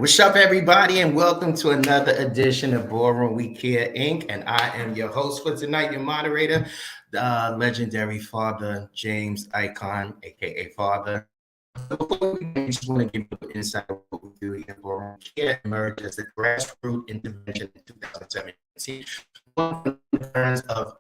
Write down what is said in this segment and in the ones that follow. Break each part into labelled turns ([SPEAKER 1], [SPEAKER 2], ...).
[SPEAKER 1] What's up, everybody, and welcome to another edition of Ballroom We Care Inc. And I am your host for tonight, your moderator, the legendary Father James Icon, aka Father. So before we begin, we just want to give you a little insight of what we do here at Ballroom Care emerged as a grassroots intervention in 2017. One of the concerns of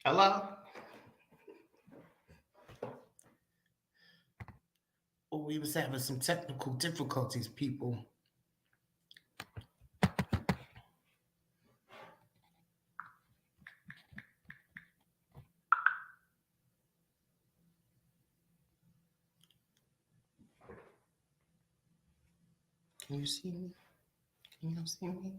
[SPEAKER 1] hello, oh, we was having some technical difficulties, people. Can you see me? Can you see me?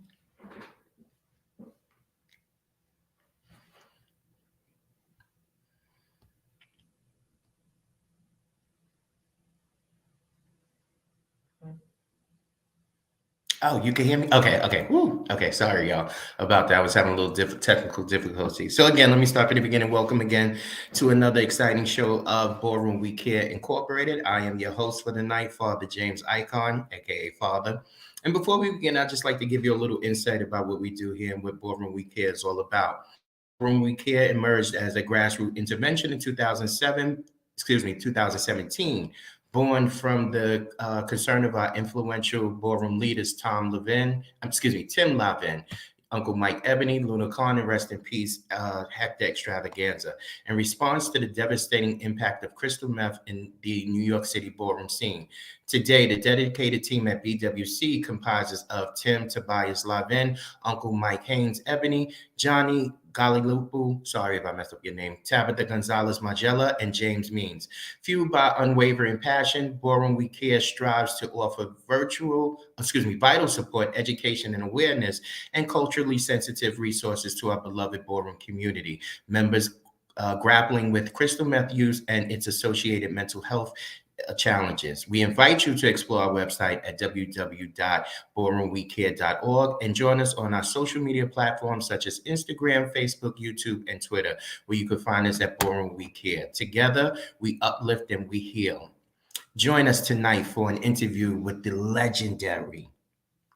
[SPEAKER 1] Oh, you can hear me? Okay, okay. Woo. Okay, sorry, y'all, about that. I was having a little technical difficulty. So again, let me start from the beginning. Welcome again to another exciting show of Ballroom We Care Incorporated. I am your host for the night, Father James Icon, aka Father. And before we begin, I'd just like to give you a little insight about what we do here and what Ballroom We Care is all about. Ballroom We Care emerged as a grassroots intervention in 2017, born from the concern of our influential ballroom leaders, Tim Lavin, Uncle Mike Ebony, Luna Khan, and rest in peace, Hector Extravaganza, in response to the devastating impact of crystal meth in the New York City ballroom scene. Today, the dedicated team at BWC comprises of Tim Tobias Lavin, Uncle Mike Haynes Ebony, Johnny Galilupu, sorry if I messed up your name, Tabitha Gonzalez Magella, and James Means. Fueled by unwavering passion, Ballroom We Care strives to offer vital support, education, and awareness, and culturally sensitive resources to our beloved ballroom community. Members grappling with crystal meth use and its associated mental health challenges. We invite you to explore our website at www.ballroomwecare.org and join us on our social media platforms such as Instagram, Facebook, YouTube, and Twitter, where you can find us at Ballroom We Care. Together, we uplift and we heal. Join us tonight for an interview with the legendary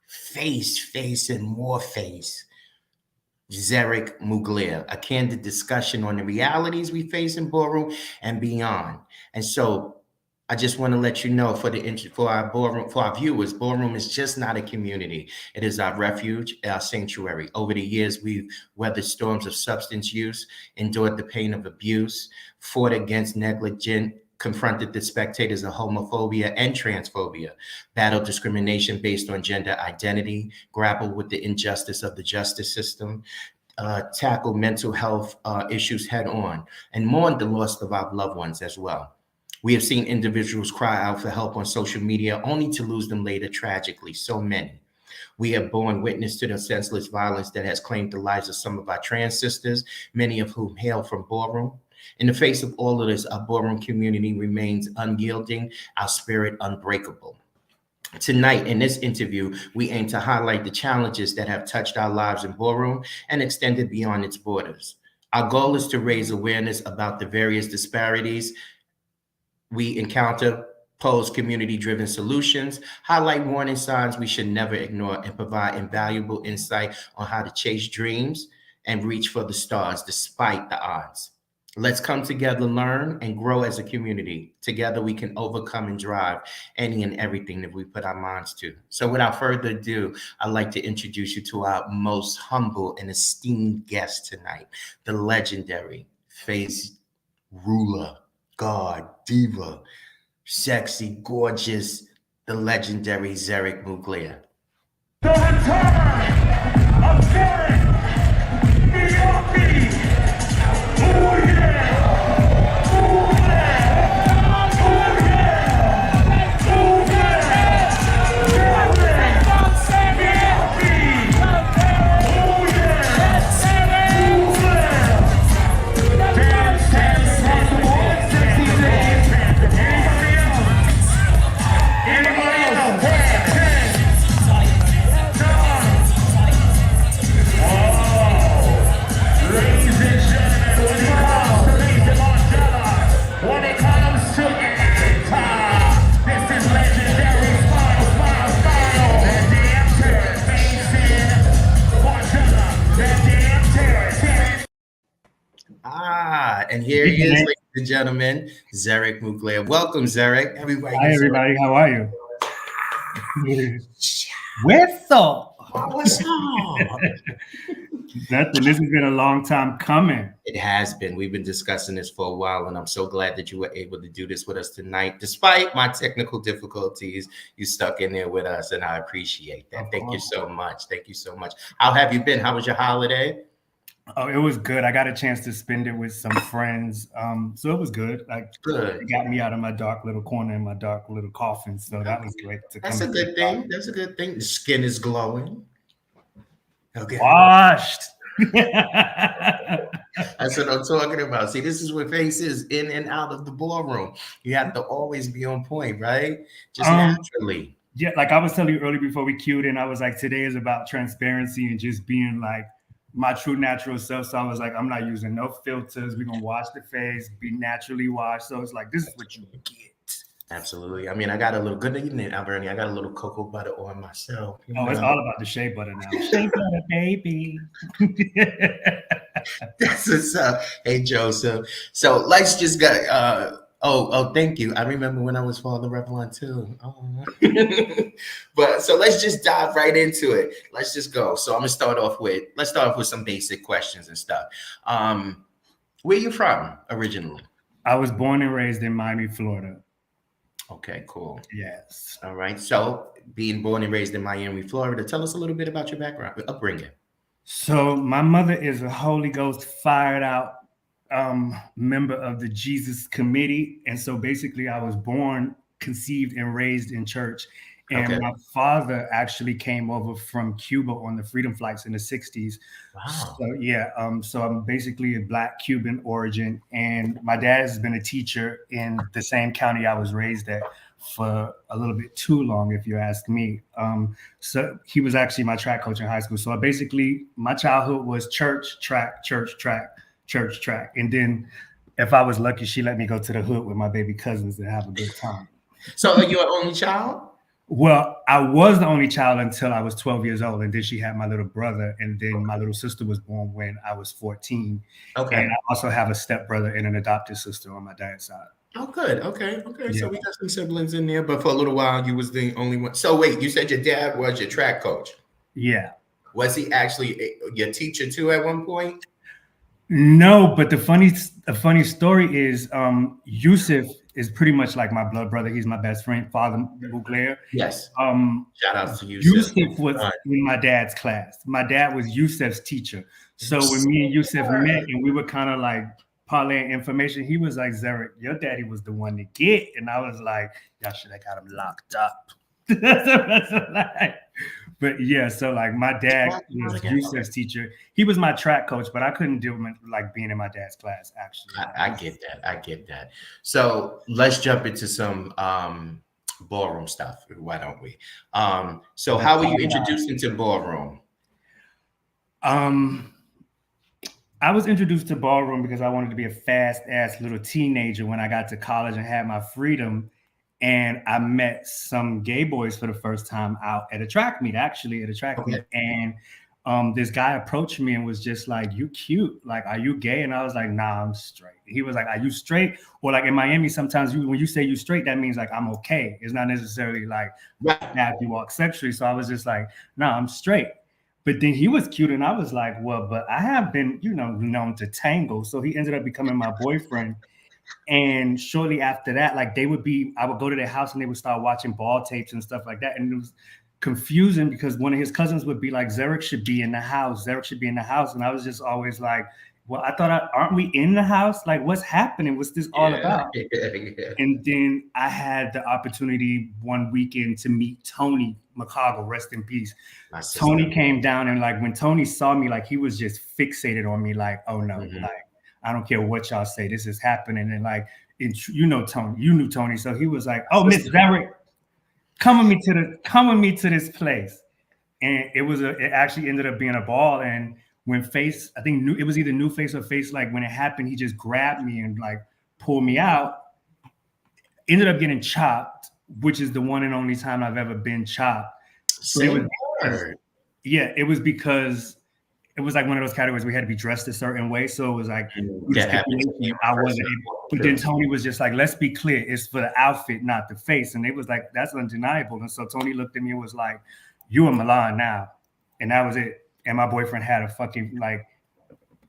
[SPEAKER 1] face, and more face, Zeric Mugler, a candid discussion on the realities we face in ballroom and beyond. And so I just want to let you know for our viewers, ballroom is just not a community. It is our refuge, our sanctuary. Over the years, we've weathered storms of substance use, endured the pain of abuse, fought against negligence, confronted the spectators of homophobia and transphobia, battled discrimination based on gender identity, grappled with the injustice of the justice system, tackled mental health issues head on, and mourned the loss of our loved ones as well. We have seen individuals cry out for help on social media only to lose them later tragically, so many. We have borne witness to the senseless violence that has claimed the lives of some of our trans sisters, many of whom hail from ballroom. In the face of all of this, our ballroom community remains unyielding, our spirit unbreakable. Tonight, in this interview, we aim to highlight the challenges that have touched our lives in ballroom and extended beyond its borders. Our goal is to raise awareness about the various disparities we encounter, pose community-driven solutions, highlight warning signs we should never ignore, and provide invaluable insight on how to chase dreams and reach for the stars despite the odds. Let's come together, learn, and grow as a community. Together, we can overcome and drive any and everything that we put our minds to. So without further ado, I'd like to introduce you to our most humble and esteemed guest tonight, the legendary face ruler, God, diva, sexy, gorgeous, the legendary Zeric Mugler.
[SPEAKER 2] The return of Zeric Mugler. Oh yeah! Oh yeah! Oh yeah! Oh yeah!
[SPEAKER 1] And here he is, ladies and gentlemen, Zeric Mugler. Welcome, Zeric. Everybody.
[SPEAKER 3] Hi, everybody. How are you? What's up?
[SPEAKER 1] What's up?
[SPEAKER 3] Nothing. This has been a long time coming.
[SPEAKER 1] It has been. We've been discussing this for a while, and I'm so glad that you were able to do this with us tonight. Despite my technical difficulties, you stuck in there with us, and I appreciate that. Thank you so much. Thank you so much. How have you been? How was your holiday?
[SPEAKER 3] Oh, it was good. I got a chance to spend it with some friends. So it was good. It got me out of my dark little corner in my dark little coffin. So that was great.
[SPEAKER 1] That's a good thing. That's a good thing. The skin is glowing. Okay.
[SPEAKER 3] Washed.
[SPEAKER 1] That's what I'm talking about. See, this is what faces in and out of the ballroom. You have to always be on point, right? Just naturally.
[SPEAKER 3] Yeah, like I was telling you earlier before we queued in, I was like, today is about transparency and just being like my true natural self. So I was like, I'm not using no filters. We're gonna wash the face, be naturally washed. So it's like, this is what you get.
[SPEAKER 1] Absolutely. I mean, I got a little good evening, Alberni. I got a little cocoa butter on myself.
[SPEAKER 3] It's all about the shea butter now. Shea butter, baby.
[SPEAKER 1] That's what's up. Hey, Joseph. So let's just go. Thank you. I remember when I was Father Revlon too. Oh. But so let's just dive right into it. Let's just go. So let's start off with some basic questions and stuff. Where you from originally?
[SPEAKER 3] I was born and raised in Miami, Florida.
[SPEAKER 1] Okay, cool.
[SPEAKER 3] Yes.
[SPEAKER 1] All right. So being born and raised in Miami, Florida, tell us a little bit about your background, upbringing.
[SPEAKER 3] So my mother is a Holy Ghost fired out member of the Jesus Committee. And so basically I was born, conceived, and raised in church. And my father actually came over from Cuba on the freedom flights in the 60s.
[SPEAKER 1] Wow.
[SPEAKER 3] So yeah, so I'm basically a Black Cuban origin. And my dad has been a teacher in the same county I was raised at for a little bit too long, if you ask me. So he was actually my track coach in high school. So basically my childhood was church, track, church, track, church, track. And then if I was lucky, she let me go to the hood with my baby cousins and have a good time.
[SPEAKER 1] So are you an only child?
[SPEAKER 3] Well, I was the only child until I was 12 years old. And then she had my little brother. And then my little sister was born when I was 14. Okay. And I also have a stepbrother and an adopted sister on my dad's side.
[SPEAKER 1] Oh, good. Okay. Yeah. So we got some siblings in there, but for a little while, you was the only one. So wait, you said your dad was your track coach?
[SPEAKER 3] Yeah.
[SPEAKER 1] Was he actually your teacher too at one point?
[SPEAKER 3] No, but the funny story is Yusuf is pretty much like my blood brother. He's my best friend, Father Mugler.
[SPEAKER 1] Yes. Shout out to Yusuf.
[SPEAKER 3] Yusuf was in my dad's class. My dad was Yusuf's teacher. So when me and Yusuf met and we were kind of like parlaying information, he was like, Zeric, your daddy was the one to get. And I was like, y'all should have got him locked up. But yeah, so like my dad was Yusuf's teacher. He was my track coach, but I couldn't deal with like being in my dad's class, actually.
[SPEAKER 1] I get that. So let's jump into some ballroom stuff. Why don't we? So how were you introduced into ballroom?
[SPEAKER 3] I was introduced to ballroom because I wanted to be a fast-ass little teenager when I got to college and had my freedom. And I met some gay boys for the first time out at a track meet, meet. And this guy approached me and was just like, you cute. Like, are you gay? And I was like, nah, I'm straight. He was like, are you straight? Or like in Miami, sometimes when you say you straight, that means like, I'm okay. It's not necessarily like that you walk sexually. So I was just like, nah, I'm straight. But then he was cute. And I was like, well, but I have been, known to tangle. So he ended up becoming my boyfriend. And shortly after that, like I would go to their house and they would start watching ball tapes and stuff like that. And it was confusing because one of his cousins would be like, Zeric should be in the house. And I was just always like, well, I thought, aren't we in the house? Like, what's happening? What's this all about? Yeah. And then I had the opportunity one weekend to meet Tony McCoggle, rest in peace. Tony came down and like, when Tony saw me, like he was just fixated on me. Like, oh no, like, I don't care what y'all say, this is happening. And like, you knew Tony. So he was like, oh, Miss Zeric, come with me to this place. And it actually ended up being a ball. And when Face, I think it was either New Face or Face, like when it happened, he just grabbed me and like pulled me out. Ended up getting chopped, which is the one and only time I've ever been chopped. So it was because it was like one of those categories we had to be dressed a certain way. So it was like, I wasn't able. But then Tony was just like, let's be clear, it's for the outfit, not the face. And it was like, that's undeniable. And so Tony looked at me and was like, you are Milan now. And that was it. And my boyfriend had a fucking like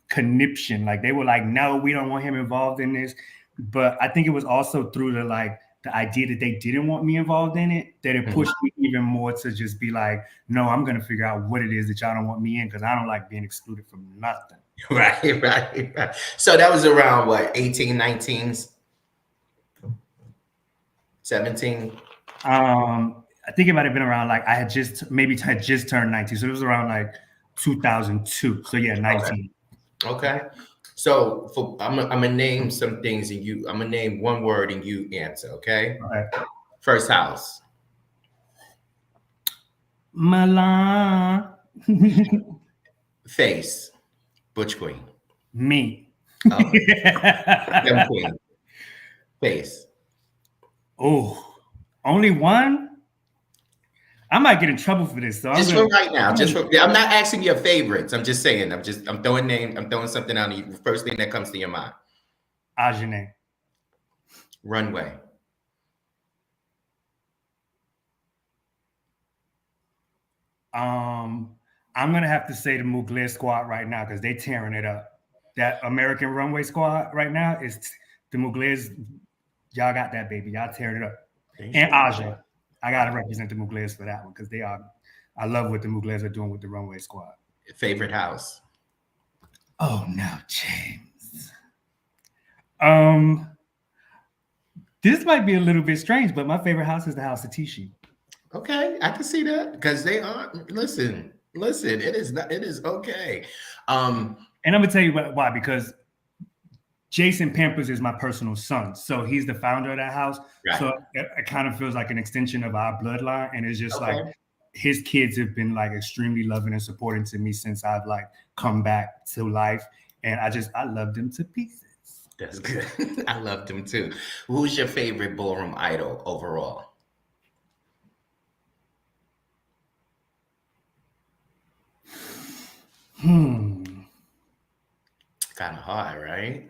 [SPEAKER 3] conniption. Like they were like, no, we don't want him involved in this. But I think it was also through the idea that they didn't want me involved in it, that it pushed me even more to just be like, no, I'm going to figure out what it is that y'all don't want me in because I don't like being excluded from nothing.
[SPEAKER 1] Right. So that was around what, 18, 19, 17?
[SPEAKER 3] I think it might have been around like I had just turned 19. So it was around like 2002. So yeah, 19.
[SPEAKER 1] Okay. So I'm gonna name some things and I'm gonna name one word and you answer, okay?
[SPEAKER 3] All right.
[SPEAKER 1] First house.
[SPEAKER 3] Milan.
[SPEAKER 1] Face, Butch Queen.
[SPEAKER 3] Me.
[SPEAKER 1] Oh, Femme Queen. Face.
[SPEAKER 3] Oh, only one? I might get in trouble for this, so I'm
[SPEAKER 1] Just for
[SPEAKER 3] gonna.
[SPEAKER 1] right now.
[SPEAKER 3] I'm
[SPEAKER 1] Just
[SPEAKER 3] gonna
[SPEAKER 1] for. I'm not asking your favorites. I'm just saying. I'm throwing name. I'm throwing something out. The first thing that comes to your mind.
[SPEAKER 3] Ajane.
[SPEAKER 1] Runway.
[SPEAKER 3] I'm gonna have to say the Mugler squad right now because they tearing it up. That American Runway squad right now is the Muglers. Y'all got that baby. Y'all tearing it up. And Aja. I gotta represent the Muglers for that one because they are. I love what the Muglers are doing with the Runway squad.
[SPEAKER 1] Favorite house.
[SPEAKER 3] Oh no, James. Um, this might be a little bit strange, but my favorite house is the house of Tishi.
[SPEAKER 1] Okay, I can see that because they are. Listen. It is not. It is okay.
[SPEAKER 3] And I'm gonna tell you why. Because Jason Pampers is my personal son, so he's the founder of that house.
[SPEAKER 1] Right.
[SPEAKER 3] So it kind of feels like an extension of our bloodline, and it's just
[SPEAKER 1] Okay.
[SPEAKER 3] like his kids have been like extremely loving and supporting to me since I've like come back to life, and I love them to pieces.
[SPEAKER 1] That's good. I loved him too. Who's your favorite ballroom idol overall? Kind of hard, right?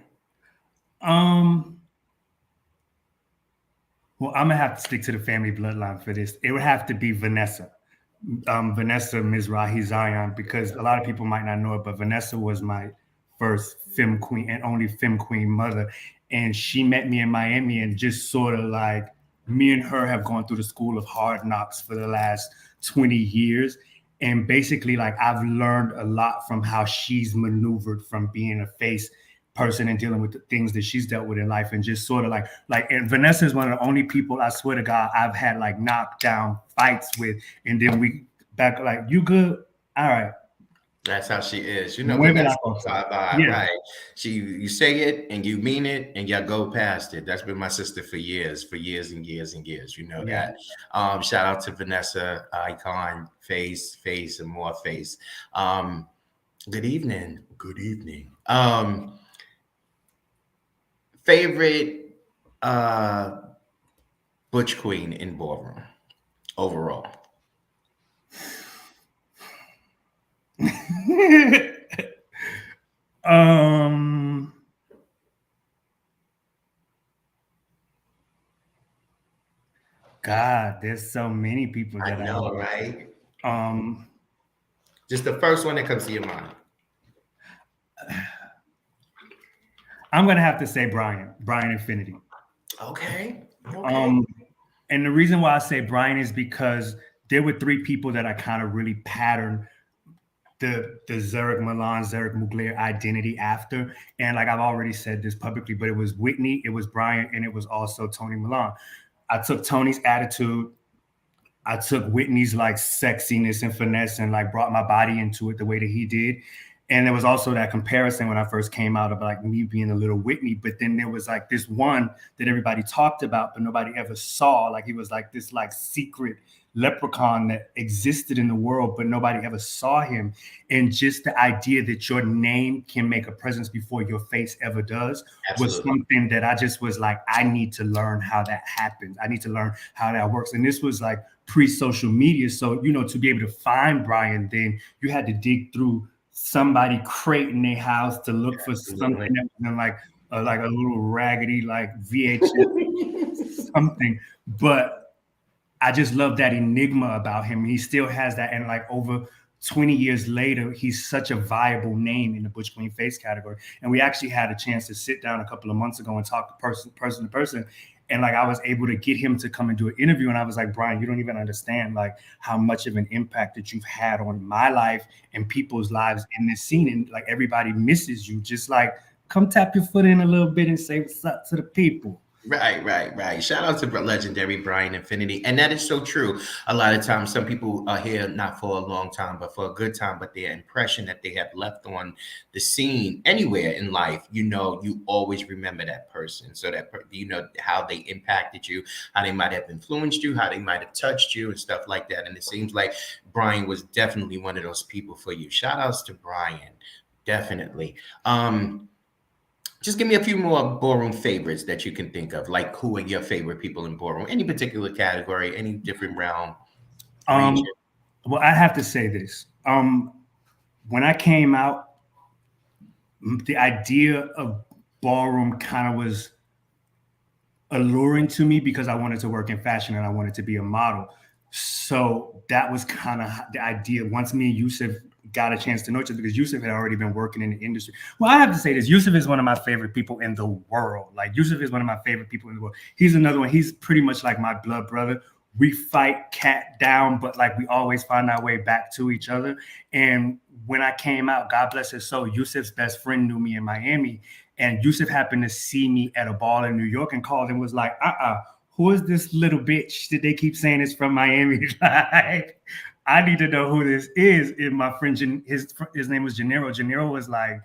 [SPEAKER 3] Well, I'm gonna have to stick to the family bloodline for this. It would have to be Vanessa. Vanessa Mizrahi Zion, because a lot of people might not know it, but Vanessa was my first femme queen and only femme queen mother. And she met me in Miami and just sort of like me and her have gone through the school of hard knocks for the last 20 years. And basically, like I've learned a lot from how she's maneuvered from being a face person and dealing with the things that she's dealt with in life, and just sort of like and Vanessa is one of the only people, I swear to God, I've had like knockdown fights with, and then we back like, you good? All right.
[SPEAKER 1] That's how she is. You know,
[SPEAKER 3] Women
[SPEAKER 1] Vanessa
[SPEAKER 3] are
[SPEAKER 1] vibe,
[SPEAKER 3] yeah.
[SPEAKER 1] right? You say it and you mean it and you go past it. That's been my sister for years and years and years. You know
[SPEAKER 3] Yeah.
[SPEAKER 1] that. Shout out to Vanessa, icon, face, and more face. Good evening. Good evening. Favorite Butch Queen in ballroom overall.
[SPEAKER 3] God, there's so many people that
[SPEAKER 1] I know, right?
[SPEAKER 3] Um,
[SPEAKER 1] Just the first one that comes to your mind.
[SPEAKER 3] I'm gonna have to say Brian Infinity.
[SPEAKER 1] Okay.
[SPEAKER 3] And the reason why I say Brian is because there were three people that I kind of really patterned the Zeric Mugler identity after. And like I've already said this publicly, but it was Whitney, it was Brian, and it was also Tony Milan. I took Tony's attitude, I took Whitney's like sexiness and finesse and like brought my body into it the way that he did. And there was also that comparison when I first came out of like me being a little Whitney, but then there was like this one that everybody talked about, but nobody ever saw. Like he was like this like secret leprechaun that existed in the world, but nobody ever saw him. And just the idea that your name can make a presence before your face ever does was something that I just was like, I need to learn how that happens. I need to learn how that works. And this was like pre-social media. So, you know, to be able to find Brian, then you had to dig through somebody crate in their house to look for something that was like a little raggedy like VHS something. But I just love that enigma about him. He still has that, and like over 20 years later, he's such a viable name in the Butch Queen face category. And we actually had a chance to sit down a couple of months ago and talk to person to person. And like I was able to get him to come and do an interview. And I was like, Brian, you don't even understand like how much of an impact that you've had on my life and people's lives in this scene. And like everybody misses you. Just like come tap your foot in a little bit and say what's up to the people.
[SPEAKER 1] Right. Shout out to legendary Brian Infinity. And that is so true. A lot of times, some people are here not for a long time, but for a good time. But their impression that they have left on the scene anywhere in life, you always remember that person. So that, how they impacted you, how they might have influenced you, how they might have touched you, and stuff like that. And it seems like Brian was definitely one of those people for you. Shout outs to Brian. Definitely. Just give me a few more ballroom favorites that you can think of. Like, who are your favorite people in ballroom? Any particular category, any different realm, region?
[SPEAKER 3] Well, I have to say this. When I came out, the idea of ballroom kind of was alluring to me because I wanted to work in fashion and I wanted to be a model. So that was kind of the idea. Once me and Yusuf got a chance to know each other, because Yusuf had already been working in the industry. Well, I have to say this. Yusuf is one of my favorite people in the world. Like, Yusuf is one of my favorite people in the world. He's another one. He's pretty much like my blood brother. We fight cat down, but like we always find our way back to each other. And when I came out, God bless his soul, Yusuf's best friend knew me in Miami. And Yusuf happened to see me at a ball in New York and called and was like, who is this little bitch that they keep saying is from Miami? Like, I need to know who this is. And my friend, his name was Gennaro. Gennaro was like,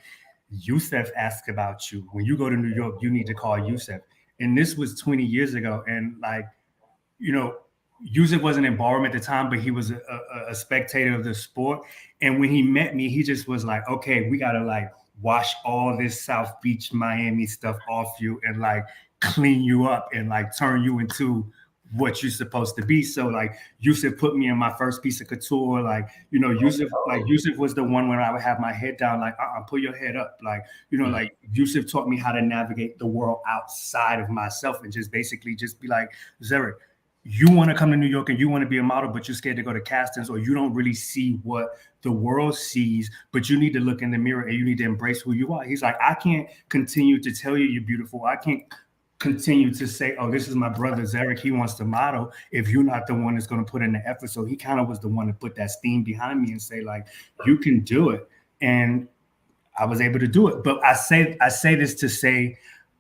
[SPEAKER 3] Yusuf asked about you. When you go to New York, you need to call Yusuf. And this was 20 years ago. And like, Yusuf wasn't in ballroom at the time, but he was a spectator of the sport. And when he met me, he just was like, okay, we got to like wash all this South Beach, Miami stuff off you and like clean you up and like turn you into what you're supposed to be. So like Yusuf put me in my first piece of couture. Like, Yusuf was the one when I would have my head down, like, pull your head up. Like, like Yusuf taught me how to navigate the world outside of myself and just basically just be like, Zeric, you want to come to New York and you want to be a model, but you're scared to go to castings, or you don't really see what the world sees, but you need to look in the mirror and you need to embrace who you are. He's like, I can't continue to tell you you're beautiful. I can't continue to say, oh, this is my brother Zeric, he wants to model, if you're not the one that's going to put in the effort. So he kind of was the one to put that steam behind me and say, like, you can do it. And I was able to do it. But I say this to say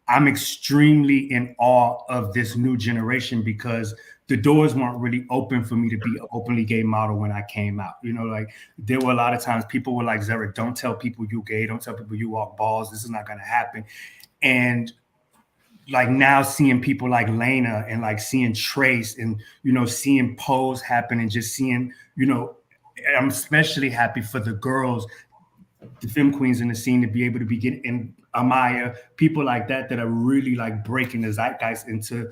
[SPEAKER 3] I'm extremely in awe of this new generation, because the doors weren't really open for me to be an openly gay model when I came out. Like, there were a lot of times people were like, Zeric, don't tell people you gay. Don't tell people you walk balls. This is not going to happen. And like now seeing people like Lena and like seeing Trace and, seeing Pose happen and just seeing, I'm especially happy for the girls, the femme queens in the scene, to be able to be getting in Amaya, people like that are really like breaking the zeitgeist and to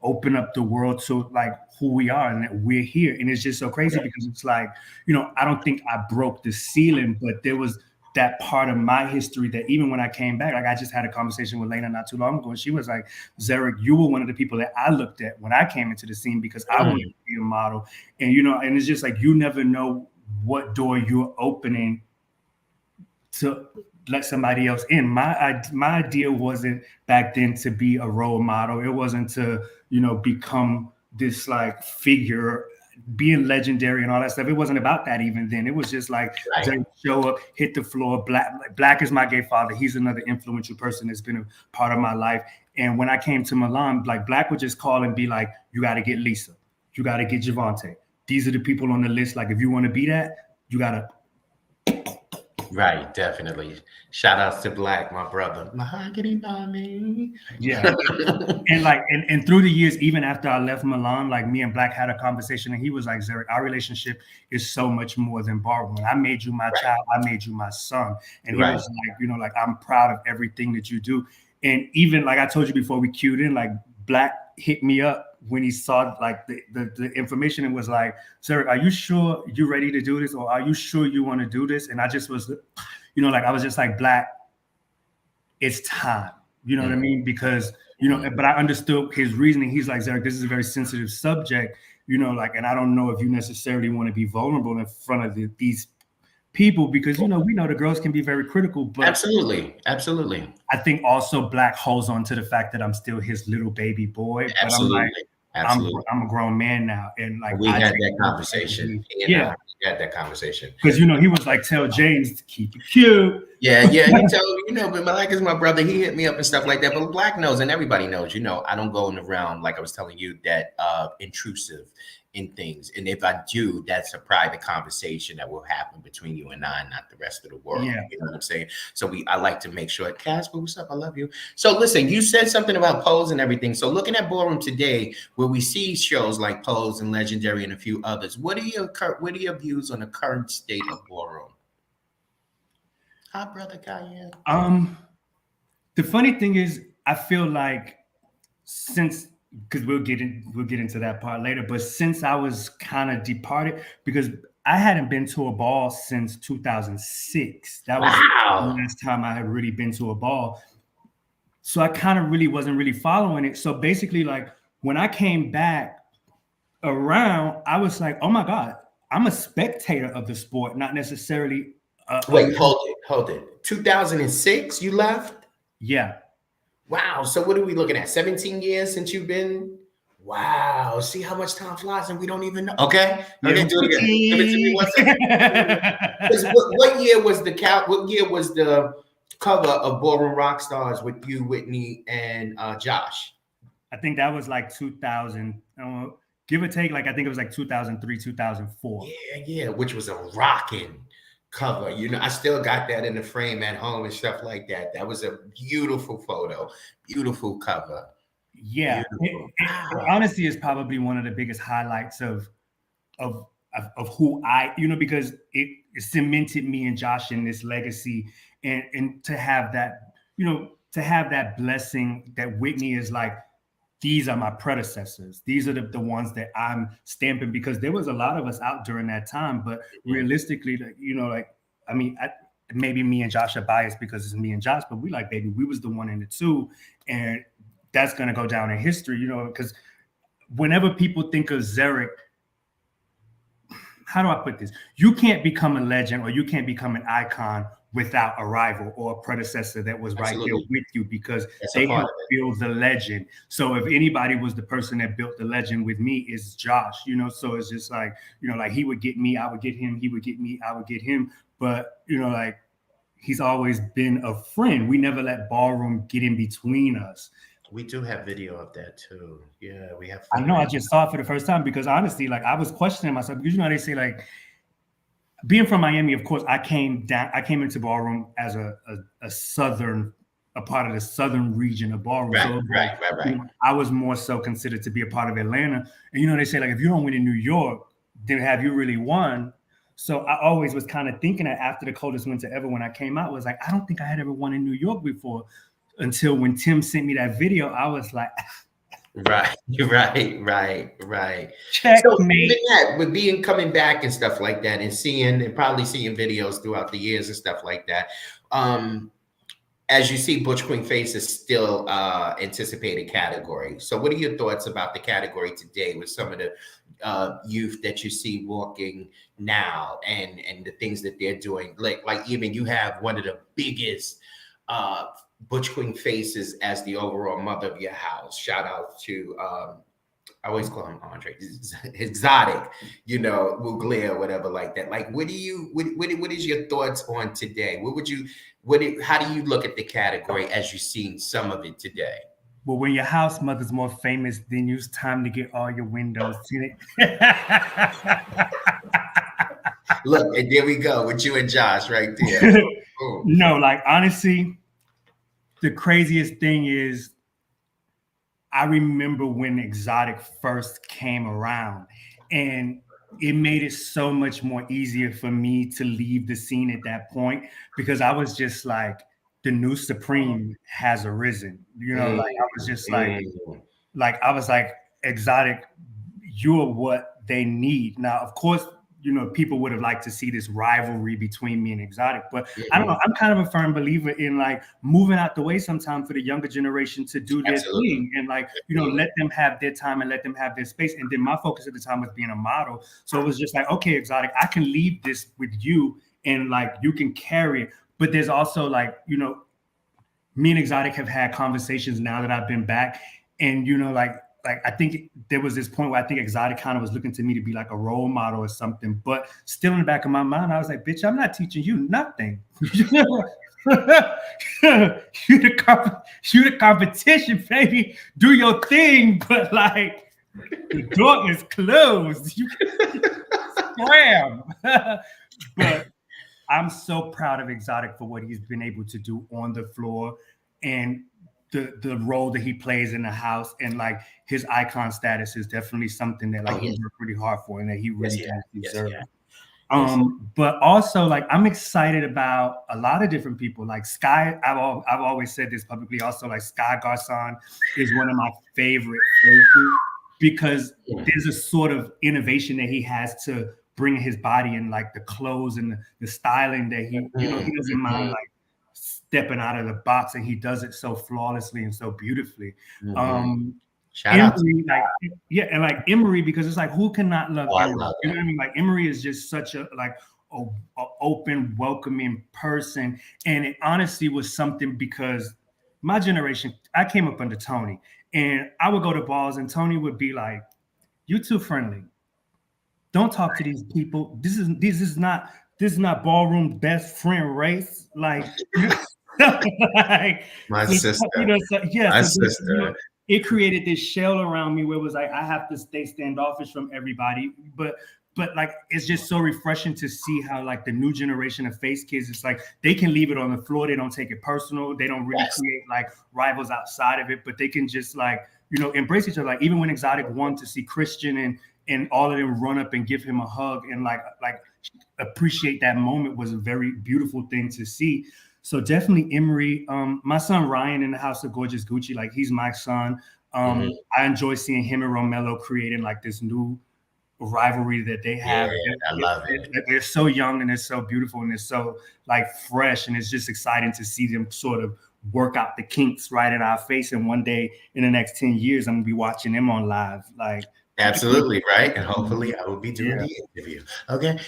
[SPEAKER 3] open up the world to like who we are and that we're here. And it's just so crazy because it's like, I don't think I broke the ceiling, but there was that part of my history that even when I came back, like I just had a conversation with Lena not too long ago, and she was like, Zeric, you were one of the people that I looked at when I came into the scene because I wanted to be a model. And, and it's just like, you never know what door you're opening to let somebody else in. My idea wasn't back then to be a role model. It wasn't to, become this like figure, being legendary and all that stuff. It wasn't about that even then. It was just like, show up, hit the floor. Black is my gay father. He's another influential person that's been a part of my life. And when I came to Milan, like Black would just call and be like, you got to get Lisa. You got to get Javante. These are the people on the list. Like, if you want to be that, you got to.
[SPEAKER 1] Right, definitely. Shout outs to Black, my brother. Mahogany mommy.
[SPEAKER 3] Yeah. and through the years, even after I left Milan, like me and Black had a conversation and he was like, Zeric, our relationship is so much more than ballroom. I made you my child, I made you my son. And he was like, like, I'm proud of everything that you do. And even like I told you before we queued in, like Black hit me up when he saw like the information and was like, Zeric, are you sure you're ready to do this? Or are you sure you want to do this? And I just was, like, I was just like, Black, it's time. You know what I mean? Because, but I understood his reasoning. He's like, Zeric, this is a very sensitive subject, like, and I don't know if you necessarily want to be vulnerable in front of these people, because, we know the girls can be very critical, but
[SPEAKER 1] absolutely.
[SPEAKER 3] I think also Black holds on to the fact that I'm still his little baby boy. But
[SPEAKER 1] absolutely. Absolutely.
[SPEAKER 3] I'm a grown man now, and like
[SPEAKER 1] We
[SPEAKER 3] I
[SPEAKER 1] had
[SPEAKER 3] take
[SPEAKER 1] that conversation.
[SPEAKER 3] yeah,
[SPEAKER 1] We had that conversation.
[SPEAKER 3] because he was like, tell James to keep it cute.
[SPEAKER 1] Yeah, yeah. He told but Malak is my brother. He hit me up and stuff like that. But Black knows, and everybody knows. I don't go in the realm like I was telling you that intrusive in things. And if I do, that's a private conversation that will happen between you and I, not the rest of the world.
[SPEAKER 3] Yeah.
[SPEAKER 1] You know what I'm saying? So I like to make sure. Casper, what's up? I love you. So listen, you said something about Pose and everything. So looking at Ballroom today, where we see shows like Pose and Legendary and a few others, what are your views on the current state of Ballroom? Hi, brother Guy.
[SPEAKER 3] The funny thing is, I feel like because we'll get into that part later, but since I was kind of departed, because I hadn't been to a ball since 2006. That was the last time I had really been to a ball. So I kind of really wasn't really following it. So basically, like when I came back around, I was like, oh my God, I'm a spectator of the sport, not necessarily.
[SPEAKER 1] Wait, hold it. 2006, you left?
[SPEAKER 3] Yeah.
[SPEAKER 1] Wow. So what are we looking at? 17 years since you've been? Wow. See how much time flies and we don't even know. Okay. Okay, do it again. Give it to me 1 second. What year was the cover of Ballroom Rockstars with you, Whitney, and Josh?
[SPEAKER 3] I think that was like 2000. Give or take, like I think it was like 2003, 2004.
[SPEAKER 1] Yeah, which was a rocking cover. I still got that in the frame at home and stuff like that. That was a beautiful photo, beautiful cover.
[SPEAKER 3] Yeah, beautiful. It honestly is probably one of the biggest highlights of who I, because it cemented me and Josh in this legacy, and to have that, to have that blessing that Whitney is like, these are my predecessors. These are the ones that I'm stamping, because there was a lot of us out during that time. But realistically, maybe me and Josh are biased because it's me and Josh, but baby, we was the 1 and the 2. And that's going to go down in history, because whenever people think of Zeric, how do I put this? You can't become a legend or you can't become an icon without a rival or a predecessor that was right there with you, because they helped build the legend. So if anybody was the person that built the legend with me, it's Josh, so it's just like, like he would get me, I would get him, he would get me, I would get him. But, like he's always been a friend. We never let Ballroom get in between us.
[SPEAKER 1] We do have video of that too. Yeah, we have.
[SPEAKER 3] I know. I just saw it for the first time because honestly, like I was questioning myself, because they say like, being from Miami, of course, I came into Ballroom as a part of the southern region of Ballroom.
[SPEAKER 1] Right.
[SPEAKER 3] I was more so considered to be a part of Atlanta. And they say like, if you don't win in New York, then have you really won? So I always was kind of thinking that after the coldest winter ever, when I came out, was like, I don't think I had ever won in New York before, until when Tim sent me that video, I was like,
[SPEAKER 1] right.
[SPEAKER 3] Checkmate.
[SPEAKER 1] So even that, with coming back and stuff like that, and probably seeing videos throughout the years and stuff like that. As you see, Butch Queen Face is still anticipated category. So what are your thoughts about the category today with some of the youth that you see walking now and the things that they're doing? Like even you have one of the biggest Butch Queen Faces as the overall mother of your house. Shout out to I always call him Andre, Exotic, Mugler, whatever like that. Like, what is your thoughts on today? How do you look at the category as you've seen some of it today?
[SPEAKER 3] Well, when your house mother's more famous, then it's time to get all your windows tinted.
[SPEAKER 1] Look, and there we go with you and Josh right there.
[SPEAKER 3] No, like honestly, the craziest thing is, I remember when Exotic first came around, and it made it so much more easier for me to leave the scene at that point, because I was just like, the new Supreme has arisen. Like I was just like I was like, Exotic, you're what they need. Now, of course, people would have liked to see this rivalry between me and Exotic, but I don't know. I'm kind of a firm believer in like moving out the way sometime for the younger generation to do their thing, and like, let them have their time and let them have their space. And then my focus at the time was being a model. So it was just like, okay, Exotic, I can leave this with you and like, you can carry it. But there's also like, me and Exotic have had conversations now that I've been back, and like, I think there was this point where I think Exotic kind of was looking to me to be like a role model or something, but still in the back of my mind, I was like, bitch, I'm not teaching you nothing. You the competition, baby. Do your thing, but like the door is closed. You can scram. But I'm so proud of Exotic for what he's been able to do on the floor and the role that he plays in the house, and like his icon status is definitely something that like he worked pretty hard for and that he really does deserve. But also like I'm excited about a lot of different people. Like Sky, I've always said this publicly. Also, like Sky Garson is one of my favorite faces because there's a sort of innovation that he has to bring his body and like the clothes and the styling that he, you know, he doesn't mind like stepping out of the box, and he does it so flawlessly and so beautifully.
[SPEAKER 1] Shout out to
[SPEAKER 3] Emery, and like Emery, because it's like who cannot love Emery? You know what I mean? Like Emery is just such a open, welcoming person, and it honestly was something because my generation, I came up under Tony, and I would go to balls, and Tony would be like, "You too friendly. Don't talk to these people. This is not ballroom best friend race." Like, like
[SPEAKER 1] my sister.
[SPEAKER 3] You know,
[SPEAKER 1] my sister.
[SPEAKER 3] You know, it created this shell around me where it was like I have to stay standoffish from everybody, but like it's just so refreshing to see how like the new generation of face kids, it's like they can leave it on the floor, they don't take it personal, they don't really create like rivals outside of it, but they can just like, you know, embrace each other. Like even when Exotic won, to see Christian and all of them run up and give him a hug and like appreciate that moment was a very beautiful thing to see. So definitely Emery. My son Ryan in the House of Gorgeous Gucci, like he's my son. I enjoy seeing him and Romello creating like this new rivalry that they have.
[SPEAKER 1] I love it.
[SPEAKER 3] They're so young and they're so beautiful and they're so like fresh, and it's just exciting to see them sort of work out the kinks right in our face. And one day in the next 10 years, I'm gonna be watching them on live. Like
[SPEAKER 1] absolutely, right? And hopefully I will be doing the interview. Okay.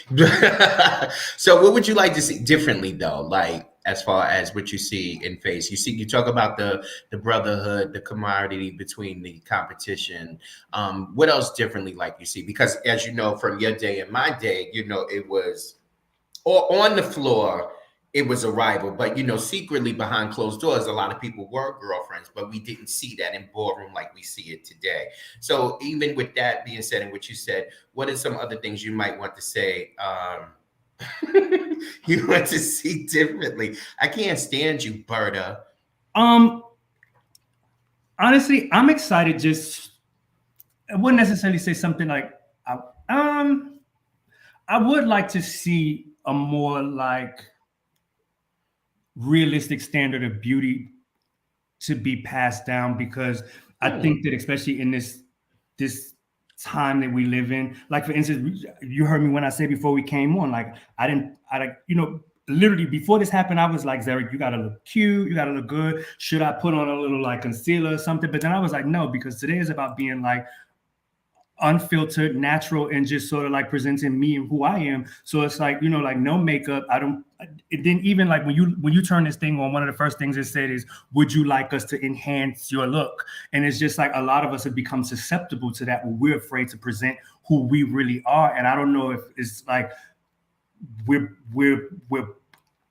[SPEAKER 1] So what would you like to see differently though? Like as far as what you see in face, you talk about the brotherhood, the camaraderie between the competition. What else differently like you see? Because as you know, from your day and my day, you know, it was on the floor, it was a rival, but you know, secretly behind closed doors, a lot of people were girlfriends, but we didn't see that in ballroom like we see it today. So even with that being said, and what you said, what are some other things you might want to say? You want to see differently? I can't stand you, Berta.
[SPEAKER 3] Honestly, I'm excited. Just I wouldn't necessarily say something like I would like to see a more like realistic standard of beauty to be passed down, because I think that especially in this time that we live in, like for instance, you heard me when I said before we came on, like I you know, literally before this happened, I was like, Zeric, you gotta look cute, you gotta look good. Should I put on a little like concealer or something? But then I was like, no, because today is about being like unfiltered, natural, and just sort of like presenting me and who I am. So it's like, you know, like no makeup. It didn't even like when you turn this thing on, one of the first things it said is, would you like us to enhance your look? And it's just like a lot of us have become susceptible to that, where we're afraid to present who we really are. And I don't know if it's like we're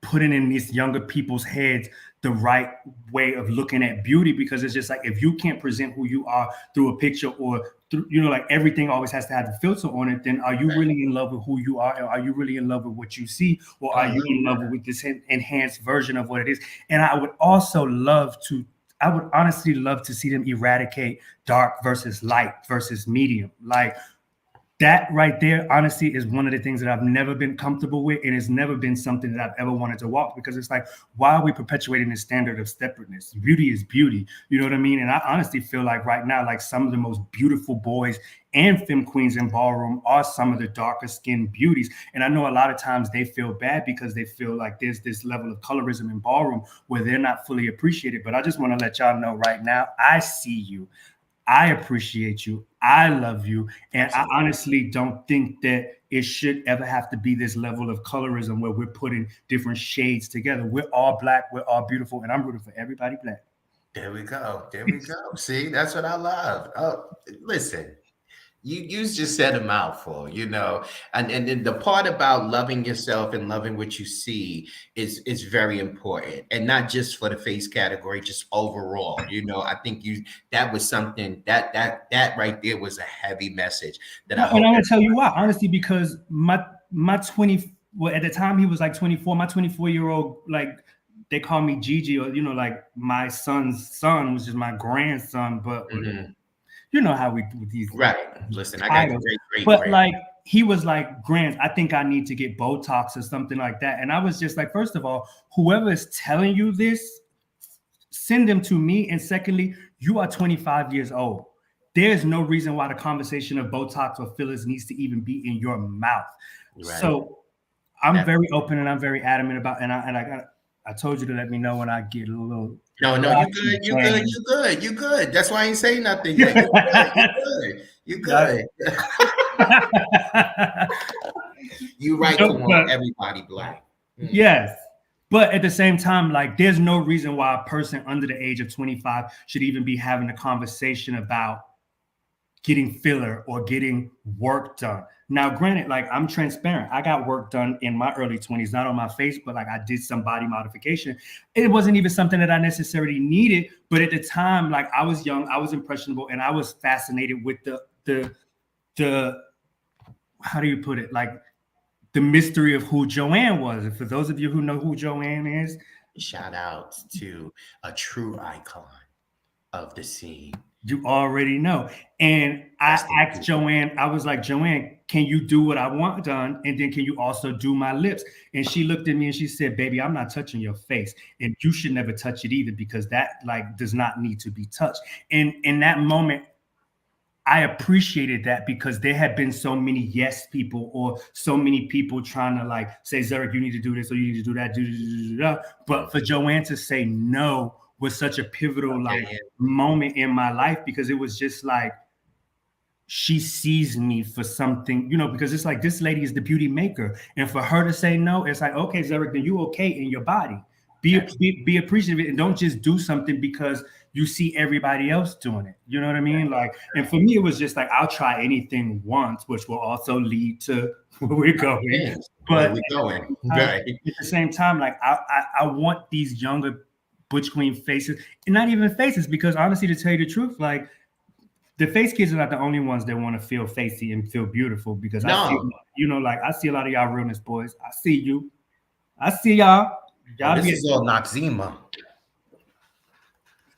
[SPEAKER 3] putting in these younger people's heads the right way of looking at beauty, because it's just like, if you can't present who you are through a picture or through, you know, like everything always has to have a filter on it, then are you really in love with who you are? Or are you really in love with what you see? Or are you in love with this enhanced version of what it is? And I would honestly love to see them eradicate dark versus light versus medium. Like that right there, honestly, is one of the things that I've never been comfortable with, and it's never been something that I've ever wanted to walk, because it's like, why are we perpetuating this standard of separateness? Beauty is beauty, you know what I mean? And I honestly feel like right now, like some of the most beautiful boys and femme queens in ballroom are some of the darker skinned beauties. And I know a lot of times they feel bad because they feel like there's this level of colorism in ballroom where they're not fully appreciated. But I just want to let y'all know right now, I see you. I appreciate you. I love you. And I honestly don't think that it should ever have to be this level of colorism where we're putting different shades together. We're all black. We're all beautiful. And I'm rooting for everybody black.
[SPEAKER 1] There we go. There we go. See, that's what I love. Oh, listen. You just said a mouthful, and then the part about loving yourself and loving what you see is very important, and not just for the face category, just overall. I think that was something that right there was a heavy message that I hope.
[SPEAKER 3] And I'm gonna tell you why, honestly, because my 20, well, at the time he was like 24, my 24-year-old, like they call me Gigi, or like my son's son, which is my grandson, but.
[SPEAKER 1] Mhm.
[SPEAKER 3] You know how we do with these.
[SPEAKER 1] Right. Listen, I got great.
[SPEAKER 3] But like he was like, Grant, I think I need to get Botox or something like that. And I was just like, first of all, whoever is telling you this, send them to me. And secondly, you are 25 years old. There's no reason why the conversation of Botox or fillers needs to even be in your mouth. Right. So I'm very open and I'm very adamant about, and I told you to let me know when I get a little.
[SPEAKER 1] No, you good. That's why I ain't saying nothing yet. You good. You right to want everybody black.
[SPEAKER 3] Yes. But at the same time, like there's no reason why a person under the age of 25 should even be having a conversation about getting filler or getting work done. Now, granted, like I'm transparent. I got work done in my early 20s, not on my face, but like I did some body modification. It wasn't even something that I necessarily needed. But at the time, like I was young, I was impressionable, and I was fascinated with the how do you put it? Like the mystery of who Joanne was. And for those of you who know who Joanne is,
[SPEAKER 1] shout out to a true icon of the scene.
[SPEAKER 3] You already know. And I asked Joanne, I was like, Joanne, can you do what I want done? And then can you also do my lips? And she looked at me and she said, baby, I'm not touching your face. And you should never touch it either, because that like does not need to be touched. And in that moment, I appreciated that, because there had been so many yes people, or so many people trying to like say, Zeric, you need to do this, or you need to do that. But for Joanne to say no was such a pivotal moment in my life, because it was just like she sees me for something, because it's like this lady is the beauty maker, and for her to say no, it's like, okay, Zeric, then you okay in your body. Be appreciative, and don't just do something because you see everybody else doing it. You know what I mean? Like, and for me, it was just like I'll try anything once, which will also lead to where we're going. But
[SPEAKER 1] we're going. Right.
[SPEAKER 3] At the same time, like I want these younger butch queen faces, and not even faces, because honestly, to tell you the truth, like the face kids are not the only ones that want to feel facey and feel beautiful, because I see, like I see a lot of y'all realness boys. I see you. I see y'all.
[SPEAKER 1] This is all Noxema.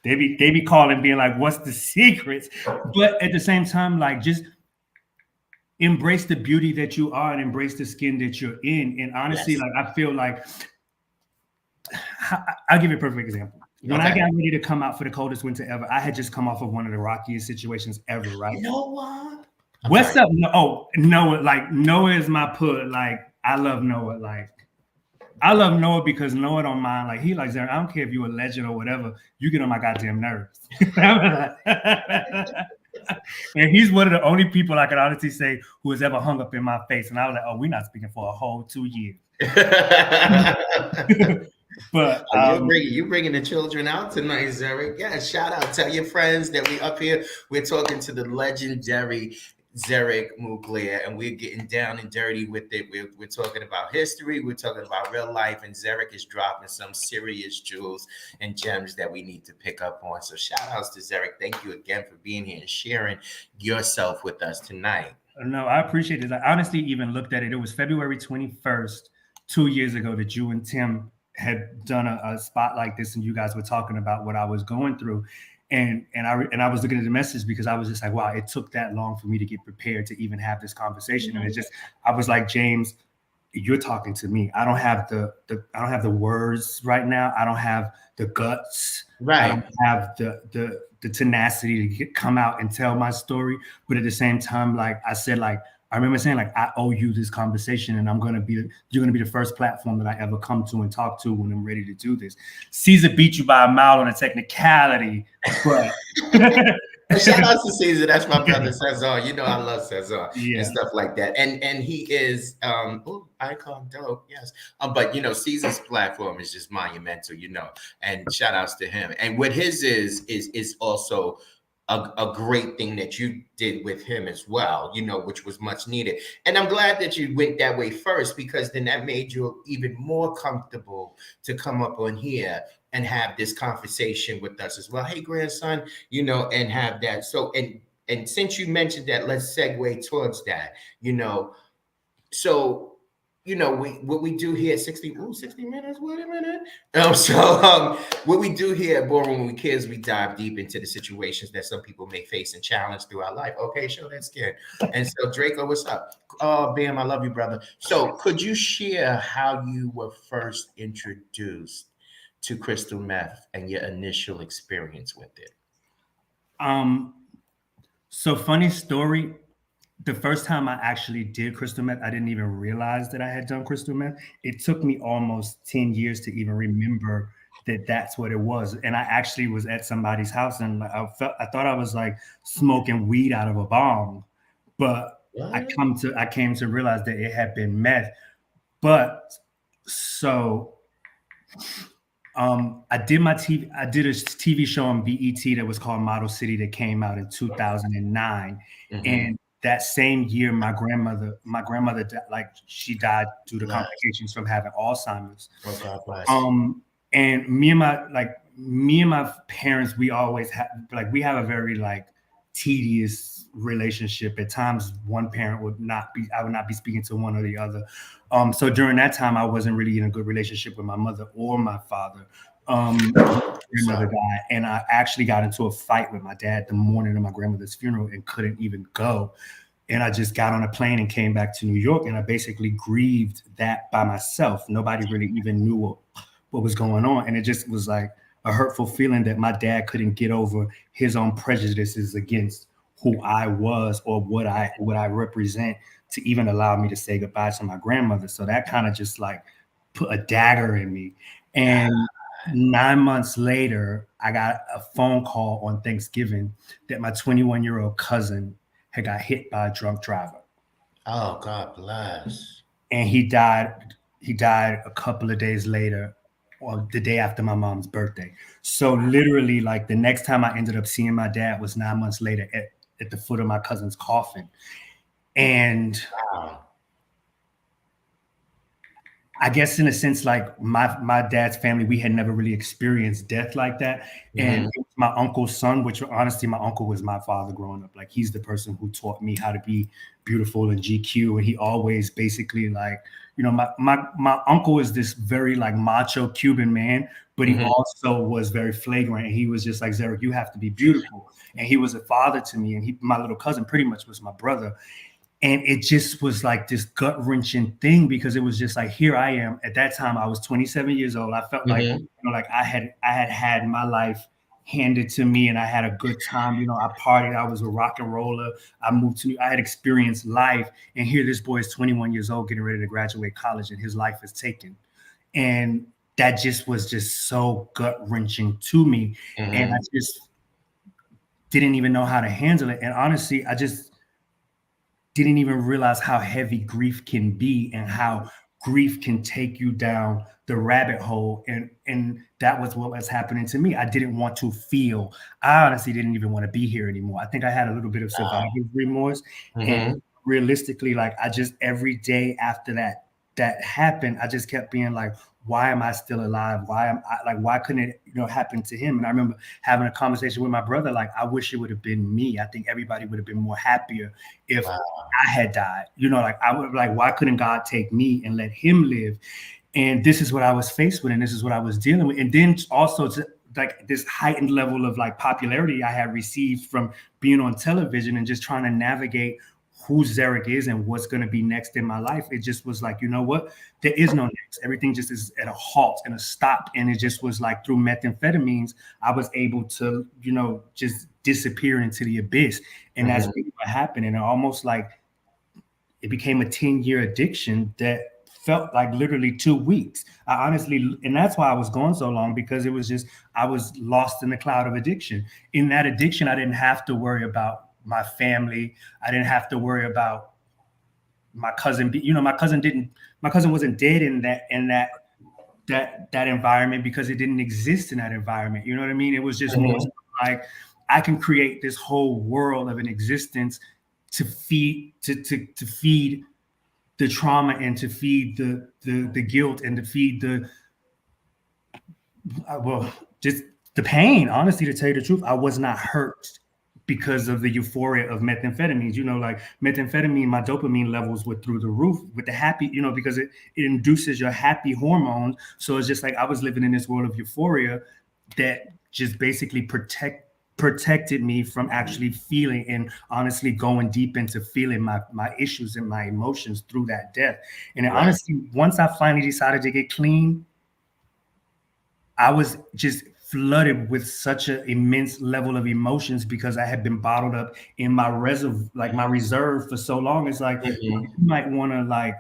[SPEAKER 3] They be calling, being like, what's the secrets? But at the same time, like just embrace the beauty that you are and embrace the skin that you're in. And honestly, like I feel like I'll give you a perfect example. When I got ready to come out for the coldest winter ever, I had just come off of one of the rockiest situations ever, right?
[SPEAKER 1] Noah.
[SPEAKER 3] What's up? Oh, Noah. Like Noah is my put. Like I love Noah. Like I love Noah because Noah don't mind. Like he like, I don't care if you're a legend or whatever. You get on my goddamn nerves. And he's one of the only people I can honestly say who has ever hung up in my face. And I was like, oh, we're not speaking for a whole 2 years. But
[SPEAKER 1] you bringing the children out tonight, Zeric. Yeah, shout out. Tell your friends that we up here. We're talking to the legendary Zeric Mugler, and we're getting down and dirty with it. We're talking about history. We're talking about real life, and Zeric is dropping some serious jewels and gems that we need to pick up on. So shout outs to Zeric. Thank you again for being here and sharing yourself with us tonight.
[SPEAKER 3] No, I appreciate it. I honestly even looked at it. It was February 21st, 2 years ago, that you and Tim had done a spot like this, and you guys were talking about what I was going through. And I was looking at the message, because I was just like, wow, it took that long for me to get prepared to even have this conversation. Mm-hmm. And it just, I was like, James, you're talking to me. I don't have the words right now. I don't have the guts. Right. I don't have the tenacity to come out and tell my story. But at the same time, like I said, like I remember saying, like, I owe you this conversation, and you're going to be the first platform that I ever come to and talk to when I'm ready to do this. Caesar beat you by a mile on a technicality, but
[SPEAKER 1] Shout out to Caesar. That's my brother Cesar. You know I love Cesar
[SPEAKER 3] Yeah.
[SPEAKER 1] and stuff like that. And he is icon dope, yes. But Caesar's platform is just monumental. And shout outs to him. And what his is also a great thing that you did with him as well, which was much needed. And I'm glad that you went that way first, because then that made you even more comfortable to come up on here and have this conversation with us as well. Hey, grandson, and have that. So, and since you mentioned that, let's segue towards that, so what we do here at 60 minutes, wait a minute. What we do here at Ballroom when we kids, we dive deep into the situations that some people may face and challenge through our life. Okay, show that skin. And so Draco, what's up? Oh, Bam, I love you, brother. So could you share how you were first introduced to crystal meth and your initial experience with it?
[SPEAKER 3] So funny story. The first time I actually did crystal meth, I didn't even realize that I had done crystal meth. It took me almost 10 years to even remember that that's what it was. And I actually was at somebody's house, and I thought I was like smoking weed out of a bong, but I came to realize that it had been meth. But so I did a TV show on BET that was called Model City that came out in 2009. And that same year, my grandmother, she died due to complications from having Alzheimer's.
[SPEAKER 1] Oh, God bless.
[SPEAKER 3] And me and my parents, we always we have a very tedious relationship. At times, one parent I would not be speaking to one or the other. So during that time, I wasn't really in a good relationship with my mother or my father. Grandmother died, and I actually got into a fight with my dad the morning of my grandmother's funeral and couldn't even go. And I just got on a plane and came back to New York, and I basically grieved that by myself. Nobody really even knew what was going on, and it just was like a hurtful feeling that my dad couldn't get over his own prejudices against who I was or what I represent to even allow me to say goodbye to my grandmother. So that kind of just put a dagger in me. And 9 months later, I got a phone call on Thanksgiving that my 21-year-old cousin had got hit by a drunk driver.
[SPEAKER 1] Oh, God bless.
[SPEAKER 3] And he died a couple of days later, or the day after my mom's birthday. So literally, the next time I ended up seeing my dad was 9 months later at the foot of my cousin's coffin. And
[SPEAKER 1] wow.
[SPEAKER 3] I guess in a sense, my dad's family, we had never really experienced death like that. And it was my uncle's son, which honestly, my uncle was my father growing up. He's the person who taught me how to be beautiful and GQ. And he always basically my uncle is this very macho Cuban man, but he also was very flagrant. And he was just like, Zeric, you have to be beautiful. And he was a father to me. And my little cousin pretty much was my brother. And it just was this gut-wrenching thing, because it was just here I am. At that time, I was 27 years old. I felt I had my life handed to me, and I had a good time. I partied. I was a rock and roller. I had experienced life. And here this boy is 21 years old, getting ready to graduate college, and his life is taken. And that just was so gut-wrenching to me. And I just didn't even know how to handle it. And honestly, I just didn't even realize how heavy grief can be and how grief can take you down the rabbit hole. And that was what was happening to me. I didn't want to feel. I honestly didn't even want to be here anymore. I think I had a little bit of survivor's remorse. And realistically, I just every day after that happened, I just kept being why am I still alive? Why couldn't it, happen to him? And I remember having a conversation with my brother, I wish it would have been me. I think everybody would have been more happier if I had died. I would why couldn't God take me and let him live? And this is what I was faced with, and this is what I was dealing with. And then also this heightened level of popularity I had received from being on television and just trying to navigate who Zeric is and what's going to be next in my life. It just was you know what? There is no next. Everything just is at a halt and a stop. And it just was through methamphetamines, I was able to, just disappear into the abyss. And that's really what happened. And it almost it became a 10-year addiction that felt like literally 2 weeks. I honestly, and that's why I was gone so long, because it was just, I was lost in the cloud of addiction. In that addiction, I didn't have to worry about my family. I didn't have to worry about my cousin. My cousin wasn't dead in that environment, because it didn't exist in that environment. You know what I mean? It was just more like, I can create this whole world of an existence to feed the trauma, and to feed the guilt, and to feed just the pain. Honestly, to tell you the truth, I was not hurt because of the euphoria of methamphetamines. Like methamphetamine, my dopamine levels were through the roof with the happy, because it induces your happy hormones. So it's just like I was living in this world of euphoria that just basically protected me from actually feeling, and honestly going deep into feeling my issues and my emotions through that death. And honestly, once I finally decided to get clean, I was just flooded with such an immense level of emotions, because I had been bottled up in my reserve for so long. It's like, you might want to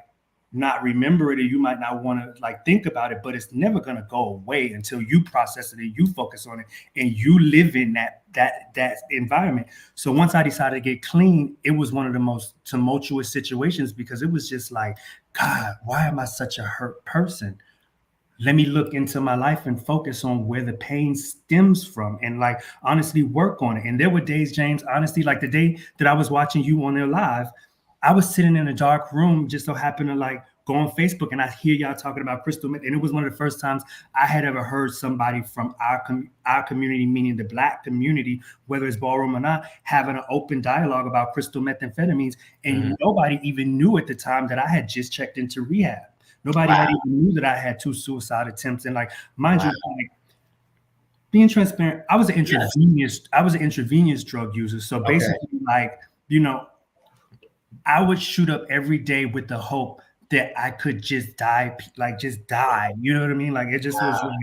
[SPEAKER 3] not remember it, or you might not want to think about it, but it's never going to go away until you process it and you focus on it and you live in that environment. So once I decided to get clean, it was one of the most tumultuous situations, because it was just like, God, why am I such a hurt person? Let me look into my life and focus on where the pain stems from, and honestly work on it. And there were days, James, honestly, like the day that I was watching you on there live, I was sitting in a dark room, just so happened to go on Facebook, and I hear y'all talking about crystal meth. And it was one of the first times I had ever heard somebody from our community, meaning the Black community, whether it's Ballroom or not, having an open dialogue about crystal methamphetamines. And nobody even knew at the time that I had just checked into rehab. Nobody had even knew that I had 2 suicide attempts. And mind you, being transparent, I was an intravenous drug user. So basically, I would shoot up every day with the hope that I could just die. You know what I mean? It just was like,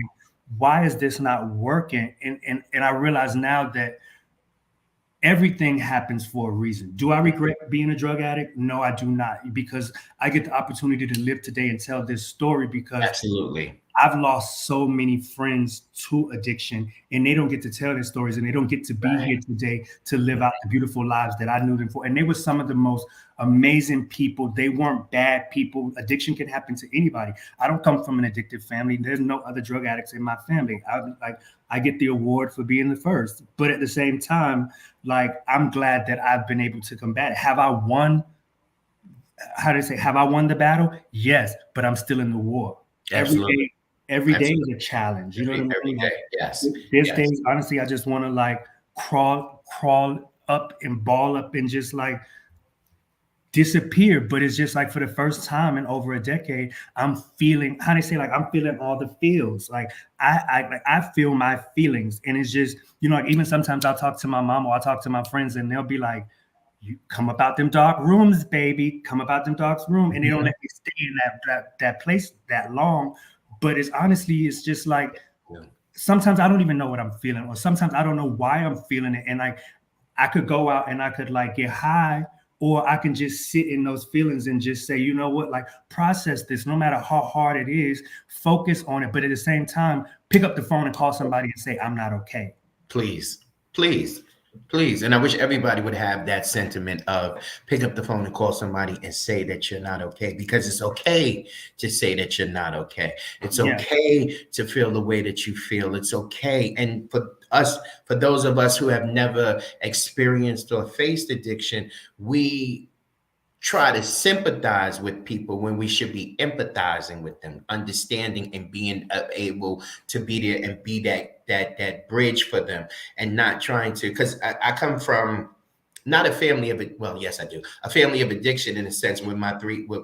[SPEAKER 3] why is this not working? And I realize now that everything happens for a reason. Do I regret being a drug addict? No, I do not, because I get the opportunity to live today and tell this story, because
[SPEAKER 1] absolutely,
[SPEAKER 3] I've lost so many friends to addiction, and they don't get to tell their stories, and they don't get to be here today to live out the beautiful lives that I knew them for. And they were some of the most amazing people. They weren't bad people. Addiction can happen to anybody. I don't come from an addictive family. There's no other drug addicts in my family. I get the award for being the first, but at the same time, I'm glad that I've been able to combat it. Have I won? Have I won the battle? Yes, but I'm still in the war.
[SPEAKER 1] Absolutely.
[SPEAKER 3] Every day is a challenge. You know what I mean?
[SPEAKER 1] Every day, yes.
[SPEAKER 3] There's days, honestly, I just want to crawl up and ball up and just disappear. But it's just for the first time in over a decade, I'm feeling, I'm feeling all the feels. I feel my feelings. And it's just, even sometimes I'll talk to my mom, or I'll talk to my friends, and they'll be like, you come about them dark rooms, baby. Come about them dark rooms. And they don't let me stay in that place that long. But it's just sometimes I don't even know what I'm feeling, or sometimes I don't know why I'm feeling it. And I could go out and I could get high, or I can just sit in those feelings and just say, you know what, process this, no matter how hard it is, focus on it. But at the same time, pick up the phone and call somebody and say, I'm not okay.
[SPEAKER 1] Please. And I wish everybody would have that sentiment of pick up the phone and call somebody and say that you're not okay, because it's okay to say that you're not okay. It's okay to feel the way that you feel. It's okay. And for those of us who have never experienced or faced addiction, we try to sympathize with people when we should be empathizing with them, understanding and being able to be there and be that bridge for them, and not trying to, because I come from not a family of it. Well, yes, I do. A family of addiction, in a sense, with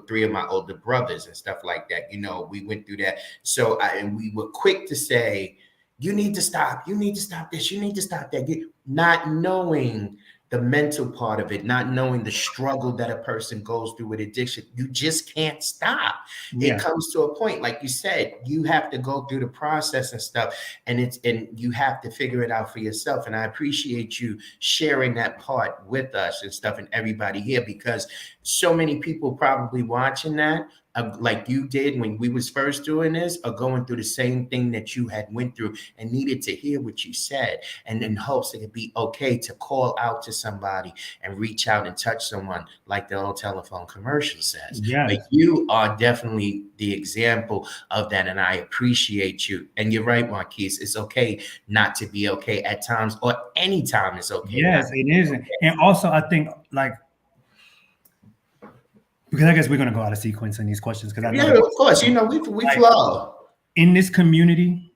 [SPEAKER 1] three of my older brothers and stuff like that. We went through that. So and we were quick to say, you need to stop. You need to stop this. You need to stop that. Not knowing the mental part of it, not knowing the struggle that a person goes through with addiction. You just can't stop. It comes to a point, like you said, you have to go through the process and stuff, and you have to figure it out for yourself. And I appreciate you sharing that part with us and stuff, and everybody here, because so many people probably watching that like you did when we was first doing this, or going through the same thing that you had went through and needed to hear what you said, and in hopes that it'd be okay to call out to somebody and reach out and touch someone, like the old telephone commercial says.
[SPEAKER 3] Yes.
[SPEAKER 1] But you are definitely the example of that, and I appreciate you. And you're right, Marquise, it's okay not to be okay at times, or any time is okay.
[SPEAKER 3] Yes, it is. And also, I think, like, because I guess we're going to go out of sequence in these questions, because I know,
[SPEAKER 1] yeah, of course, you know, we
[SPEAKER 3] like,
[SPEAKER 1] flow
[SPEAKER 3] in this community,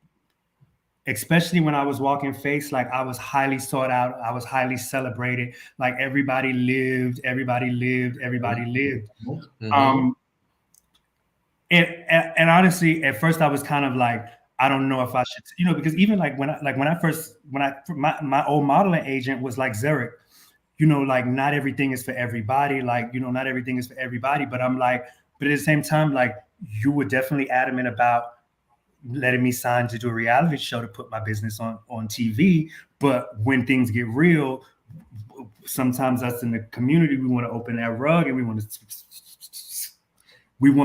[SPEAKER 3] especially when I was walking face, like, I was highly sought out, I was highly celebrated, like everybody lived.
[SPEAKER 1] Mm-hmm.
[SPEAKER 3] And honestly, at first I was kind of like, I don't know if I should, you know, because even like when my old modeling agent was like, Zeric, you know, like, not everything is for everybody. Like, you know, not everything is for everybody. But I'm like, but at the same time, like, you were definitely adamant about letting me sign to do a reality show to put my business on TV. But when things get real, sometimes us in the community, we want to open that rug and we want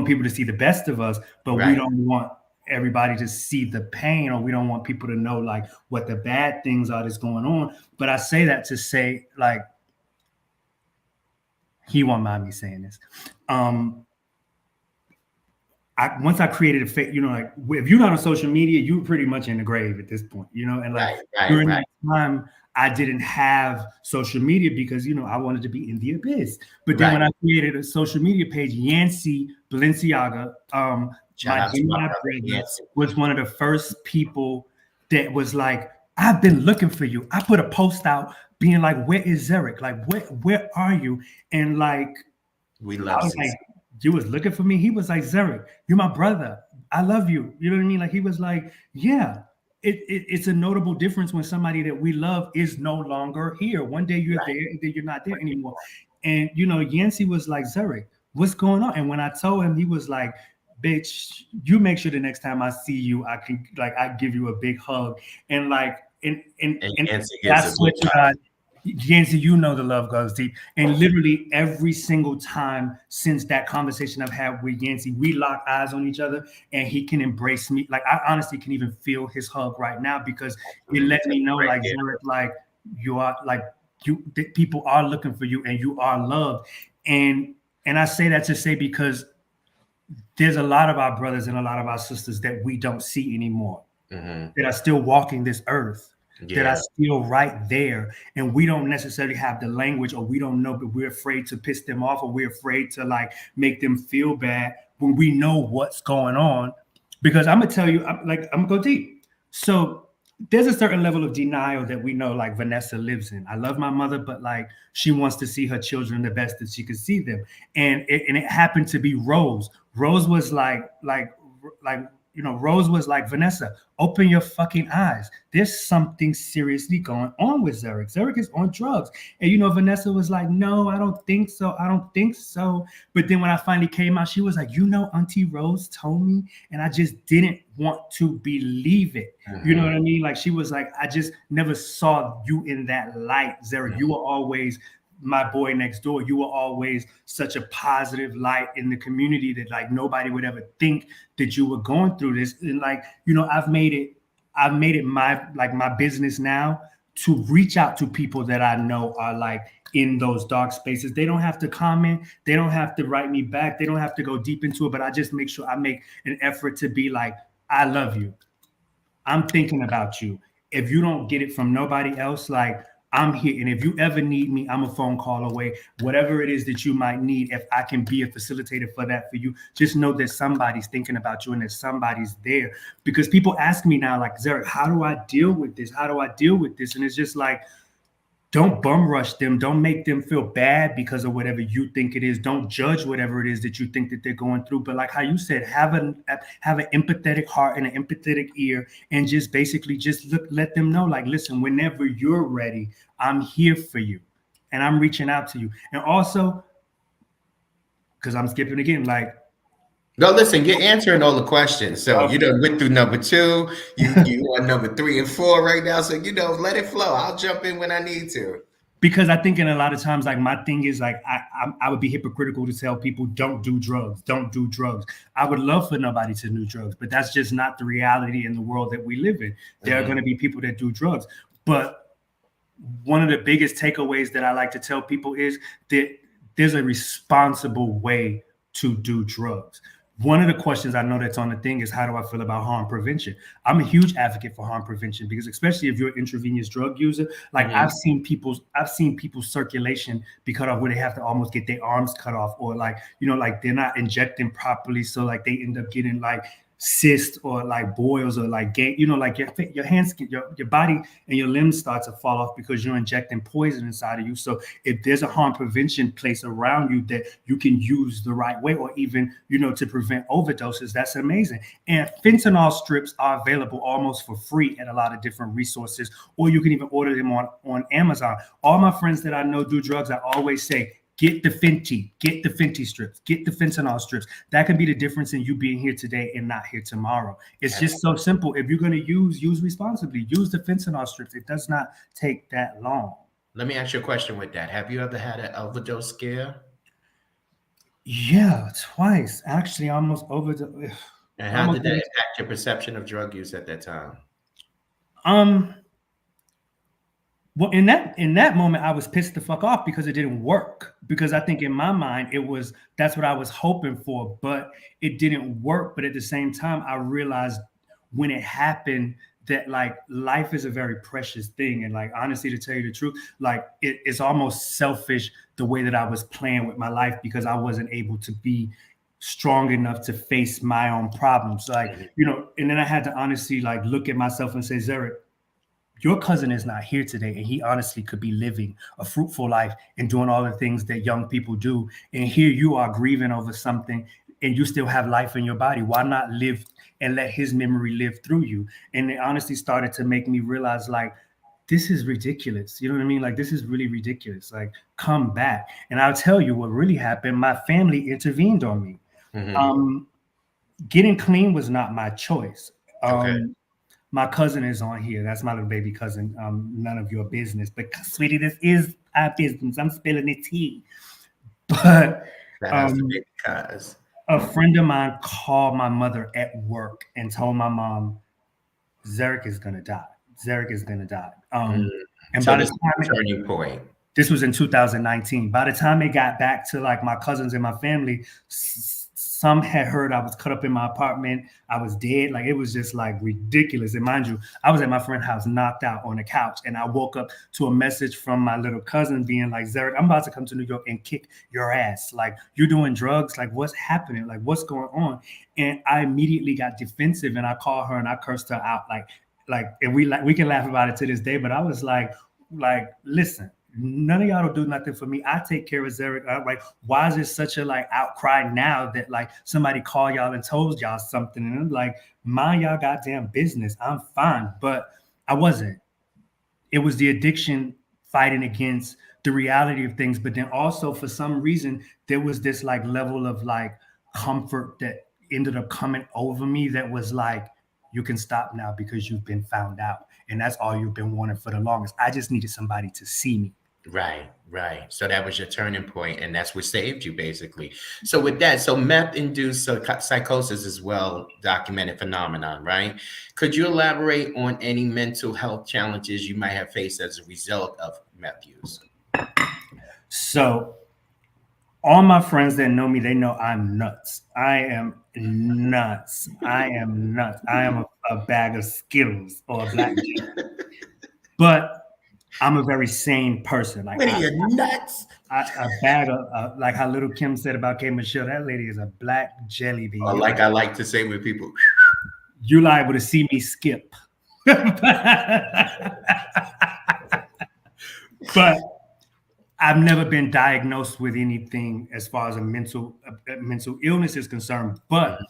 [SPEAKER 3] people to see the best of us, but we don't want everybody to see the pain, or we don't want people to know like what the bad things are that's going on. But I say that to say, like, he won't mind me saying this. Once I created a fake, you know, like, if you're not on social media, you're pretty much in the grave at this point, you know. And like during that time, I didn't have social media because, you know, I wanted to be in the abyss. But then when I created a social media page, Yancy Balenciaga, my brother, was one of the first people that was like, I've been looking for you. I put a post out being like, where is Zeric? Like, where are you? And like,
[SPEAKER 1] we love
[SPEAKER 3] like, you was looking for me. He was like, Zeric, you're my brother. I love you. You know what I mean? Like, he was like, yeah. It's a notable difference when somebody that we love is no longer here. One day you're there, and then you're not there anymore. And, you know, Yancy was like, Zeric, what's going on? And when I told him, he was like, bitch, you make sure the next time I see you, I can, like, I give you a big hug. And like, and that's what Yancy, you know, the love goes deep. And literally every single time since that conversation I've had with Yancy, we lock eyes on each other and he can embrace me. Like, I honestly can even feel his hug right now, because it let me know, like, Zeric, like, you are, like, people are looking for you and you are loved. And I say that to say, because there's a lot of our brothers and a lot of our sisters that we don't see anymore, that are still walking this earth. That are still right there, and we don't necessarily have the language, or we don't know, but we're afraid to piss them off, or we're afraid to like make them feel bad when we know what's going on. Because I'm gonna tell you, I'm gonna go deep. So there's a certain level of denial that we know, like, Vanessa lives in. I love my mother, but like, she wants to see her children the best that she could see them, and it happened to be Rose. Rose was like. You know, Rose was like, Vanessa, open your fucking eyes. There's something seriously going on with Zeric. Zeric is on drugs. And, you know, Vanessa was like, no, I don't think so. I don't think so. But then when I finally came out, she was like, you know, Auntie Rose told me, and I just didn't want to believe it. You know what I mean? Like, she was like, I just never saw you in that light, Zeric. You were always my boy next door. You were always such a positive light in the community that like nobody would ever think that you were going through this. And like, you know, I've made it my business now to reach out to people that I know are like in those dark spaces. They don't have to comment. They don't have to write me back. They don't have to go deep into it, but I just make sure I make an effort to be like, I love you. I'm thinking about you. If you don't get it from nobody else, like, I'm here. And if you ever need me, I'm a phone call away. Whatever it is that you might need, if I can be a facilitator for that for you, just know that somebody's thinking about you and that somebody's there. Because people ask me now, like, Zeric, how do I deal with this? How do I deal with this? And it's just like, don't bum rush them. Don't make them feel bad because of whatever you think it is. Don't judge whatever it is that you think that they're going through. But like how you said, have an empathetic heart and an empathetic ear, and just basically just let them know, like, listen, whenever you're ready, I'm here for you, and I'm reaching out to you. And also, because I'm skipping again, like,
[SPEAKER 1] no, listen, you're answering all the questions. So you done went through number 2. You on number 3 and 4 right now. So, you know, let it flow. I'll jump in when I need to.
[SPEAKER 3] Because I think in a lot of times, like my thing is like I would be hypocritical to tell people don't do drugs, don't do drugs. I would love for nobody to do drugs, but that's just not the reality in the world that we live in. There are going to be people that do drugs, but one of the biggest takeaways that I like to tell people is that there's a responsible way to do drugs. One of the questions I know that's on the thing is, how do I feel about harm prevention? I'm a huge advocate for harm prevention because, especially if you're an intravenous drug user, like I've seen people's circulation be cut off where they have to almost get their arms cut off, or like, you know, like they're not injecting properly, so like they end up getting like cysts or like boils or like you know, like your hands, your body and your limbs start to fall off because you're injecting poison inside of you. So if there's a harm prevention place around you that you can use the right way, or even, you know, to prevent overdoses, that's amazing. And fentanyl strips are available almost for free at a lot of different resources, or you can even order them on Amazon. All my friends that I know do drugs, I always say, get the Fenty strips, get the fentanyl strips. That can be the difference in you being here today and not here tomorrow. It's just so simple. If you're going to use responsibly, use the fentanyl strips. It does not take that long.
[SPEAKER 1] Let me ask you a question with that. Have you ever had an overdose scare?
[SPEAKER 3] Yeah, twice. Actually, almost overdose.
[SPEAKER 1] And how did that impact your perception of drug use at that time?
[SPEAKER 3] Well, in that moment, I was pissed the fuck off because it didn't work. Because I think in my mind, that's what I was hoping for, but it didn't work. But at the same time, I realized when it happened that like life is a very precious thing. And like, honestly, to tell you the truth, like it's almost selfish the way that I was playing with my life because I wasn't able to be strong enough to face my own problems. Like, you know, and then I had to honestly like look at myself and say, Zeric, your cousin is not here today, and he honestly could be living a fruitful life and doing all the things that young people do. And here you are grieving over something, and you still have life in your body. Why not live and let his memory live through you? And it honestly started to make me realize, like, this is ridiculous. You know what I mean? Like, this is really ridiculous. Like, come back. And I'll tell you what really happened. My family intervened on me. Getting clean was not my choice. My cousin is on here. That's my little baby cousin. None of your business. But sweetie, this is our business. I'm spilling the tea. But a friend of mine called my mother at work and told my mom, Zeric is going to die. Zeric is going to die. And
[SPEAKER 1] so by the time turning point.
[SPEAKER 3] This was in 2019. By the time it got back to like my cousins and my family, some had heard I was cut up in my apartment. I was dead. Like, it was just like ridiculous. And mind you, I was at my friend's house, knocked out on the couch. And I woke up to a message from my little cousin being like, Zeric, I'm about to come to New York and kick your ass. Like, you're doing drugs. Like, what's happening? Like, what's going on? And I immediately got defensive and I called her and I cursed her out. And we can laugh about it to this day. But I was like, listen, none of y'all don't do nothing for me. I take care of Zeric. Like, why is there such a like outcry now that like somebody called y'all and told y'all something? And I'm like, mind y'all goddamn business. I'm fine. But I wasn't. It was the addiction fighting against the reality of things. But then also for some reason, there was this like level of like comfort that ended up coming over me that was like, you can stop now because you've been found out. And that's all you've been wanting for the longest. I just needed somebody to see me.
[SPEAKER 1] Right. So that was your turning point, and that's what saved you, basically. So with that, so meth-induced psychosis is well documented phenomenon, right? Could you elaborate on any mental health challenges you might have faced as a result of meth use?
[SPEAKER 3] So all my friends that know me, they know I'm nuts. I am nuts. I am a bag of Skittles or a black but I'm a very sane person. Like,
[SPEAKER 1] you're nuts.
[SPEAKER 3] A bag of like how little Kim said about K. Michelle, that lady is a black jelly bean.
[SPEAKER 1] Or like I like to say with people,
[SPEAKER 3] you're liable to see me skip. But I've never been diagnosed with anything as far as a mental illness is concerned. But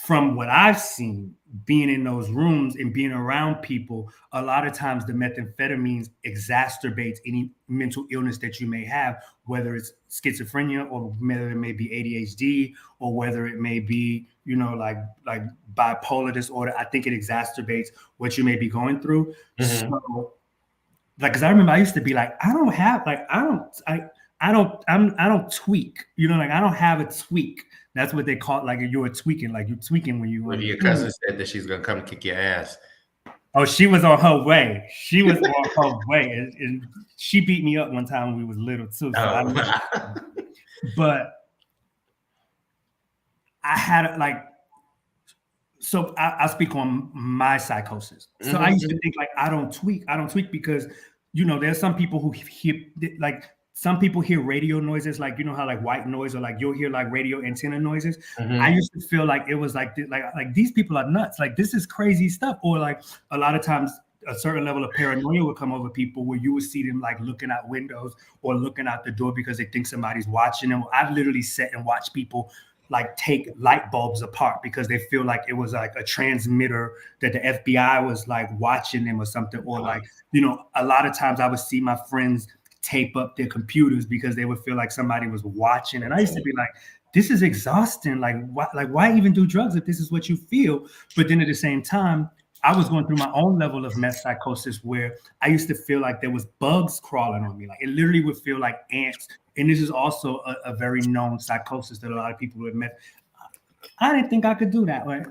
[SPEAKER 3] from what I've seen, being in those rooms and being around people, a lot of times the methamphetamines exacerbates any mental illness that you may have, whether it's schizophrenia or whether it may be ADHD or whether it may be, you know, like bipolar disorder. I think it exacerbates what you may be going through. So like, because I remember I used to be like, I don't tweak, you know, like I don't have a tweak. That's what they call it, like you're tweaking, like you're tweaking when you
[SPEAKER 1] When your cousin said that she's gonna come kick your ass.
[SPEAKER 3] Oh, she was on her way. She was on her way, and she beat me up one time when we was little too. So but I had like, so I speak on my psychosis. So I used to think like I don't tweak because, you know, there's some people who hear like, some people hear radio noises, like, you know how like white noise, or like you'll hear like radio antenna noises. I used to feel like it was like these people are nuts. Like this is crazy stuff. Or like a lot of times a certain level of paranoia would come over people where you would see them like looking out windows or looking out the door because they think somebody's watching them. I've literally sat and watched people like take light bulbs apart because they feel like it was like a transmitter that the FBI was like watching them or something. Or like, you know, a lot of times I would see my friends tape up their computers because they would feel like somebody was watching. And I used to be like, this is exhausting. Like why even do drugs if this is what you feel? But then at the same time, I was going through my own level of meth psychosis where I used to feel like there was bugs crawling on me. Like it literally would feel like ants. And this is also a very known psychosis that a lot of people with meth. I didn't think I could do that. Like,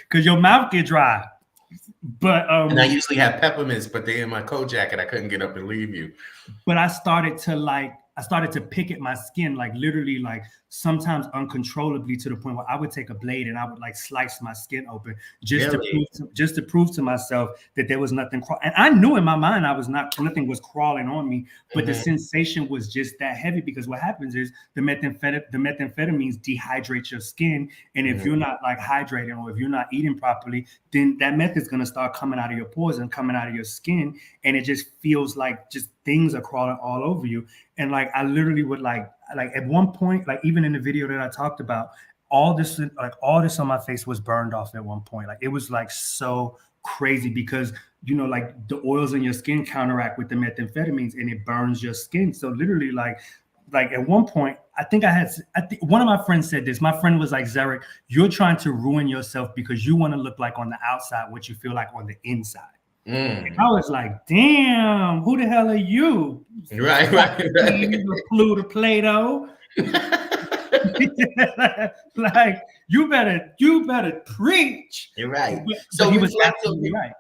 [SPEAKER 3] because your mouth get dry. But
[SPEAKER 1] and I usually have peppermints, but they're in my coat jacket. I couldn't get up and leave you.
[SPEAKER 3] But I started to pick at my skin, like literally, like sometimes uncontrollably, to the point where I would take a blade and I would like slice my skin open just to prove to myself that there was nothing. And I knew in my mind nothing was crawling on me, but the sensation was just that heavy. Because what happens is the methamphetamines dehydrate your skin, and if you're not like hydrating or if you're not eating properly, then that meth is gonna start coming out of your pores and coming out of your skin, and it just feels like just things are crawling all over you. And like I literally would like at one point, like even in the video that I talked about, all this on my face was burned off at one point. Like it was like so crazy because, you know, like the oils in your skin counteract with the methamphetamines and it burns your skin. So literally like at one point, I think one of my friends said this. My friend was like, Zeric, you're trying to ruin yourself because you want to look like on the outside what you feel like on the inside. And I was like, damn, who the hell are you?
[SPEAKER 1] Right.
[SPEAKER 3] Flew to Play-Doh. Like you better preach.
[SPEAKER 1] You're right.
[SPEAKER 3] So he was absolutely right.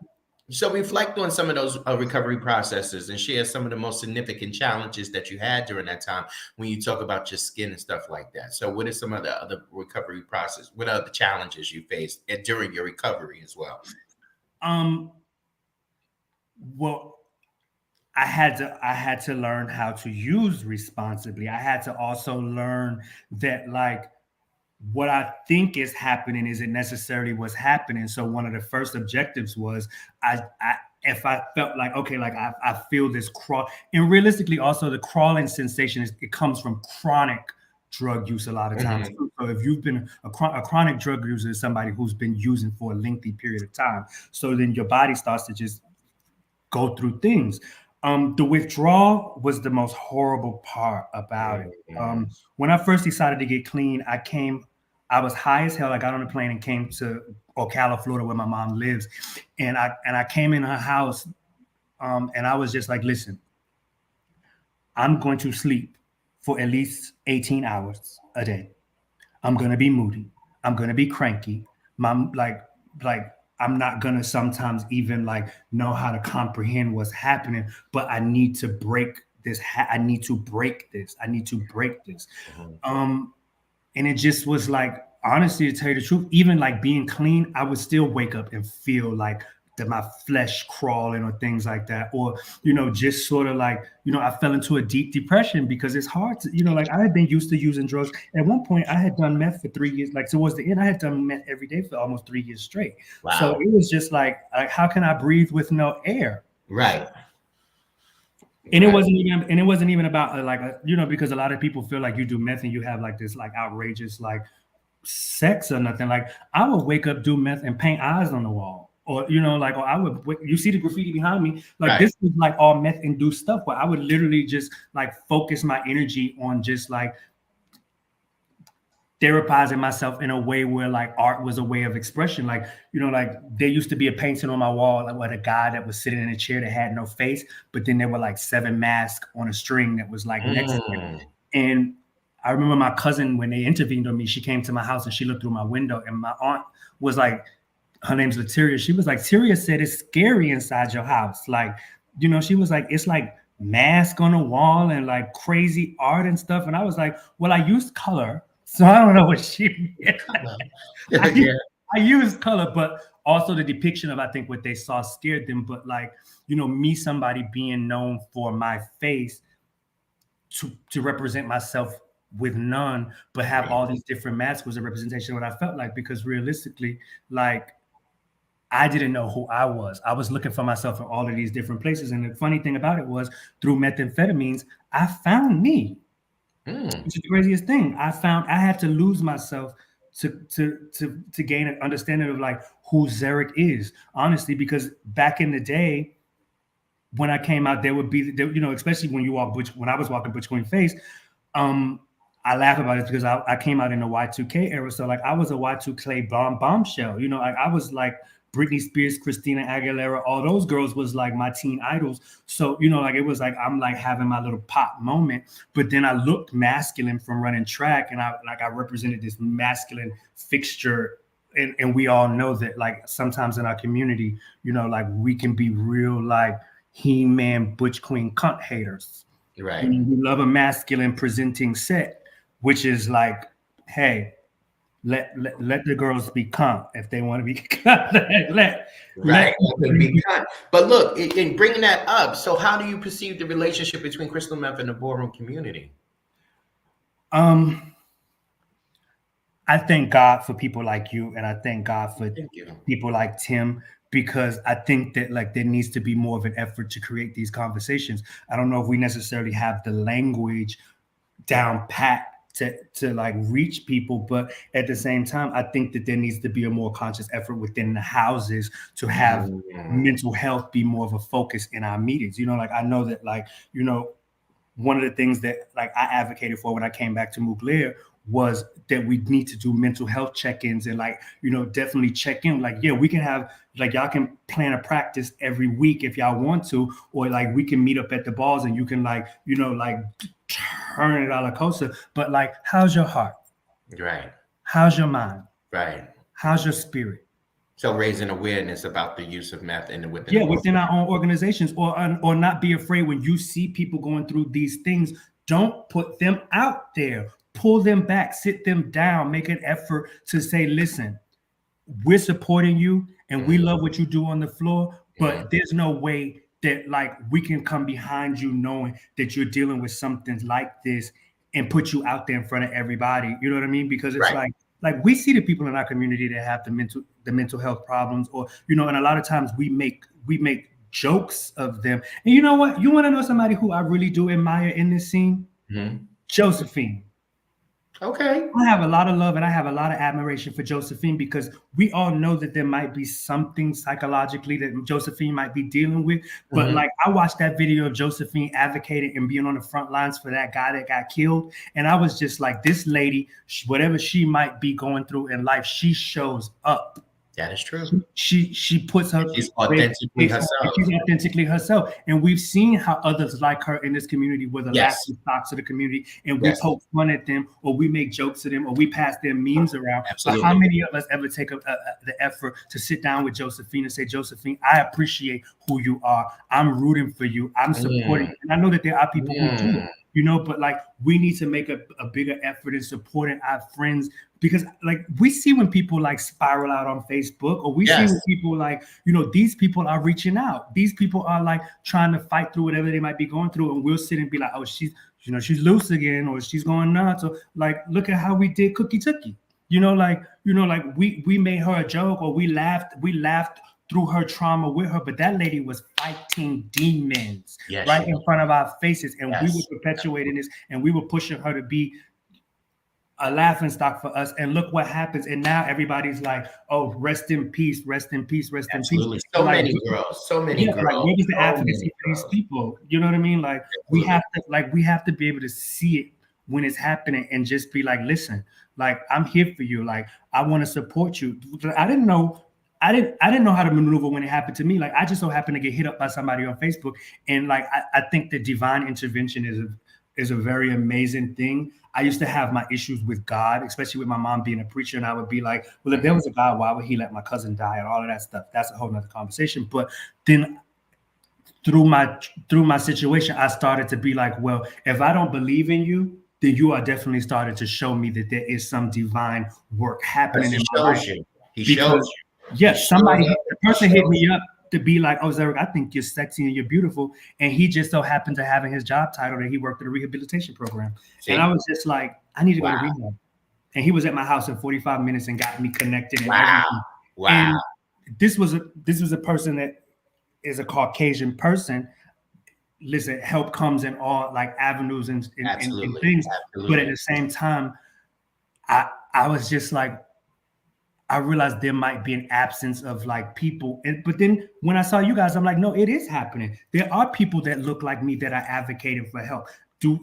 [SPEAKER 1] So reflect on some of those recovery processes and share some of the most significant challenges that you had during that time when you talk about your skin and stuff like that. So what are some of the other recovery process? What are the challenges you faced during your recovery as well?
[SPEAKER 3] Well, I had to learn how to use responsibly. I had to also learn that like what I think is happening isn't necessarily what's happening. So one of the first objectives was if I felt like, okay, like I feel this crawl, and realistically also the crawling sensation it comes from chronic drug use a lot of times. So if you've been a chronic drug user is somebody who's been using for a lengthy period of time. So then your body starts to just go through things. The withdrawal was the most horrible part about it. When I first decided to get clean, I was high as hell. I got on a plane and came to Ocala, Florida, where my mom lives. And I came in her house and I was just like, listen, I'm going to sleep for at least 18 hours a day. I'm going to be moody. I'm going to be cranky. I'm not going to sometimes even like know how to comprehend what's happening, but I need to break this. I need to break this. And it just was like, honestly, to tell you the truth, even like being clean, I would still wake up and feel like that my flesh crawling or things like that. Or, you know, just sort of like, you know, I fell into a deep depression because it's hard to, you know, like I had been used to using drugs. At one point I had done meth for 3 years. Like towards the end, I had done meth every day for almost 3 years straight. Wow. So it was just like, how can I breathe with no air?
[SPEAKER 1] Right.
[SPEAKER 3] And it wasn't even about you know, because a lot of people feel like you do meth and you have like this like outrageous like sex or nothing. Like I would wake up, do meth and paint eyes on the wall. Or, you know, like, or I would, you see the graffiti behind me, like right. This was like all meth induced stuff, where I would literally just like focus my energy on just like therapizing myself in a way where like art was a way of expression. Like, you know, like there used to be a painting on my wall like with a guy that was sitting in a chair that had no face, but then there were like 7 masks on a string that was like next to him. And I remember my cousin, when they intervened on me, she came to my house and she looked through my window, and my aunt was like, her name's Latiria. She was like, Tyria said it's scary inside your house. Like, you know, she was like, it's like mask on the wall and like crazy art and stuff. And I was like, well, I used color. So I don't know what she meant. I used color, but also the depiction of, I think, what they saw scared them. But like, you know, me, somebody being known for my face to represent myself with none, but have all these different masks was a representation of what I felt like, because realistically, like, I didn't know who I was. I was looking for myself in all of these different places. And the funny thing about it was, through methamphetamines, I found me. Which is the craziest thing. I had to lose myself to gain an understanding of like who Zeric is, honestly, because back in the day, when I came out, there would be, you know, especially when when I was walking Butch Queen Face, I laugh about it because I came out in the Y2K era. So like I was a Y2K bombshell, you know, I was like Britney Spears, Christina Aguilera, all those girls was like my teen idols. So, you know, like it was like I'm like having my little pop moment, but then I looked masculine from running track, and I represented this masculine fixture. And we all know that like sometimes in our community, you know, like we can be real like He-Man, Butch Queen cunt haters.
[SPEAKER 1] Right.
[SPEAKER 3] And we love a masculine presenting set, which is like, hey, let the girls be cunt if they want to be cunt. let them
[SPEAKER 1] be cunt. But look, in bringing that up, so how do you perceive the relationship between crystal meth and the ballroom community?
[SPEAKER 3] I thank God for people like you, and I thank God for people like Tim, because I think that like there needs to be more of an effort to create these conversations. I don't know if we necessarily have the language down pat to like reach people, but at the same time, I think that there needs to be a more conscious effort within the houses to have mental health be more of a focus in our meetings. You know, like I know that like, you know, one of the things that like I advocated for when I came back to Mugler was that we need to do mental health check-ins and like, you know, definitely check in. Like, yeah, we can have like, y'all can plan a practice every week if y'all want to, or like we can meet up at the balls and you can like, you know, like turn it a la Costa. But like, how's your heart?
[SPEAKER 1] Right.
[SPEAKER 3] How's your mind?
[SPEAKER 1] Right.
[SPEAKER 3] How's your spirit?
[SPEAKER 1] So raising awareness about the use of meth within
[SPEAKER 3] our own organizations, or not be afraid when you see people going through these things. Don't put them out there. Pull them back, sit them down, make an effort to say, listen, we're supporting you and we love what you do on the floor, but there's no way that like we can come behind you knowing that you're dealing with something like this and put you out there in front of everybody. You know what I mean? Because it's like we see the people in our community that have the mental health problems, or, you know, and a lot of times we make jokes of them. And you know what? You want to know somebody who I really do admire in this scene? Josephine.
[SPEAKER 1] Okay.
[SPEAKER 3] I have a lot of love and I have a lot of admiration for Josephine, because we all know that there might be something psychologically that Josephine might be dealing with. But like I watched that video of Josephine advocating and being on the front lines for that guy that got killed. And I was just like, this lady, whatever she might be going through in life, she shows up.
[SPEAKER 1] That is true.
[SPEAKER 3] She puts her.
[SPEAKER 1] She's authentically herself.
[SPEAKER 3] She's authentically herself, and we've seen how others like her in this community were the laughing stocks of the community, and we poke fun at them, or we make jokes to them, or we pass their memes around. But how many of us ever take the effort to sit down with Josephine and say, Josephine, I appreciate who you are. I'm rooting for you. I'm supporting, and I know that there are people who do. You know, but like we need to make a bigger effort in supporting our friends, because like we see when people like spiral out on Facebook, or we see when people like, you know, these people are reaching out. These people are like trying to fight through whatever they might be going through, and we'll sit and be like, oh, she's loose again, or she's going nuts, or like look at how we did Cookie Tookie. You know, like we made her a joke, or we laughed through her trauma with her, but that lady was fighting demons right in front of our faces, and we were perpetuating this, and we were pushing her to be a laughing stock for us. And look what happens. And now everybody's like, oh, rest in peace, rest in peace, rest in peace.
[SPEAKER 1] So many girls. Like,
[SPEAKER 3] what was the advocacy for these people? You know what I mean? Like we have to be able to see it when it's happening and just be like, listen, like I'm here for you. Like I want to support you. I didn't know how to maneuver when it happened to me. Like I just so happened to get hit up by somebody on Facebook. And like I think the divine intervention is a very amazing thing. I used to have my issues with God, especially with my mom being a preacher. And I would be like, well, if there was a God, why would he let my cousin die and all of that stuff? That's a whole nother conversation. But then through my situation, I started to be like, well, if I don't believe in you, then you are definitely started to show me that there is some divine work happening in my life.
[SPEAKER 1] He shows you.
[SPEAKER 3] Yes, the person hit me up to be like, oh, Zeric, I think you're sexy and you're beautiful. And he just so happened to having his job title that he worked at a rehabilitation program. See? And I was just like, I need to go to rehab. And he was at my house in 45 minutes and got me connected and everything.
[SPEAKER 1] Wow.
[SPEAKER 3] And this was a person that is a Caucasian person. Listen, help comes in all like avenues and things. Absolutely. But at the same time, I was just like, I realized there might be an absence of like people. But then when I saw you guys, I'm like, no, it is happening. There are people that look like me that are advocating for help. Do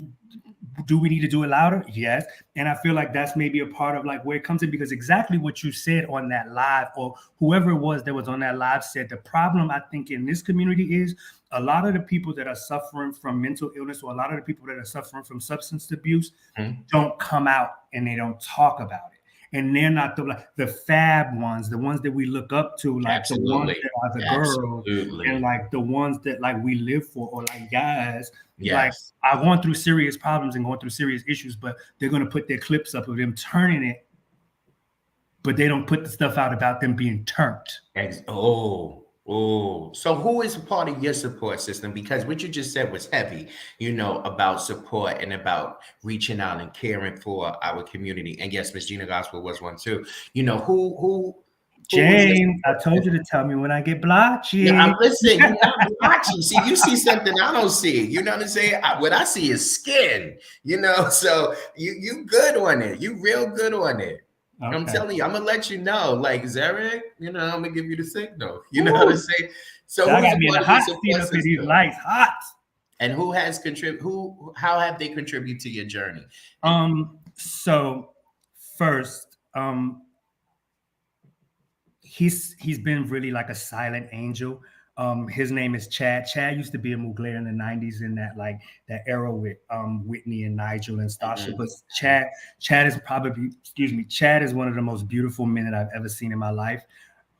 [SPEAKER 3] we need to do it louder? Yes. And I feel like that's maybe a part of like where it comes in, because exactly what you said on that live, or whoever it was that was on that live said, the problem I think in this community is a lot of the people that are suffering from mental illness, or a lot of the people that are suffering from substance abuse don't come out and they don't talk about it. And they're not the fab ones, the ones that we look up to, like the ones that are the girls, and like the ones that like we live for, or like guys. Like I've gone through serious problems and going through serious issues, but they're going to put their clips up of them turning it, but they don't put the stuff out about them being turned.
[SPEAKER 1] So who is a part of your support system? Because what you just said was heavy, about support and about reaching out and caring for our community. And yes, Miss Gina Gospel was one too. Who
[SPEAKER 3] James, I told you to tell me when I get blotchy.
[SPEAKER 1] Yeah, I'm listening. You're not blotchy. See, you see something I don't see. You know what I'm saying? What I see is skin. So you good on it. You real good on it. Okay. I'm telling you, I'm gonna let you know, like Zeric, I'm gonna give you the signal. You know what I'm saying? So
[SPEAKER 3] I got me in the hot seat up in these lights, hot.
[SPEAKER 1] And who has how have they contributed to your journey?
[SPEAKER 3] So first, he's been really like a silent angel. His name is Chad. Chad used to be a Mugler in the 90s in that era with Whitney and Nigel and Stasha. But Chad is Chad is one of the most beautiful men that I've ever seen in my life.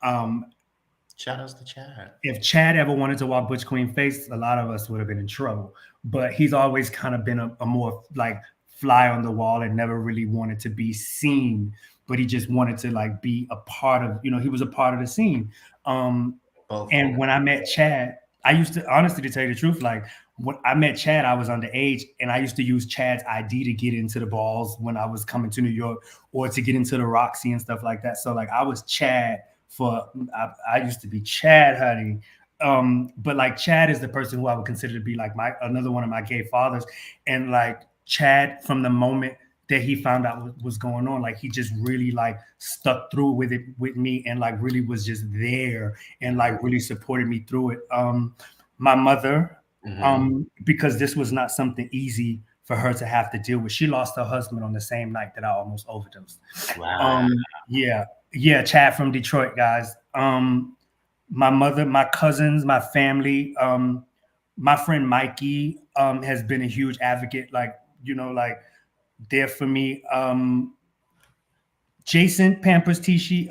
[SPEAKER 1] Shout outs to Chad.
[SPEAKER 3] If Chad ever wanted to walk Butch Queen face, a lot of us would have been in trouble. But he's always kind of been a more like fly on the wall and never really wanted to be seen. But he just wanted to like be a part of, he was a part of the scene. And when I met Chad, I used to, honestly, to tell you the truth, like when I met Chad, I was underage, and I used to use Chad's ID to get into the balls when I was coming to New York, or to get into the Roxy and stuff like that. So like I was Chad I used to be Chad, honey. But like Chad is the person who I would consider to be like another one of my gay fathers. And like Chad, from the moment that he found out what was going on, like he just really like stuck through with it with me, and like really was just there and like really supported me through it. My mother, because this was not something easy for her to have to deal with. She lost her husband on the same night that I almost overdosed.
[SPEAKER 1] Wow.
[SPEAKER 3] Yeah, Chad from Detroit, guys. My mother, my cousins, my family, my friend Mikey has been a huge advocate, like there for me. Jason Pampers Tishi,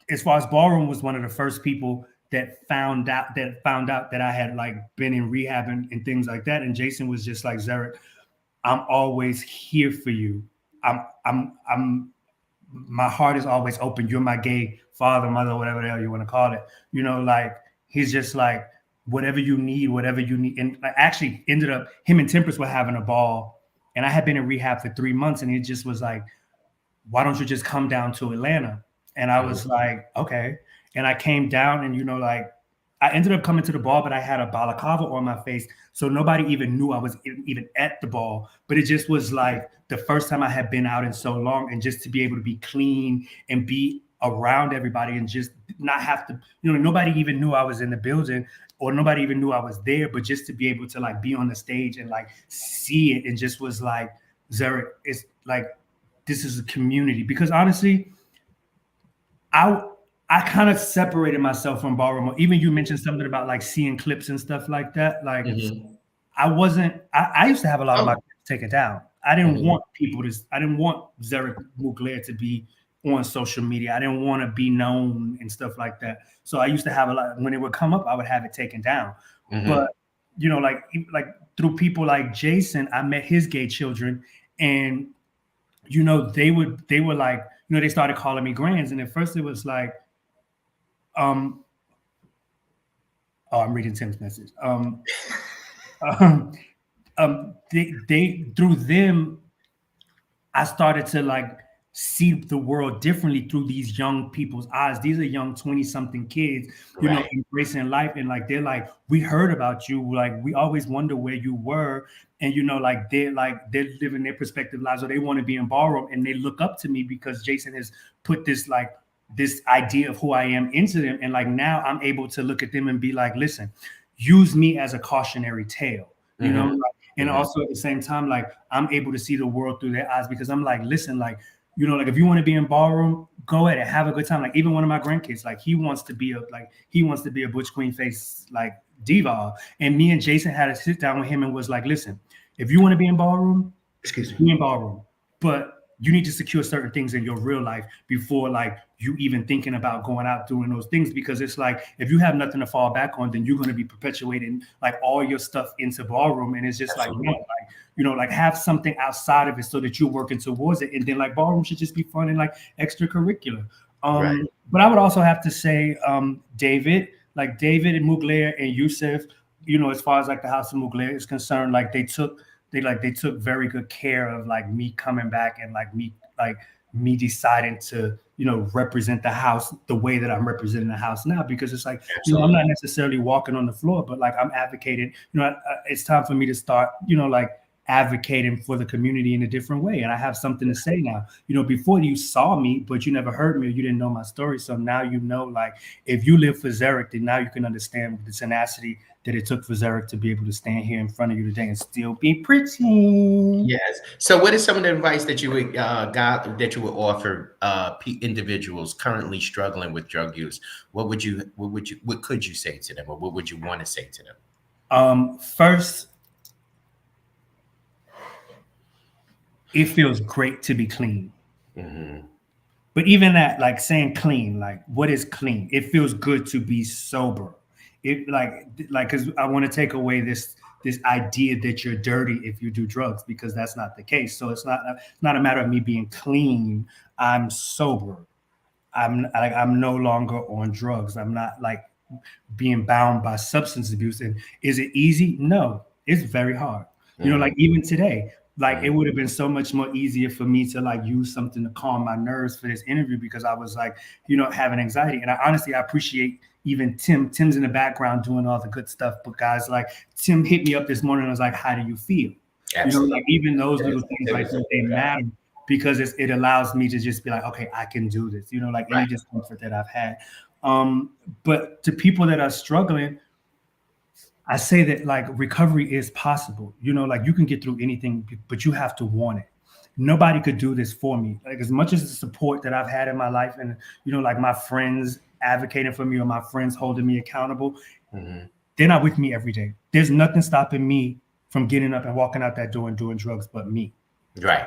[SPEAKER 3] as far as Ballroom, was one of the first people that found out that I had like been in rehab and things like that. And Jason was just like, Zeric, I'm always here for you. My heart is always open. You're my gay father, mother, whatever the hell you want to call it. Like he's just like, whatever you need. And I actually ended up, him and Temperance were having a ball, and I had been in rehab for 3 months, and it just was like, why don't you just come down to Atlanta? And I was like, okay. And I came down, and like I ended up coming to the ball, but I had a balaclava on my face, so nobody even knew I was even at the ball. But it just was like the first time I had been out in so long, and just to be able to be clean and be around everybody and just not have to, nobody even knew I was in the building, or nobody even knew I was there, but just to be able to like be on the stage and like see it and just was like, Zeric, it's like, this is a community. Because honestly, I kind of separated myself from Ballroom. Even you mentioned something about like seeing clips and stuff like that. Like I used to have a lot of my clips taken down. I didn't want I didn't want Zeric Mugler to be on social media. I didn't want to be known and stuff like that. So I used to have a lot, when it would come up, I would have it taken down. But you know, like through people like Jason, I met his gay children, and you know, they were like, you know, they started calling me Grands, and at first it was like, oh, I'm reading Tim's message. They through them, I started to like see the world differently through these young people's eyes. These are young 20-something kids, you know, embracing life. And like, they're like, we heard about you. Like, we always wonder where you were. And, you know, like they're living their perspective lives, or they want to be in Ballroom, and they look up to me because Jason has put this idea of who I am into them. And like, now I'm able to look at them and be like, listen, use me as a cautionary tale, you know? Like, and also at the same time, like, I'm able to see the world through their eyes, because I'm like, listen, like, you know, like, if you want to be in Ballroom, go ahead and have a good time. Like, even one of my grandkids, like, he wants to be a Butch Queen face, like, diva. And me and Jason had a sit down with him and was like, listen, if you want to be in Ballroom, be in Ballroom, but you need to secure certain things in your real life before like you even thinking about going out doing those things. Because it's like, if you have nothing to fall back on, then you're going to be perpetuating like all your stuff into Ballroom. And it's just like, you know, like have something outside of it so that you're working towards it. And then like Ballroom should just be fun and like extracurricular. But I would also have to say, David and Mugler and Yusuf, you know, as far as like the House of Mugler is concerned, like they took very good care of like me coming back, and like me deciding to, you know, represent the house the way that I'm representing the house now. Because it's like, you know, I'm not necessarily walking on the floor, but like I'm advocating, you know, it's time for me to start, you know, like advocating for the community in a different way. And I have something to say now. You know, before you saw me, but you never heard me, or you didn't know my story. So now, you know, like if you live for Zeric, then now you can understand the tenacity that it took for Zeric to be able to stand here in front of you today and still be pretty.
[SPEAKER 1] Yes. So what is some of the advice that you would offer individuals currently struggling with drug use? What could you say to them, or what would you want to say to them?
[SPEAKER 3] First, it feels great to be clean. But even that, like saying clean, like what is clean? It feels good to be sober. It like because I want to take away this idea that you're dirty if you do drugs, because that's not the case. So it's not a matter of me being clean. I'm sober. I'm no longer on drugs. I'm not like being bound by substance abuse. And is it easy? No, it's very hard. You know, like even today, like it would have been so much more easier for me to like use something to calm my nerves for this interview, because I was like, you know, having anxiety. And I appreciate even Tim's in the background doing all the good stuff. But guys, like Tim hit me up this morning and was like, how do you feel? Absolutely. You know, like even those little things like that, they matter, because it allows me to just be like, okay, I can do this, you know, like any discomfort that I've had. But to people that are struggling, I say that like recovery is possible. You know, like you can get through anything, but you have to want it. Nobody could do this for me. Like as much as the support that I've had in my life, and you know, like my friends advocating for me, or my friends holding me accountable, they're not with me every day. There's nothing stopping me from getting up and walking out that door and doing drugs but me.
[SPEAKER 1] Right.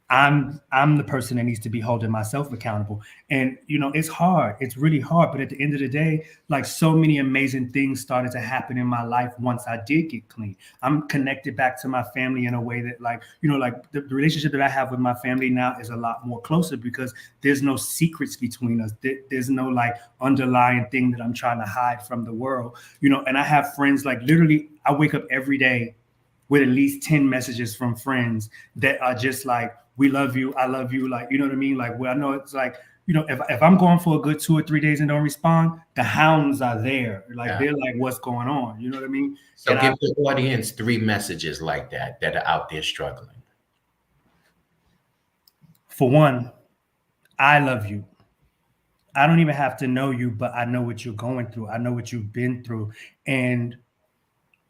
[SPEAKER 3] I'm the person that needs to be holding myself accountable. And, you know, it's hard. It's really hard. But at the end of the day, like so many amazing things started to happen in my life once I did get clean. I'm connected back to my family in a way that like, you know, like the relationship that I have with my family now is a lot more closer, because there's no secrets between us. There's no like underlying thing that I'm trying to hide from the world, you know. And I have friends, like literally I wake up every day with at least 10 messages from friends that are just like, we love you, I love you, like, you know what I mean? Like, well, I know it's like, you know, if I'm going for a good 2 or 3 days and don't respond, the hounds are there. Like, they're like, what's going on? You know what I mean?
[SPEAKER 1] So and give the audience 3 messages like that are out there struggling.
[SPEAKER 3] For one, I love you. I don't even have to know you, but I know what you're going through. I know what you've been through. And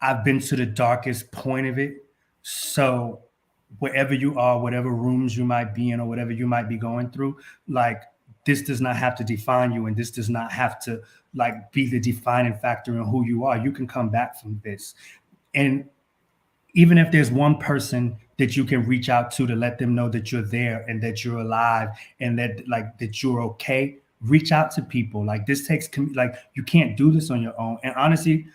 [SPEAKER 3] I've been to the darkest point of it. So wherever you are, whatever rooms you might be in or whatever you might be going through, like this does not have to define you, and this does not have to like be the defining factor in who you are. You can come back from this. And even if there's one person that you can reach out to let them know that you're there and that you're alive and that like that you're okay, reach out to people. Like this takes like you can't do this on your own. And honestly,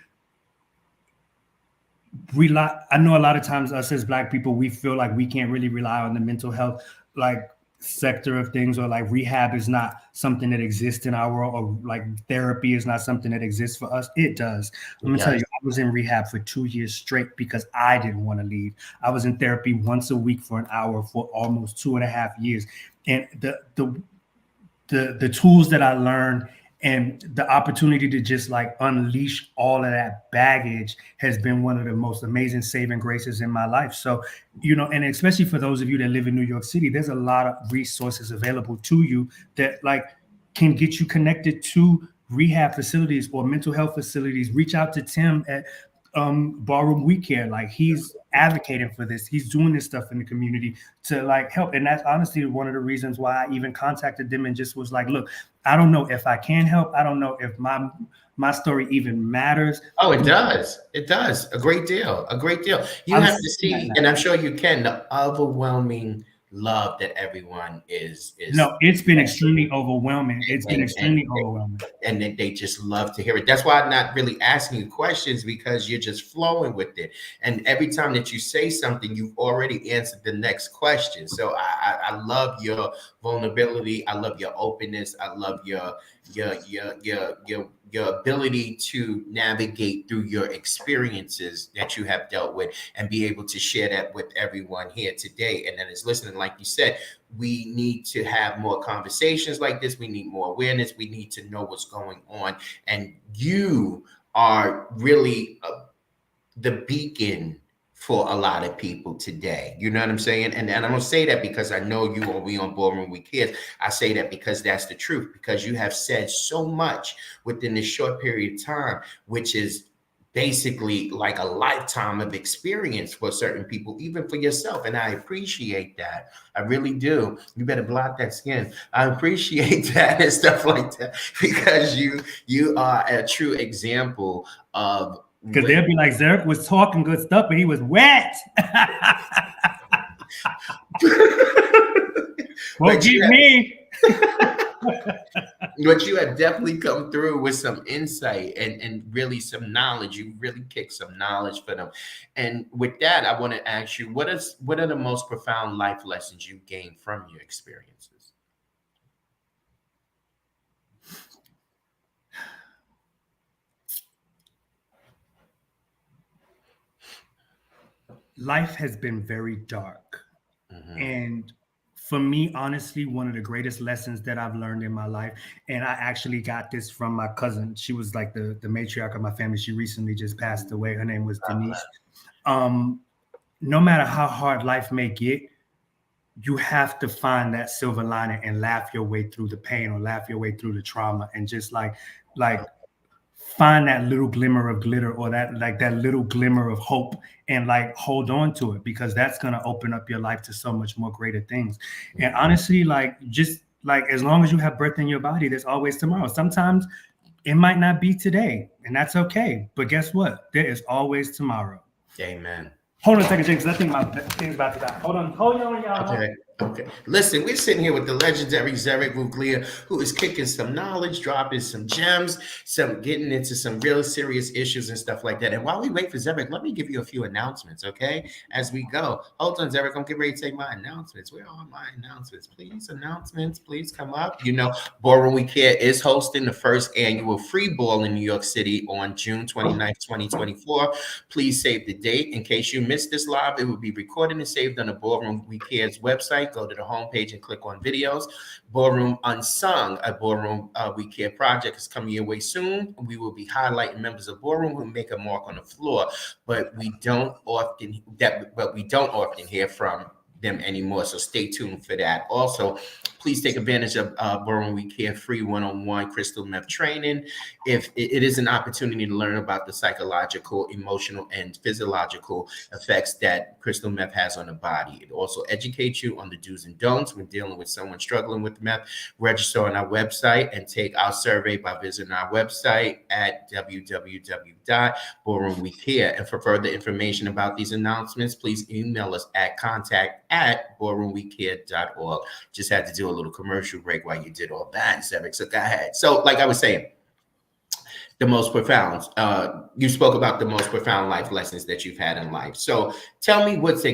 [SPEAKER 3] I know a lot of times us as Black people, we feel like we can't really rely on the mental health like sector of things, or like rehab is not something that exists in our world, or like therapy is not something that exists for us. It does. I'm gonna tell you, I was in rehab for 2 years straight because I didn't want to leave. I was in therapy once a week for an hour for almost 2.5 years. And the tools that I learned and the opportunity to just like unleash all of that baggage has been one of the most amazing saving graces in my life. So, you know, and especially for those of you that live in New York City, there's a lot of resources available to you that like can get you connected to rehab facilities or mental health facilities. Reach out to Tim at Ballroom We Care. Like he's advocating for this. He's doing this stuff in the community to like help. And that's honestly one of the reasons why I even contacted them and just was like, look, I don't know if I can help. I don't know if my story even matters.
[SPEAKER 1] Oh, it does. It does. A great deal. A great deal. You have to see, and I'm sure you can, the overwhelming love that everyone is
[SPEAKER 3] no, it's been extremely overwhelming. It's been extremely overwhelming.
[SPEAKER 1] And they just love to hear it. That's why I'm not really asking you questions, because you're just flowing with it. And every time that you say something, you've already answered the next question. So I love your vulnerability. I love your openness. I love your ability to navigate through your experiences that you have dealt with and be able to share that with everyone here today. And then is listening, like you said, we need to have more conversations like this. We need more awareness. We need to know what's going on. And you are really the beacon for a lot of people today. You know what I'm saying? And I don't say that because I know you or we on Ballroom We Care. I say that because that's the truth, because you have said so much within this short period of time, which is basically like a lifetime of experience for certain people, even for yourself. And I appreciate that. I really do. You better block that skin. I appreciate that and stuff like that, because you are a true example of,
[SPEAKER 3] because they'll be like, Zeric was talking good stuff, but he was wet. Well, get me.
[SPEAKER 1] But you have definitely come through with some insight and really some knowledge. You really kicked some knowledge for them. And with that, I want to ask you, what are the most profound life lessons you gained from your experiences?
[SPEAKER 3] Life has been very dark. And for me, honestly, one of the greatest lessons that I've learned in my life, and I actually got this from my cousin. She was like the matriarch of my family. She recently just passed away. Her name was Denise. No matter how hard life may get, you have to find that silver lining and laugh your way through the pain or laugh your way through the trauma, and just like find that little glimmer of glitter or that little glimmer of hope, and like hold on to it, because that's going to open up your life to so much more greater things. And honestly, like just like as long as you have breath in your body, there's always tomorrow. Sometimes it might not be today, and that's okay. But guess what? There is always tomorrow.
[SPEAKER 1] Amen.
[SPEAKER 3] Hold on a second, James. I think my thing's about to die. Hold on, y'all.
[SPEAKER 1] Okay. Listen, we're sitting here with the legendary Zeric Mugler, who is kicking some knowledge, dropping some gems, getting into some real serious issues and stuff like that. And while we wait for Zeric, let me give you a few announcements, okay? As we go. Hold on, Zeric, I'm getting ready to take my announcements. Where are my announcements? Please come up. You know, Ballroom We Care is hosting the first annual free ball in New York City on June 29th, 2024. Please save the date. In case you missed this live, it will be recorded and saved on the Ballroom We Care's website. Go to the homepage and click on videos. Ballroom Unsung, a Ballroom We Care project, is coming your way soon. We will be highlighting members of Ballroom who make a mark on the floor, but we don't often hear from them anymore. So stay tuned for that. Also, please take advantage of Ballroom We Care free one-on-one crystal meth training. If it is an opportunity to learn about the psychological, emotional, and physiological effects that crystal meth has on the body. It also educates you on the do's and don'ts when dealing with someone struggling with meth. Register on our website and take our survey by visiting our website at www.ballroomwecare. And for further information about these announcements, please email us at contact@ballroomwecare.org. Just had to do a little commercial break while you did all that, Zeric. So go ahead. So like I was saying, the most profound, you spoke about the most profound life lessons that you've had in life. So tell me what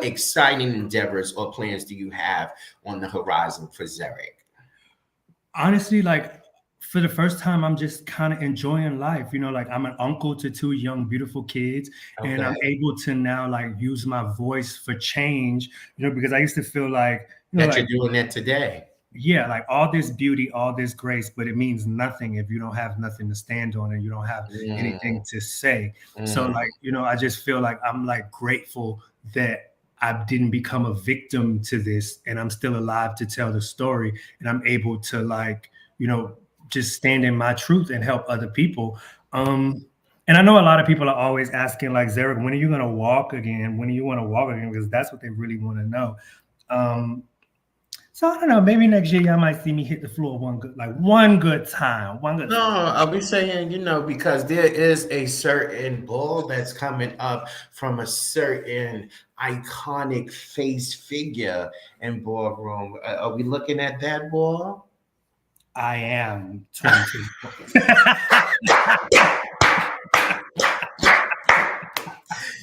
[SPEAKER 1] exciting endeavors or plans do you have on the horizon for Zeric?
[SPEAKER 3] Honestly, like for the first time, I'm just kind of enjoying life. Like I'm an uncle to two young, beautiful kids, and I'm able to now like use my voice for change, because I used to feel like,
[SPEAKER 1] that you're doing that today.
[SPEAKER 3] Yeah, like all this beauty, all this grace, but it means nothing if you don't have nothing to stand on and you don't have anything to say. So like, I just feel like I'm like grateful that I didn't become a victim to this and I'm still alive to tell the story, and I'm able to like, just stand in my truth and help other people. And I know a lot of people are always asking like, Zeric, when are you going to walk again? When do you want to walk again? Because that's what they really want to know. So I don't know, maybe next year y'all might see me hit the floor one good time.
[SPEAKER 1] No, I'll be saying, because there is a certain ball that's coming up from a certain iconic face figure in Ballroom. Are we looking at that ball?
[SPEAKER 3] I am 22.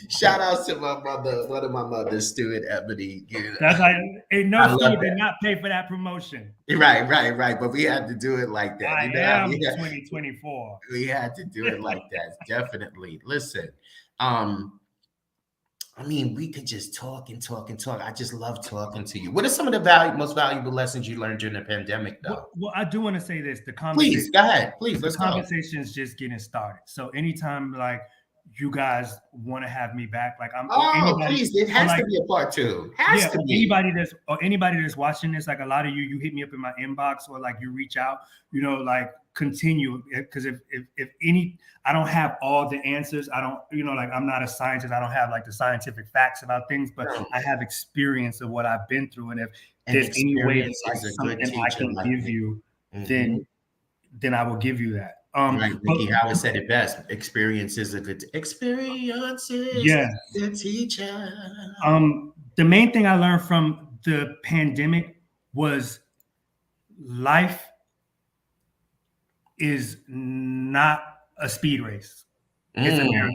[SPEAKER 1] Shout out to my mother, one of my mothers, Stuart Ebony.
[SPEAKER 3] That's like, ain't no Stuart did not pay for that promotion.
[SPEAKER 1] Right. But we had to do it like that.
[SPEAKER 3] I am 2024.
[SPEAKER 1] We had to do it like that. Definitely. Listen, we could just talk and talk and talk. I just love talking to you. What are some of the most valuable lessons you learned during the pandemic, though?
[SPEAKER 3] Well, I do want to say this. The conversation.
[SPEAKER 1] Please, go ahead. Please, let's go.
[SPEAKER 3] The conversation is just getting started. So anytime, like, you guys want to have me back, like
[SPEAKER 1] please, it has to be a part two. Has to be.
[SPEAKER 3] Anybody that's watching this, like a lot of you hit me up in my inbox or like you reach out, like continue, because if I don't have all the answers. I don't, like I'm not a scientist. I don't have like the scientific facts about things, but I have experience of what I've been through, and if there's any way that like something I can give you, then I will give you that.
[SPEAKER 1] Right, Ricky Howard said it best. Experience is a good teacher.
[SPEAKER 3] The main thing I learned from the pandemic was life is not a speed race. It's a marathon.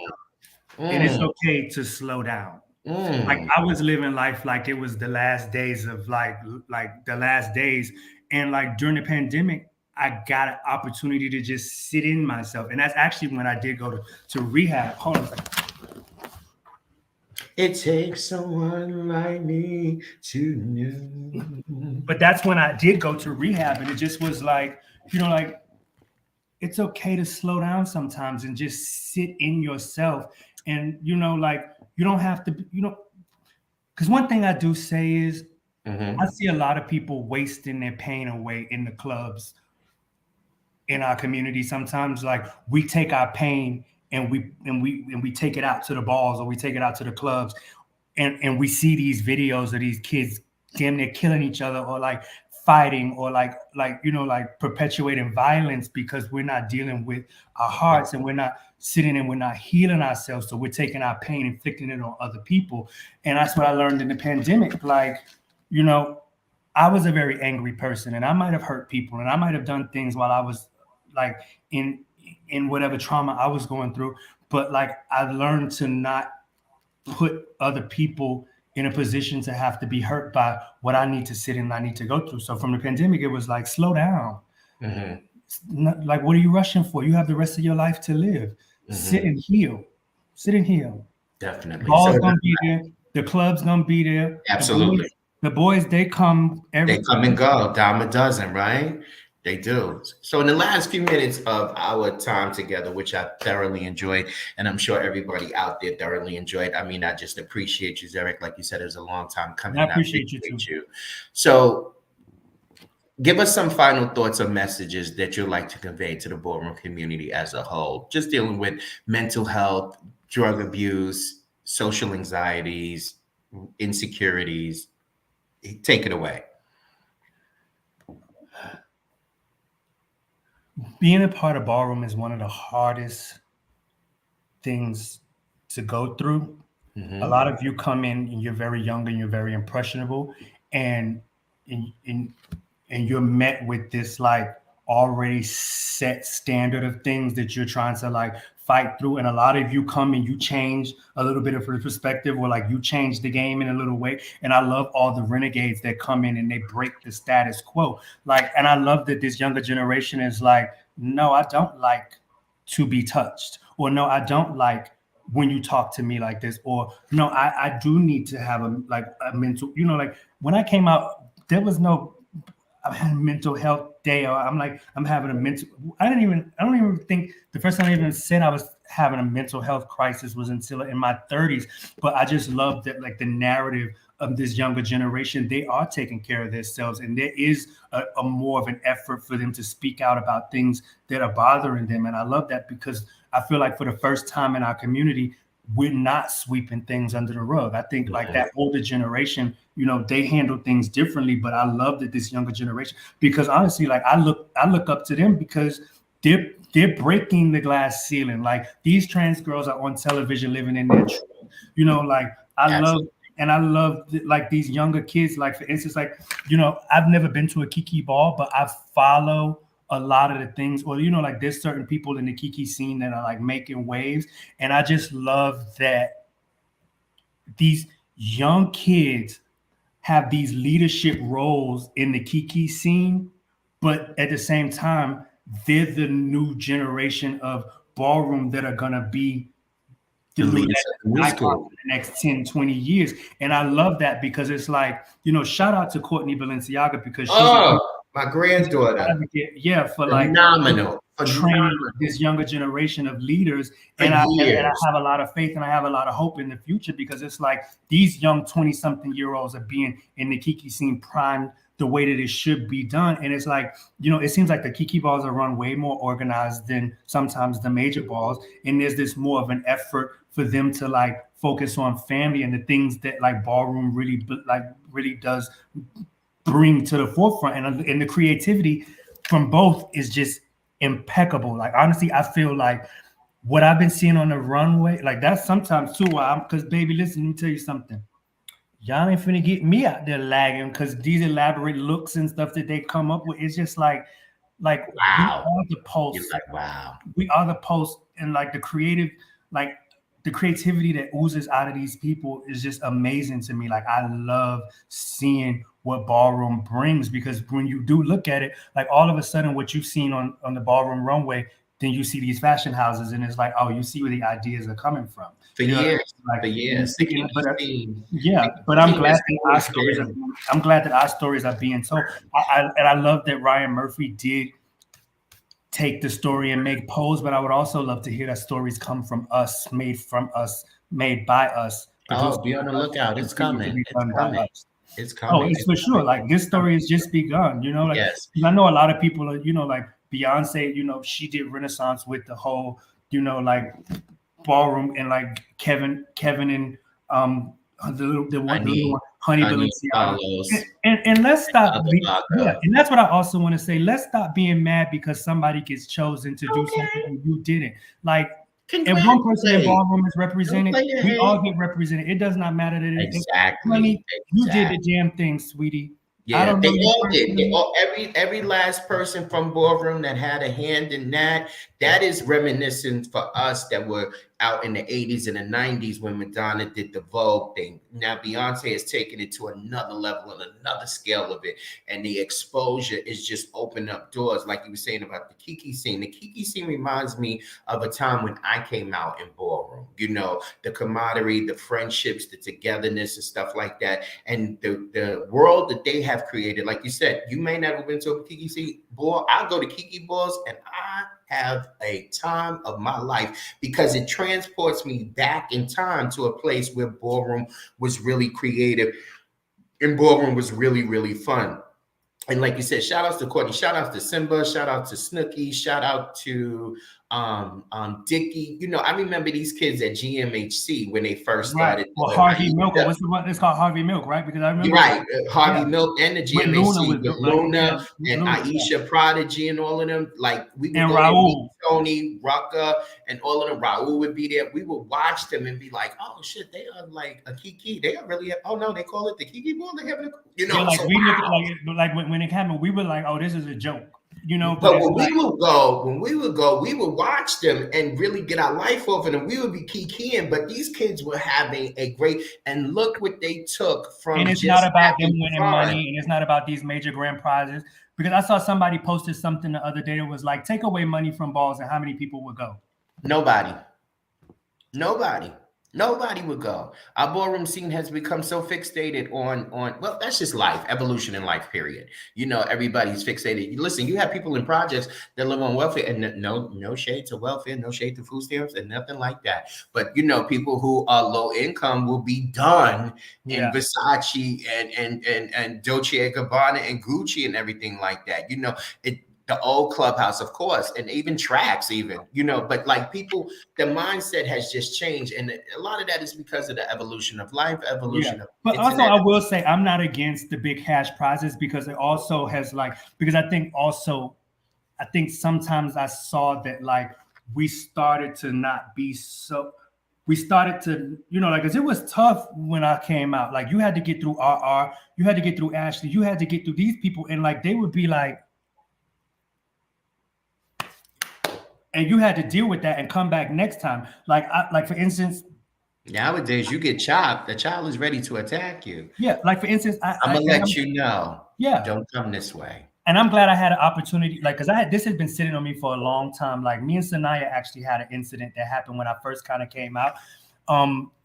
[SPEAKER 3] And it's okay to slow down. Like I was living life like it was the last days of like the last days. And like during the pandemic, I got an opportunity to just sit in myself. And that's actually when I did go to rehab. Hold on a second.
[SPEAKER 1] It takes someone like me to know.
[SPEAKER 3] But that's when I did go to rehab. And it just was like, like it's okay to slow down sometimes and just sit in yourself. And, like you don't have to, because one thing I do say is I see a lot of people wasting their pain away in the clubs. In our community, sometimes like we take our pain and we take it out to the balls or we take it out to the clubs, and we see these videos of these kids damn near killing each other or like fighting or like perpetuating violence because we're not dealing with our hearts and we're not sitting and we're not healing ourselves. So we're taking our pain, inflicting it on other people. And that's what I learned in the pandemic. Like, I was a very angry person and I might have hurt people and I might have done things while I was like in whatever trauma I was going through. But like, I learned to not put other people in a position to have to be hurt by what I need to sit in and I need to go through. So from the pandemic, it was like, slow down. Like, what are you rushing for? You have the rest of your life to live. Sit and heal.
[SPEAKER 1] Definitely.
[SPEAKER 3] Ball's gonna be there. The club's gonna be there.
[SPEAKER 1] Absolutely.
[SPEAKER 3] The boys, they come
[SPEAKER 1] They come and go, dime a dozen, right? They do. So in the last few minutes of our time together, which I thoroughly enjoyed, and I'm sure everybody out there thoroughly enjoyed. I just appreciate you, Zeric. Like you said, it was a long time coming.
[SPEAKER 3] I appreciate you too.
[SPEAKER 1] So Give us some final thoughts or messages that you'd like to convey to the ballroom community as a whole, just dealing with mental health, drug abuse, social anxieties, insecurities. Take it away.
[SPEAKER 3] Being a part of Ballroom is one of the hardest things to go through. A lot of you come in and you're very young and you're very impressionable, and and and, and you're met with this like already set standard of things that you're trying to like fight through. And a lot of you come and you change a little bit of perspective, or like you change the game in a little way. And I love all the renegades that come in and they break the status quo. Like, and I love that this younger generation is like, no, I don't like to be touched, or no, I don't like when you talk to me like this, or no, I do need to have a mental, like when I came out, there was no I had a mental health day, or I'm having a mental. I don't even think the first time I even said I was having a mental health crisis was until in my 30s. But I just love that, like the narrative of this younger generation, they are taking care of themselves, and there is a more of an effort for them to speak out about things that are bothering them. And I love that, because I feel like for the first time in our community, we're not sweeping things under the rug. I think like that older generation, they handle things differently, but I love that this younger generation, because honestly, like I look up to them, because they're breaking the glass ceiling. Like these trans girls are on television living in their truth. Like I love like these younger kids. Like for instance, like, I've never been to a Kiki ball, but I follow a lot of the things, or like there's certain people in the Kiki scene that are like making waves, and I just love that these young kids have these leadership roles in the Kiki scene, but at the same time, they're the new generation of ballroom that are gonna be the icon for the next 10, 20 years. And I love that, because it's like, shout out to Courtney Balenciaga, because she's
[SPEAKER 1] my granddaughter.
[SPEAKER 3] Yeah, for like
[SPEAKER 1] phenomenal.
[SPEAKER 3] Training this younger generation of leaders. And I have a lot of faith and I have a lot of hope in the future, because it's like these young 20-something-year-olds are being in the Kiki scene primed the way that it should be done. And it's like, it seems like the Kiki balls are run way more organized than sometimes the major balls. And there's this more of an effort for them to like focus on family and the things that like ballroom really does bring to the forefront. And the creativity from both is just impeccable. Like honestly, I feel like what I've been seeing on the runway, like that's sometimes too wild, because baby, listen, let me tell you something. Y'all ain't finna get me out there lagging, because these elaborate looks and stuff that they come up with, it's just like
[SPEAKER 1] wow.
[SPEAKER 3] We are the pulse.
[SPEAKER 1] You're like, wow.
[SPEAKER 3] We are the pulse, and like the creativity that oozes out of these people is just amazing to me. Like I love seeing what ballroom brings, because when you do look at it, like all of a sudden what you've seen on the ballroom runway, then you see these fashion houses, and it's like, oh, you see where the ideas are coming from.
[SPEAKER 1] For years.
[SPEAKER 3] But I'm glad that our stories are being told. I love that Ryan Murphy did take the story and make pose, but I would also love to hear that stories come from us, made by us.
[SPEAKER 1] Oh, be on the lookout. It's coming. It's coming.
[SPEAKER 3] Oh, it's for sure. Like this story has just begun,
[SPEAKER 1] yes.
[SPEAKER 3] I know a lot of people are, like Beyonce, she did Renaissance with the whole, like ballroom, and like Kevin and the one Honey Balenciaga. And let's stop. And that's what I also want to say. Let's stop being mad because somebody gets chosen to do something and you didn't. Like, if one person in ballroom is represented, we all get represented. It does not matter that
[SPEAKER 1] exactly.
[SPEAKER 3] You did the damn thing, sweetie.
[SPEAKER 1] Yeah, they all did. Every last person from ballroom that had a hand in that is reminiscent for us that were out in the 80s and the 90s when Madonna did the Vogue thing. Now Beyonce has taken it to another level and another scale of it. And the exposure is just opening up doors. Like you were saying about the Kiki scene. The Kiki scene reminds me of a time when I came out in ballroom. The camaraderie, the friendships, the togetherness and stuff like that. And the world that they have created. Like you said, you may never been to a Kiki ball. I'll go to Kiki balls and I have a time of my life because it transports me back in time to a place where ballroom was really creative and ballroom was really, really fun. And like you said, shout outs to Courtney, shout outs to Simba, shout out to Snooki, shout out to Dickie. You know, I remember these kids at GMHC when they first
[SPEAKER 3] Right.
[SPEAKER 1] started.
[SPEAKER 3] Well, Harvey Milk, or what's the one? It's called Harvey Milk, right? Because I remember.
[SPEAKER 1] You're right, Harvey
[SPEAKER 3] Yeah.
[SPEAKER 1] Milk and the
[SPEAKER 3] When Luna was
[SPEAKER 1] GMHC with
[SPEAKER 3] like,
[SPEAKER 1] Luna
[SPEAKER 3] yeah,
[SPEAKER 1] and
[SPEAKER 3] Luna,
[SPEAKER 1] Aisha Prodigy and all of them. Like we would
[SPEAKER 3] and
[SPEAKER 1] go there and meet
[SPEAKER 3] Raul.
[SPEAKER 1] Tony, Rucka, and all of them. Raul would be there. We would watch them and be like, "Oh shit, they are like a Kiki. They are really. Oh no, they call it the Kiki Ball. They have a, you know."
[SPEAKER 3] Yeah, like
[SPEAKER 1] so,
[SPEAKER 3] we look
[SPEAKER 1] wow.
[SPEAKER 3] at like when it happened, we were like, "Oh, this is a joke," you know.
[SPEAKER 1] But
[SPEAKER 3] it's
[SPEAKER 1] when
[SPEAKER 3] like,
[SPEAKER 1] we would go, we would watch them and really get our life off of them. We would be kikiing, but these kids were having a great, and look what they took from.
[SPEAKER 3] and it's
[SPEAKER 1] just
[SPEAKER 3] not about them
[SPEAKER 1] having
[SPEAKER 3] winning
[SPEAKER 1] fun.
[SPEAKER 3] money, and it's not about these major grand prizes. Because I saw somebody posted something the other day that was like, take away money from balls, and how many people would go?
[SPEAKER 1] Nobody would go. Our ballroom scene has become so fixated on well, that's just life, evolution in life, period. You know, everybody's fixated. Listen, you have people in projects that live on welfare, and no shade to welfare, no shade to food stamps, and nothing like that. But you know, people who are low income will be done in Versace and Dolce & Gabbana and Gucci and everything like that. You know, the old clubhouse, of course, and even tracks, even, you know, but like people, the mindset has just changed. And a lot of that is because of the evolution of life, evolution of
[SPEAKER 3] but
[SPEAKER 1] internet.
[SPEAKER 3] also I will say I'm not against the big cash prizes, because it also has like, because I think sometimes I saw that like we started to not be so, we started to, you know, like, because it was tough when I came out. Like you had to get through RR, you had to get through Ashley, you had to get through these people, and like they would be like, and you had to deal with that and come back next time. Like for instance,
[SPEAKER 1] nowadays you get chopped, the child is ready to attack you.
[SPEAKER 3] Yeah, like for instance,
[SPEAKER 1] I'm gonna let you know.
[SPEAKER 3] Yeah,
[SPEAKER 1] don't come this way.
[SPEAKER 3] And I'm glad I had an opportunity, like, because this had been sitting on me for a long time. Like me and Sanaya actually had an incident that happened when I first kind of came out.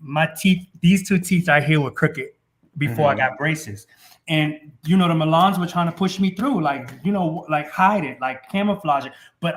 [SPEAKER 3] My teeth, these two teeth right here were crooked before I got braces. And, you know, the Milans were trying to push me through, like, you know, like hide it, like camouflage it. But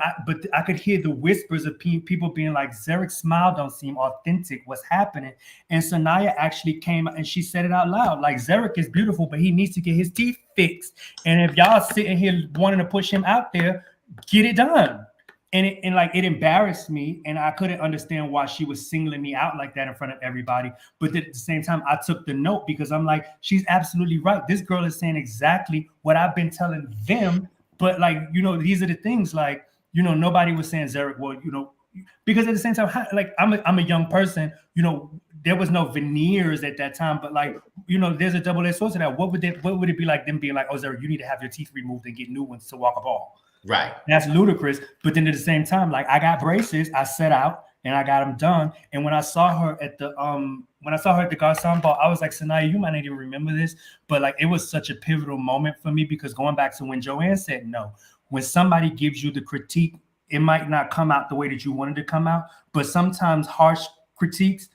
[SPEAKER 3] I could hear the whispers of people being like, Zeric's smile don't seem authentic. What's happening? And Sanaya actually came and she said it out loud. Like, Zeric is beautiful, but he needs to get his teeth fixed. And if y'all sitting here wanting to push him out there, get it done. And it embarrassed me, and I couldn't understand why she was singling me out like that in front of everybody. But at the same time, I took the note because I'm like, she's absolutely right. This girl is saying exactly what I've been telling them. But like, you know, these are the things, like, you know, nobody was saying, Zeric, well, you know, because at the same time, like I'm a young person, you know, there was no veneers at that time, but like, you know, there's a double-edged sword to that. What would it be like them being like, oh, Zeric, you need to have your teeth removed and get new ones to walk a ball?
[SPEAKER 1] Right.
[SPEAKER 3] That's ludicrous. But then at the same time, like I got braces, I set out and I got them done. And when I saw her at the Garçon Ball, I was like, Sanaya, you might not even remember this, but like it was such a pivotal moment for me, because going back to when Joanne said no, when somebody gives you the critique, it might not come out the way that you wanted to come out, but sometimes harsh critiques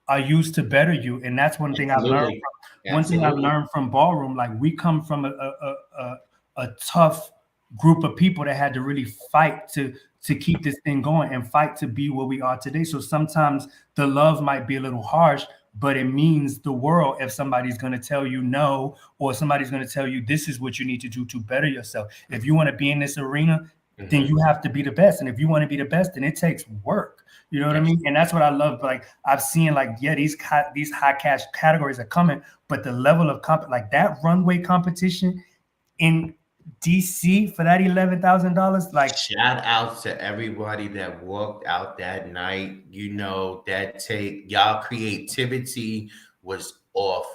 [SPEAKER 3] are used to better you. And that's one thing I learned from one thing I learned from Ballroom. Like we come from a tough group of people that had to really fight to keep this thing going and fight to be where we are today. So sometimes the love might be a little harsh, but it means the world if somebody's going to tell you no, or somebody's going to tell you this is what you need to do to better yourself. If you want to be in this arena, then you have to be the best. And if you want to be the best, then it takes work. You know what I mean? And that's what I love. Like I've seen, like, yeah, these high cash categories are coming, but the level of like that runway competition in DC for that $11,000, like,
[SPEAKER 1] shout out to everybody that walked out that night. You know, y'all creativity was off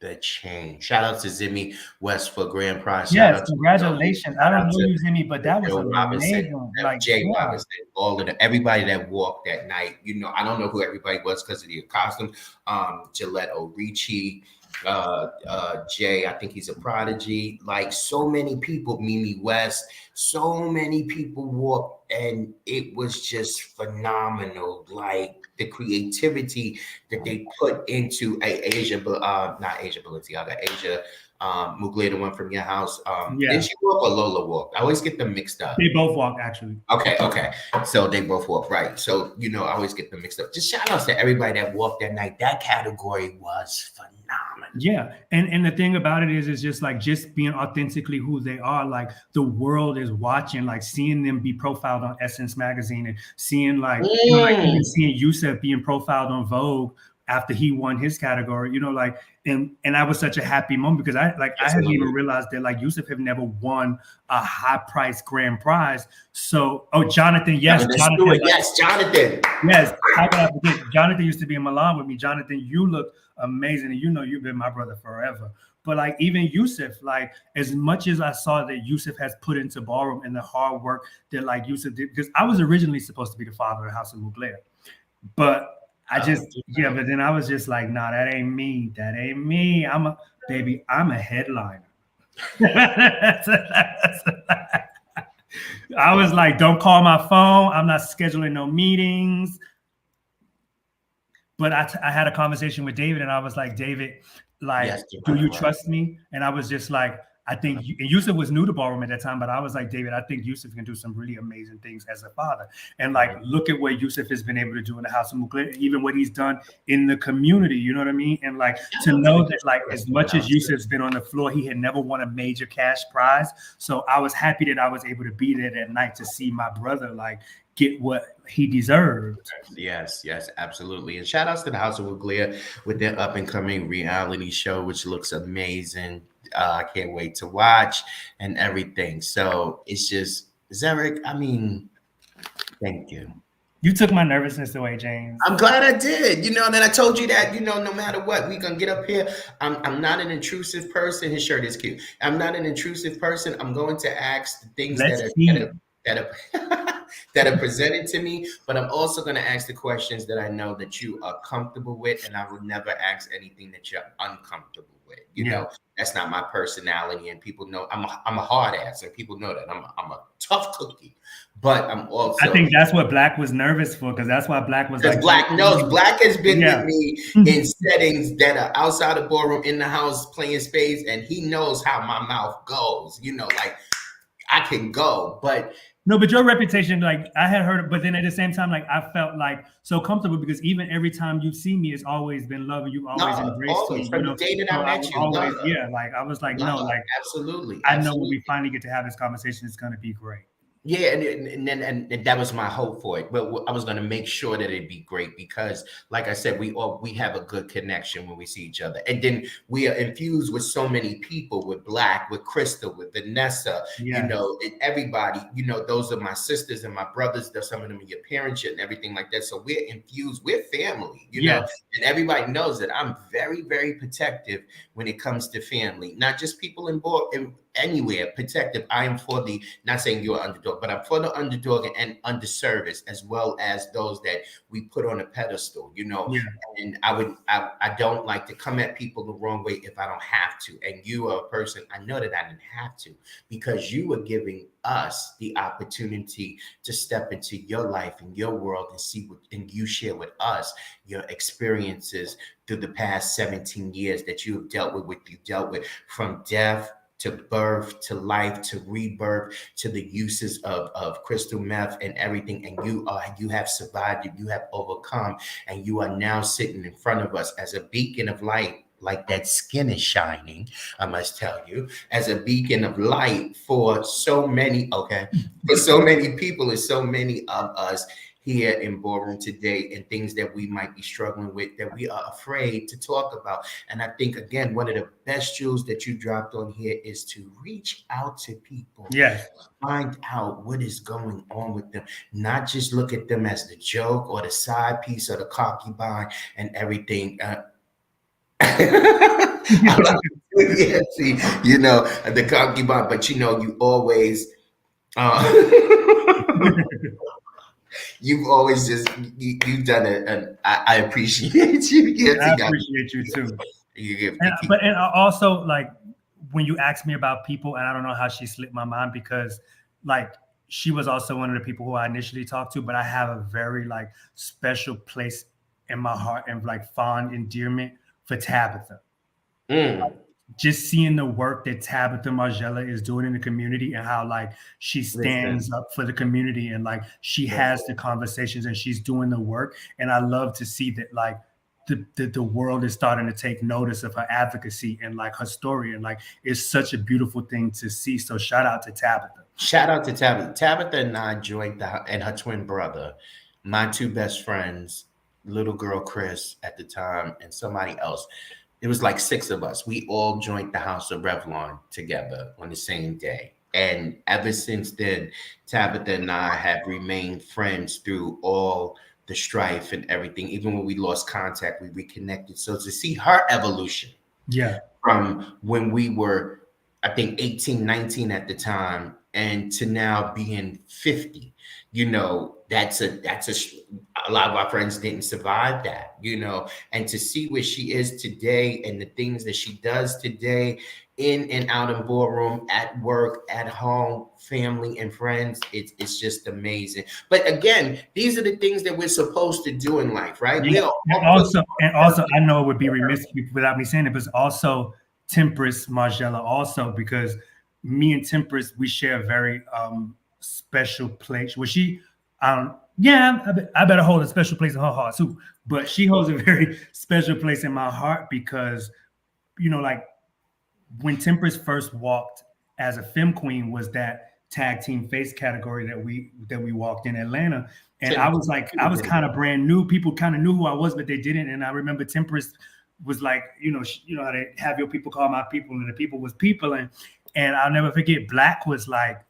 [SPEAKER 1] the chain. Shout out to Zimmy West for grand prize.
[SPEAKER 3] Yes, congratulations. I don't know you, Zimmy, but that was amazing. Like
[SPEAKER 1] Jay Robinson, all of everybody that walked that night. You know, I don't know who everybody was because of the costume. Gillette O'Ricci, Jay, I think he's a prodigy. Like so many people, Mimi West, so many people walked, and it was just phenomenal. Like the creativity that they put into Asia Mugler, the one from your house. Did she walk or Lola walk? I always get them mixed up.
[SPEAKER 3] They both walked, actually.
[SPEAKER 1] Okay. So they both walked, right? So, you know, I always get them mixed up. Just shout outs to everybody that walked that night. That category was phenomenal.
[SPEAKER 3] Yeah, and the thing about it is just like just being authentically who they are. Like the world is watching, like seeing them be profiled on Essence magazine, and seeing like like even
[SPEAKER 1] Mm.
[SPEAKER 3] seeing Yusef being profiled on Vogue after he won his category. Like and that was such a happy moment because I hadn't even
[SPEAKER 1] Absolutely.
[SPEAKER 3] realized that like Yusef had never won a high price grand prize. So Jonathan, yes,
[SPEAKER 1] Jonathan
[SPEAKER 3] Jonathan,
[SPEAKER 1] Stewart. Yes, Jonathan.
[SPEAKER 3] yes, how could I forget? Jonathan used to be in Milan with me. Jonathan, you look amazing, and you've been my brother forever. But like even Yusuf, like as much as I saw that Yusuf has put into Ballroom and the hard work that like Yusuf did, because I was originally supposed to be the father of the House of Mugler, but I just
[SPEAKER 1] Oh,
[SPEAKER 3] but then I was just like, nah, that ain't me. That ain't me. I'm a headliner. I was like, don't call my phone. I'm not scheduling no meetings. But I had a conversation with David, and I was like, David, like,
[SPEAKER 1] yes,
[SPEAKER 3] do you
[SPEAKER 1] right.
[SPEAKER 3] trust me? And I was just like, I think and Yusuf was new to Ballroom at that time, but I was like, David, I think Yusuf can do some really amazing things as a father. And like, look at what Yusuf has been able to do in the House of Mugler, even what he's done in the community. You know what I mean? And like
[SPEAKER 1] Shout
[SPEAKER 3] to
[SPEAKER 1] out to the
[SPEAKER 3] know that like
[SPEAKER 1] youth
[SPEAKER 3] as
[SPEAKER 1] in the
[SPEAKER 3] much as
[SPEAKER 1] house.
[SPEAKER 3] Yusuf's been on the floor, he had never won a major cash prize. So I was happy that I was able to be there that night to see my brother like get what he deserved.
[SPEAKER 1] Yes, yes, absolutely. And shout outs to the House of Wiglia with their up and coming reality show, which looks amazing. I can't wait to watch and everything. So it's just, Zeric, I mean, thank you.
[SPEAKER 3] You took my nervousness away, James.
[SPEAKER 1] I'm glad I did. Then I told you that, no matter what, we gonna get up here. I'm not an intrusive person. His shirt is cute. I'm not an intrusive person. I'm going to ask the things
[SPEAKER 3] Let's
[SPEAKER 1] that
[SPEAKER 3] see.
[SPEAKER 1] are that are that are presented to me, but I'm also gonna ask the questions that I know that you are comfortable with, and I would never ask anything that you're uncomfortable with.
[SPEAKER 3] Yeah.
[SPEAKER 1] That's not my personality, and people know I'm a hard ass, and people know that I'm a tough cookie, but I'm
[SPEAKER 3] I
[SPEAKER 1] also
[SPEAKER 3] think that's what Black was nervous for, because that's why Black was
[SPEAKER 1] because
[SPEAKER 3] like,
[SPEAKER 1] Black knows Black has been
[SPEAKER 3] yeah.
[SPEAKER 1] with me in settings that are outside of Ballroom in the house playing spades, and he knows how my mouth goes. Like I can go, but
[SPEAKER 3] No, but your reputation, like I had heard, but then at the same time, like I felt like so comfortable because even every time you see me, it's always been love and you always
[SPEAKER 1] no,
[SPEAKER 3] embraced
[SPEAKER 1] always
[SPEAKER 3] me,
[SPEAKER 1] from the day that
[SPEAKER 3] So
[SPEAKER 1] I
[SPEAKER 3] I
[SPEAKER 1] met
[SPEAKER 3] was
[SPEAKER 1] you,
[SPEAKER 3] always,
[SPEAKER 1] love,
[SPEAKER 3] yeah, like I was like, no,
[SPEAKER 1] love,
[SPEAKER 3] like
[SPEAKER 1] absolutely,
[SPEAKER 3] I know when
[SPEAKER 1] absolutely.
[SPEAKER 3] we finally get to have this conversation, it's gonna be great.
[SPEAKER 1] Yeah, and that was my hope for it. But I was going to make sure that it'd be great because, like I said, we have a good connection when we see each other, and then we are infused with so many people, with Black, with Crystal, with Vanessa,
[SPEAKER 3] Yeah.
[SPEAKER 1] and everybody. Those are my sisters and my brothers. There's some of them in your parents and everything like that. So we're infused. We're family.
[SPEAKER 3] Yes.
[SPEAKER 1] And everybody knows that I'm very, very protective when it comes to family, not just people in anywhere protective. I am for the, not saying you're an underdog, but I'm for the underdog and underserviced, as well as those that we put on a pedestal,
[SPEAKER 3] Yeah.
[SPEAKER 1] and I don't like to come at people the wrong way if I don't have to. And you are a person, I know that I didn't have to, because you were giving us the opportunity to step into your life and your world and see what, and you share with us your experiences through the past 17 years that you have dealt with what you dealt with, from death to birth to life to rebirth to the uses of crystal meth and everything. And you have survived it, you have overcome, and you are now sitting in front of us as a beacon of light. Like that skin is shining, I must tell you, as a beacon of light for so many, for so many people and so many of us here in Ballroom today, and things that we might be struggling with that we are afraid to talk about. And I think, again, one of the best jewels that you dropped on here is to reach out to people.
[SPEAKER 3] Yes.
[SPEAKER 1] Find out what is going on with them, not just look at them as the joke or the side piece or the concubine and everything. Yeah, see, the concubine, but you always you've always just you've done it, and I appreciate you. Yes,
[SPEAKER 3] I appreciate you too.
[SPEAKER 1] you give
[SPEAKER 3] And I also like when you ask me about people, and I don't know how she slipped my mind because like she was also one of the people who I initially talked to, but I have a very like special place in my heart and like fond endearment for Tabitha. Just seeing the work that Tabitha Margella is doing in the community and how like she stands up for the community and like she has the conversations and she's doing the work. And I love to see that like the world is starting to take notice of her advocacy and like her story, and like it's such a beautiful thing to see. So shout out to Tabitha.
[SPEAKER 1] Shout out to Tabitha. Tabitha and I joined and her twin brother, my two best friends, little girl Chris at the time, and somebody else. It was like 6 of us. We all joined the House of Revlon together on the same day. And ever since then, Tabitha and I have remained friends through all the strife and everything. Even when we lost contact, we reconnected. So to see her evolution,
[SPEAKER 3] yeah,
[SPEAKER 1] from when we were, I think, 18, 19 at the time, and to now being 50, you know, that's a lot of our friends didn't survive that, you know, and to see where she is today and the things that she does today in and out of ballroom, at work, at home, family and friends, it's just amazing. But again, these are the things that we're supposed to do in life, right?
[SPEAKER 3] yeah. And also I know it would be remiss without me saying it, but it's also Temperance Margella also, because me and Temperance, we share a very special place. Well, she yeah, I better hold a special place in her heart too, but she holds a very special place in my heart because, you know, like when Temperance first walked as a femme queen was that tag team face category that we walked in Atlanta. And I was kind of brand new. People kind of knew who I was, but they didn't. And I remember Temperance was like, you know how to have your people call my people, and the people was people. And I'll never forget, Black was like,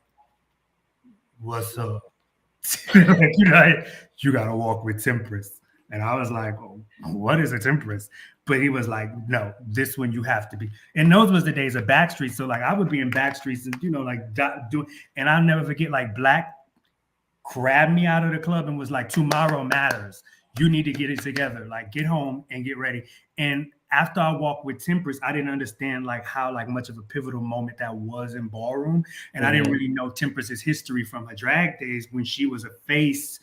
[SPEAKER 3] what's up? Like, you gotta walk with Temperance. And I was like, oh, what is a Temperance? But he was like, no, this one you have to be. And those was the days of Backstreet. So like I would be in Backstreets and like doing, and I'll never forget, like Black grabbed me out of the club and was like, tomorrow matters. You need to get it together. Like get home and get ready. And after I walked with Temperance, I didn't understand like how like much of a pivotal moment that was in ballroom. And I didn't really know Temperance's history from her drag days when she was a face,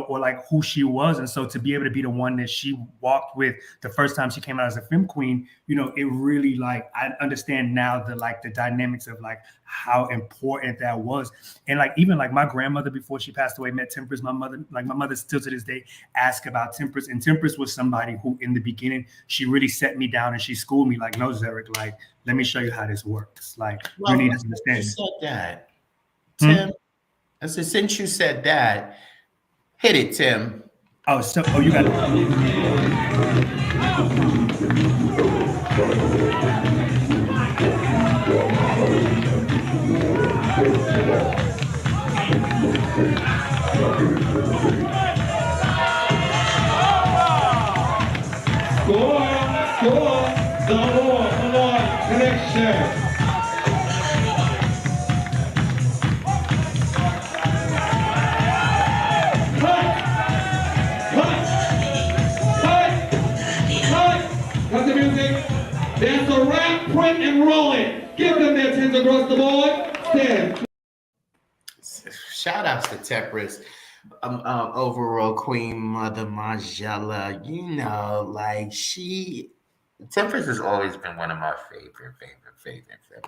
[SPEAKER 3] or like who she was. And so to be able to be the one that she walked with the first time she came out as a femme queen, it really, like, I understand now the dynamics of like how important that was. And like, even like my grandmother before she passed away met Temperance. My mother still to this day asks about Temperance. And Temperance was somebody who in the beginning, she really set me down and she schooled me like, no, Zeric, like, let me show you how this works. Like, you need to understand.
[SPEAKER 1] You said that, Tim. I said, since you said that, hit it, Tim.
[SPEAKER 3] You got it.
[SPEAKER 2] Score, the Lord connection. Cut the music. That's a rap, print, and rolling. Give them their tens across the board. Stand.
[SPEAKER 1] Shout outs to Temperance, overall Queen Mother Margella. Like Temperance has always been one of my favorite.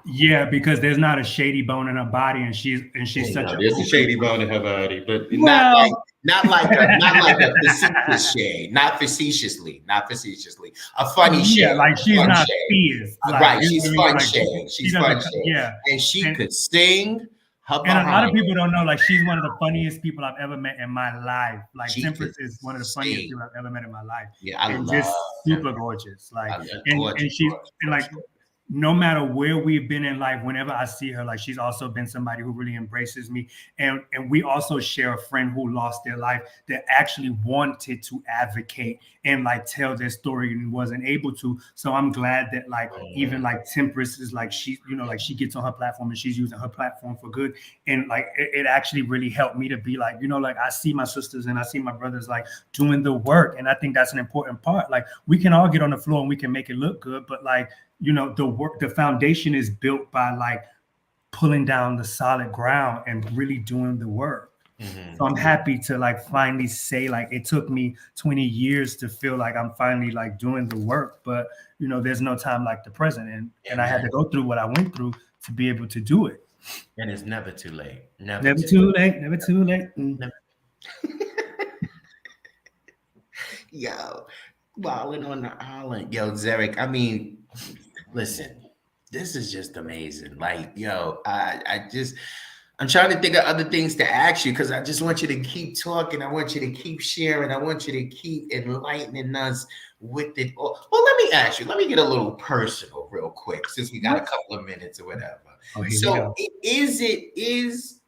[SPEAKER 3] Yeah, because there's not a shady bone in her body, and she's such a.
[SPEAKER 1] There's a shady bone in her body, but not like a facetious shade, not facetiously. A funny shade.
[SPEAKER 3] Like she's not fierce.
[SPEAKER 1] Right, she's fun shade. She's fun shade.
[SPEAKER 3] Yeah,
[SPEAKER 1] and she could sing.
[SPEAKER 3] And a lot of people don't know, like, she's one of the funniest people I've ever met in my life. Like, Temperance is one of the funniest people I've ever met in my life.
[SPEAKER 1] Yeah, I love
[SPEAKER 3] just super gorgeous. Like, and she's like, no matter where we've been in life, whenever I see her, like, she's also been somebody who really embraces me. And we also share a friend who lost their life that actually wanted to advocate and like tell their story and wasn't able to. So I'm glad that like even like Temperance is like, she, like she gets on her platform and she's using her platform for good. And like it actually really helped me to be like, like I see my sisters and I see my brothers like doing the work. And I think that's an important part. Like we can all get on the floor and we can make it look good, but like, the foundation is built by like pulling down the solid ground and really doing the work. So I'm happy to like finally say, like, it took me 20 years to feel like I'm finally like doing the work, but there's no time like the present. And I had to go through what I went through to be able to do it.
[SPEAKER 1] And it's never too late.
[SPEAKER 3] Never too late. Never too late.
[SPEAKER 1] Yo, Wilding on the island. Yo, Zeric, I mean, listen, this is just amazing. Like, yo, I'm trying to think of other things to ask you because I just want you to keep talking. I want you to keep sharing. I want you to keep enlightening us with it. Well, let me ask you, let me get a little personal real quick since we got a couple of minutes or whatever.
[SPEAKER 3] Oh, here we
[SPEAKER 1] So
[SPEAKER 3] go.
[SPEAKER 1] is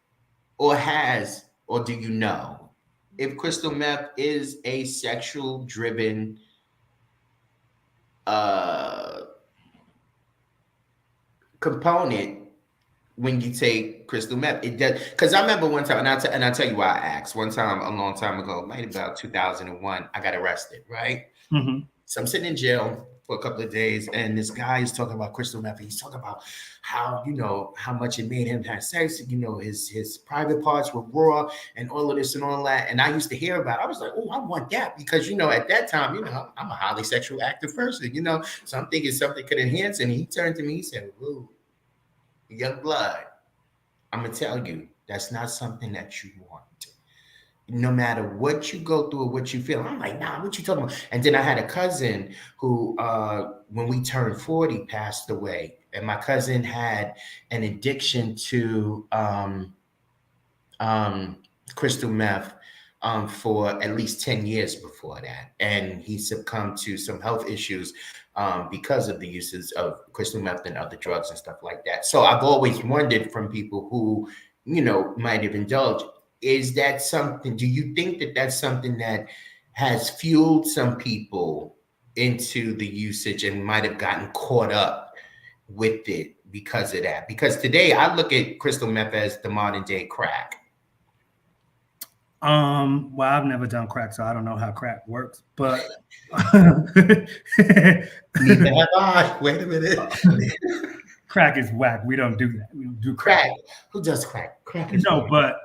[SPEAKER 1] or has, or do you know if crystal meth is a sexual driven component when you take crystal meth? It does, because I remember one time, and I'll tell you why I asked. One time, a long time ago, maybe about 2001, I got arrested, right?
[SPEAKER 3] Mm-hmm.
[SPEAKER 1] So I'm sitting in jail for a couple of days, and this guy is talking about crystal meth. He's talking about how, how much it made him have sex. His private parts were raw and all of this and all that. And I used to hear about it. I was like, oh, I want that because, at that time, I'm a highly sexual active person, so I'm thinking something could enhance. And he turned to me, he said, "Ooh, young blood, I'm going to tell you, that's not something that you want. No matter what you go through or what you feel." I'm like, nah, what you talking about? And then I had a cousin who, when we turned 40, passed away. And my cousin had an addiction to crystal meth for at least 10 years before that. And he succumbed to some health issues because of the uses of crystal meth and other drugs and stuff like that. So I've always wondered from people who, might have indulged, is that something, do you think that that's something that has fueled some people into the usage and might have gotten caught up with it because of that? Because today I look at crystal meth as the modern day crack.
[SPEAKER 3] Well, I've never done crack, so I don't know how crack works, but
[SPEAKER 1] Neither have I. Wait a minute.
[SPEAKER 3] crack is whack. We don't do that. We don't do crack.
[SPEAKER 1] Who does crack? Crack is
[SPEAKER 3] no, but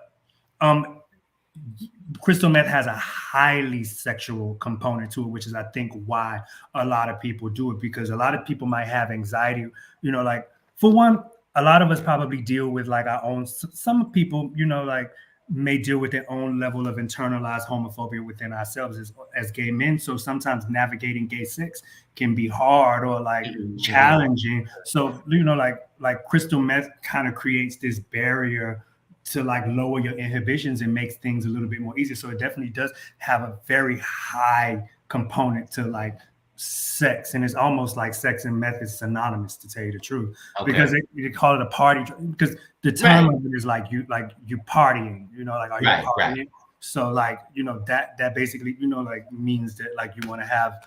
[SPEAKER 3] crystal meth has a highly sexual component to it, which is, I think, why a lot of people do it, because a lot of people might have anxiety. Like, for one, a lot of us probably deal with like our own, some people, like, may deal with their own level of internalized homophobia within ourselves as gay men. So sometimes navigating gay sex can be hard or like challenging. So, like crystal meth kind of creates this barrier to like lower your inhibitions and makes things a little bit more easy. So it definitely does have a very high component to like sex, and it's almost like sex and meth is synonymous, to tell you the truth. Okay. Because they call it a party, because the term of it is like you partying, like, are you partying? Right. So like, that basically, like means that like you want to have,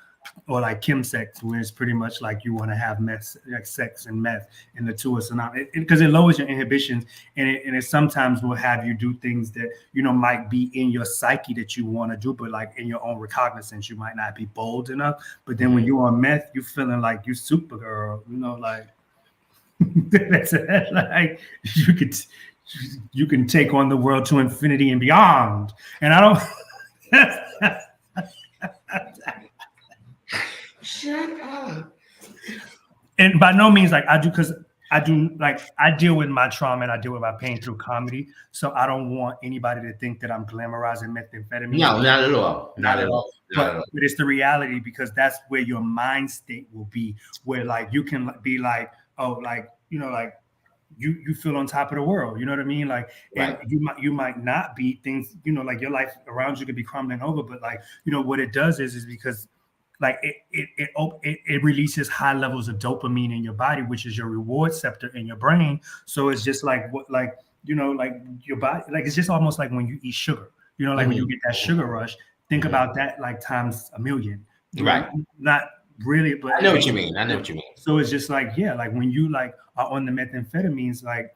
[SPEAKER 3] or like chemsex, where it's pretty much like you want to have meth, like sex and meth, and the two are synonymous, because it lowers your inhibitions, and it sometimes will have you do things that might be in your psyche that you want to do, but like in your own recognizance you might not be bold enough. But then when you're on meth, you feeling like you Supergirl, like that's like you can take on the world to infinity and beyond. And I don't.
[SPEAKER 1] Shut up.
[SPEAKER 3] And by no means, like, I deal with my trauma and I deal with my pain through comedy. So I don't want anybody to think that I'm glamorizing methamphetamine.
[SPEAKER 1] No, not at all. Not at all.
[SPEAKER 3] But it's the reality, because that's where your mind state will be, where like you can be like, oh, like, like you feel on top of the world, you know what I mean? Like, right. And you might not be, things, like your life around you could be crumbling over, but like, what it does is because like it releases high levels of dopamine in your body, which is your reward receptor in your brain. So it's just like what, like, like your body, like, it's just almost like when you eat sugar, like when you get that sugar rush, think about that like times a million.
[SPEAKER 1] Right.
[SPEAKER 3] Not really, but
[SPEAKER 1] I know what you mean.
[SPEAKER 3] So it's just like, yeah, like when you like are on the methamphetamines, like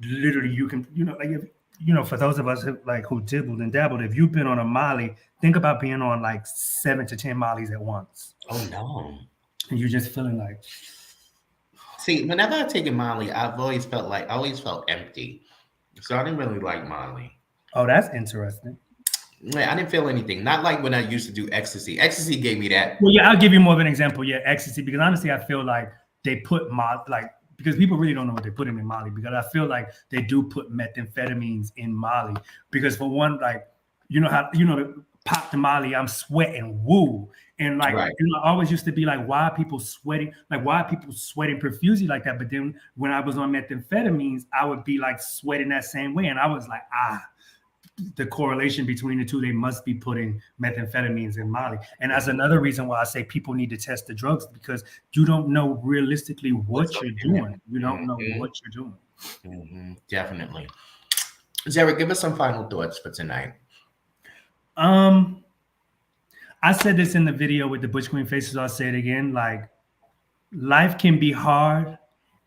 [SPEAKER 3] literally you can, like if, for those of us who dibbled and dabbled, if you've been on a Molly, think about being on like 7 to 10 Mollies at once.
[SPEAKER 1] Oh no.
[SPEAKER 3] And you're just feeling like.
[SPEAKER 1] See, whenever I've taken Molly, I always felt empty. So I didn't really like Molly.
[SPEAKER 3] Oh, that's interesting.
[SPEAKER 1] Yeah, I didn't feel anything. Not like when I used to do ecstasy. Ecstasy gave me that.
[SPEAKER 3] Well, yeah, I'll give you more of an example. Yeah, ecstasy, because honestly, I feel like they put because people really don't know what they put in Molly, because I feel like they do put methamphetamines in Molly, because for one, like, how pop the Molly, I'm sweating, woo. And like,
[SPEAKER 1] Right.
[SPEAKER 3] you know, I always used to be like, why are people sweating? Like, why are people sweating profusely like that? But then when I was on methamphetamines, I would be like sweating that same way. And I was like, the correlation between the two, they must be putting methamphetamines in Molly. And that's another reason why I say people need to test the drugs, because you don't know realistically what you're doing. You don't know what you're doing.
[SPEAKER 1] Definitely. Zeric, give us some final thoughts for tonight.
[SPEAKER 3] I said this in the video with the Butch Queen faces. I'll say it again. Like, life can be hard,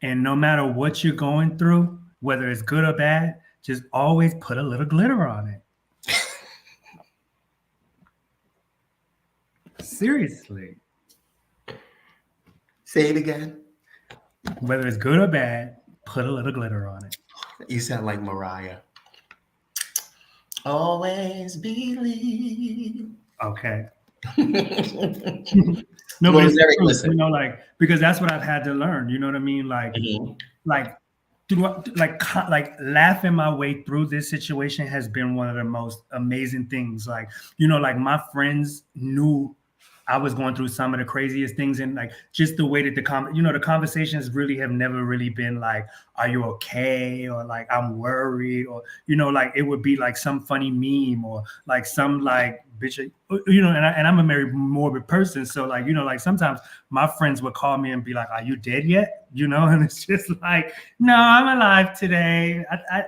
[SPEAKER 3] and no matter what you're going through, whether it's good or bad, just always put a little glitter on it. Seriously.
[SPEAKER 1] Say it again.
[SPEAKER 3] Whether it's good or bad, put a little glitter on it.
[SPEAKER 1] You sound like Mariah. Always believe.
[SPEAKER 3] Okay.
[SPEAKER 1] No,
[SPEAKER 3] but
[SPEAKER 1] Zeric,
[SPEAKER 3] true,
[SPEAKER 1] listen.
[SPEAKER 3] you know, like, because that's what I've had to learn. You know what I mean? Like, like laughing my way through this situation has been one of the most amazing things. Like, you know, like my friends knew I was going through some of the craziest things, and like just the way that the conversations really have never really been like, are you okay? Or like, I'm worried, or, you know, like it would be like some funny meme or like some like, bitch, you know, and I'm a very morbid person. So like, you know, like sometimes my friends would call me and be like, are you dead yet? You know, and it's just like, no, I'm alive today.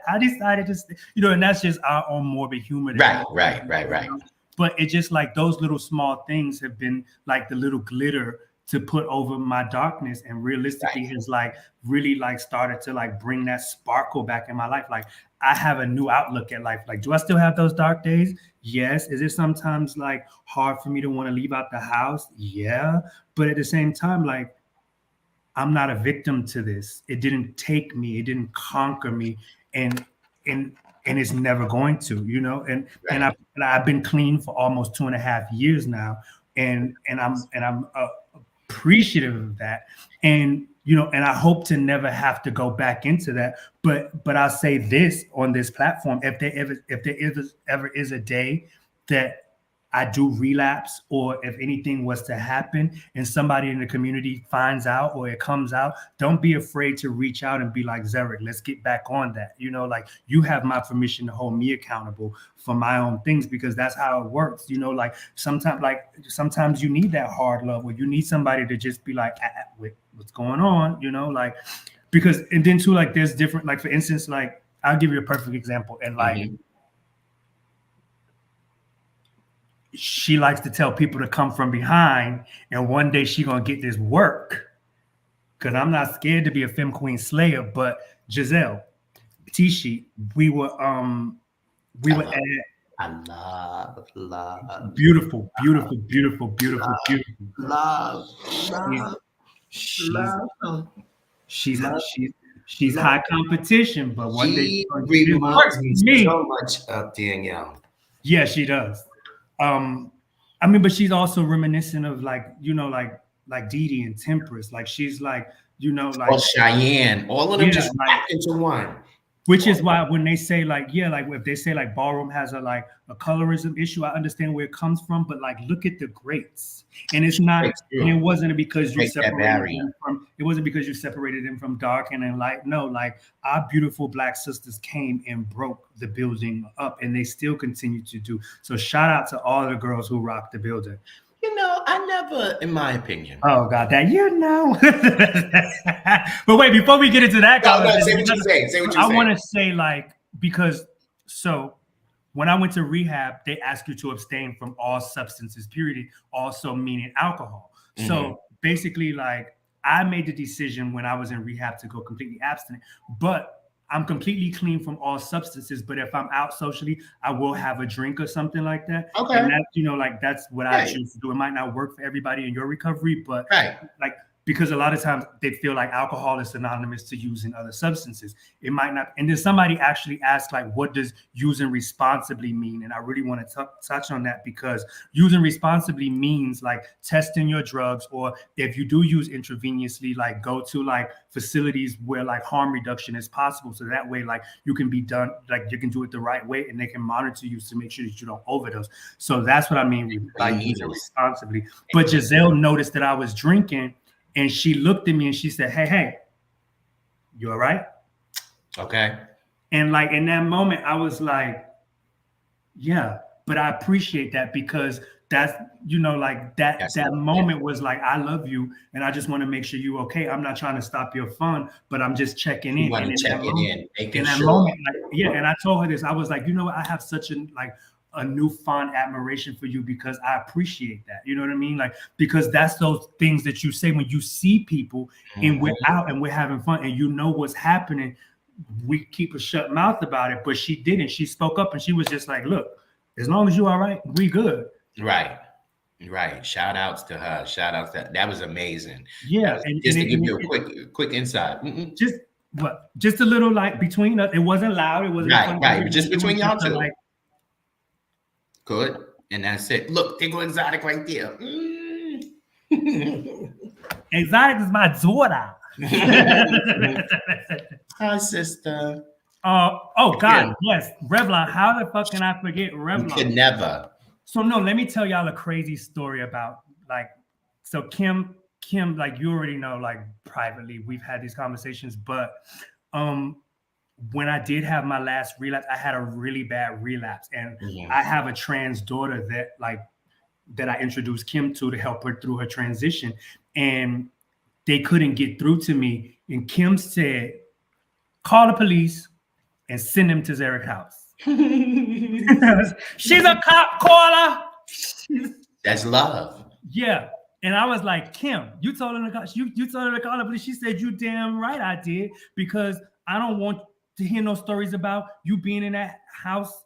[SPEAKER 3] I decided to, you know, and that's just our own morbid humor.
[SPEAKER 1] Right.
[SPEAKER 3] You know? But it just like those little small things have been like the little glitter to put over my darkness, and realistically has like really like started to like bring that sparkle back in my life. Like, I have a new outlook at life. Like, do I still have those dark days? Yes. Is it sometimes like hard for me to want to leave out the house? Yeah. But at the same time, like, I'm not a victim to this. It didn't take me. It didn't conquer me. And it's never going to, you know, and I've been clean for almost 2.5 years now. And I'm appreciative of that. And, you know, and I hope to never have to go back into that. But I'll say this on this platform: if there ever is a day that I do relapse, or if anything was to happen and somebody in the community finds out or it comes out, don't be afraid to reach out and be like, Zeric, let's get back on that. You know, like, you have my permission to hold me accountable for my own things, because that's how it works. You know, like sometimes you need that hard love, or you need somebody to just be like, what's going on? You know, like, because, and then too, like, there's different, like, for instance, like, I'll give you a perfect example. And like, she likes to tell people to come from behind, and one day she gonna get this work. Cause I'm not scared to be a femme queen slayer. But Giselle, T-Sheet, we were at,
[SPEAKER 1] I love
[SPEAKER 3] beautiful. She's high competition, but one day
[SPEAKER 1] she reminds me so much of Danielle.
[SPEAKER 3] Yeah, she does. I mean, but she's also reminiscent of, like, you know, like Dee Dee and Temperance. Like, she's like, you know, like,
[SPEAKER 1] or Cheyenne, all of them just packed into one.
[SPEAKER 3] Which is why when they say like, yeah, like if they say like Ballroom has a colorism issue, I understand where it comes from, but like, look at the greats. And it's not, and it wasn't because you separated them from, it wasn't because you separated them from dark and light. No, like, our beautiful Black sisters came and broke the building up, and they still continue to do. So shout out to all the girls who rock the building.
[SPEAKER 1] You know, I never, in my opinion.
[SPEAKER 3] Oh God, that, you know. But wait, before we get into that,
[SPEAKER 1] say what you say. Say what you say.
[SPEAKER 3] I want to say, like, because so when I went to rehab, they ask you to abstain from all substances, period, also meaning alcohol. So basically, like, I made the decision when I was in rehab to go completely abstinent, but I'm completely clean from all substances. But if I'm out socially, I will have a drink or something like that. Okay. And that's, you know, like, that's what I choose to do. It might not work for everybody in your recovery, but like, because a lot of times they feel like alcohol is synonymous to using other substances. It might not. And then somebody actually asked, like, what does using responsibly mean? And I really want to touch on that, because using responsibly means like testing your drugs, or if you do use intravenously, like go to like facilities where like harm reduction is possible. So that way, like you can be done, like you can do it the right way, and they can monitor you to make sure that you don't overdose. So that's what I mean by using responsibly. But Giselle noticed that I was drinking, and she looked at me and she said, hey, you all right?
[SPEAKER 1] Okay.
[SPEAKER 3] And like in that moment, I was like, yeah, but I appreciate that, because that's, you know, like that moment was like, I love you, and I just want to make sure you okay. I'm not trying to stop your fun, but I'm just checking in.
[SPEAKER 1] And
[SPEAKER 3] in that moment, like, yeah, and I told her this. I was like, you know what? I have such a newfound admiration for you, because I appreciate that. You know what I mean? Like, because that's those things that you say when you see people and we're out and we're having fun and you know what's happening. We keep a shut mouth about it, but she didn't. She spoke up and she was just like, look, as long as you all right, we good.
[SPEAKER 1] Right. Shout outs to her. Shout outs that was amazing.
[SPEAKER 3] Yeah.
[SPEAKER 1] And just to give you a quick insight.
[SPEAKER 3] Just a little like between us. It wasn't loud. It wasn't
[SPEAKER 1] right. Just between y'all two. Like, good. And that's it. Look, they go Exotic right there.
[SPEAKER 3] Exotic is my daughter.
[SPEAKER 1] Hi, sister.
[SPEAKER 3] Oh God, yes. Revlon. How the fuck can I forget Revlon?
[SPEAKER 1] You could never.
[SPEAKER 3] So no, let me tell y'all a crazy story about so Kim, like you already know, like privately, we've had these conversations, but when I did have my last relapse, I had a really bad relapse, and I have a trans daughter that I introduced Kim to help her through her transition, and they couldn't get through to me, and Kim said, call the police and send them to Zeric's house. She's a cop, caller.
[SPEAKER 1] That's love.
[SPEAKER 3] Yeah. And I was like, Kim, you told her to call, you told her to call the police. She said, you damn right I did, because I don't want to hear no stories about you being in that house,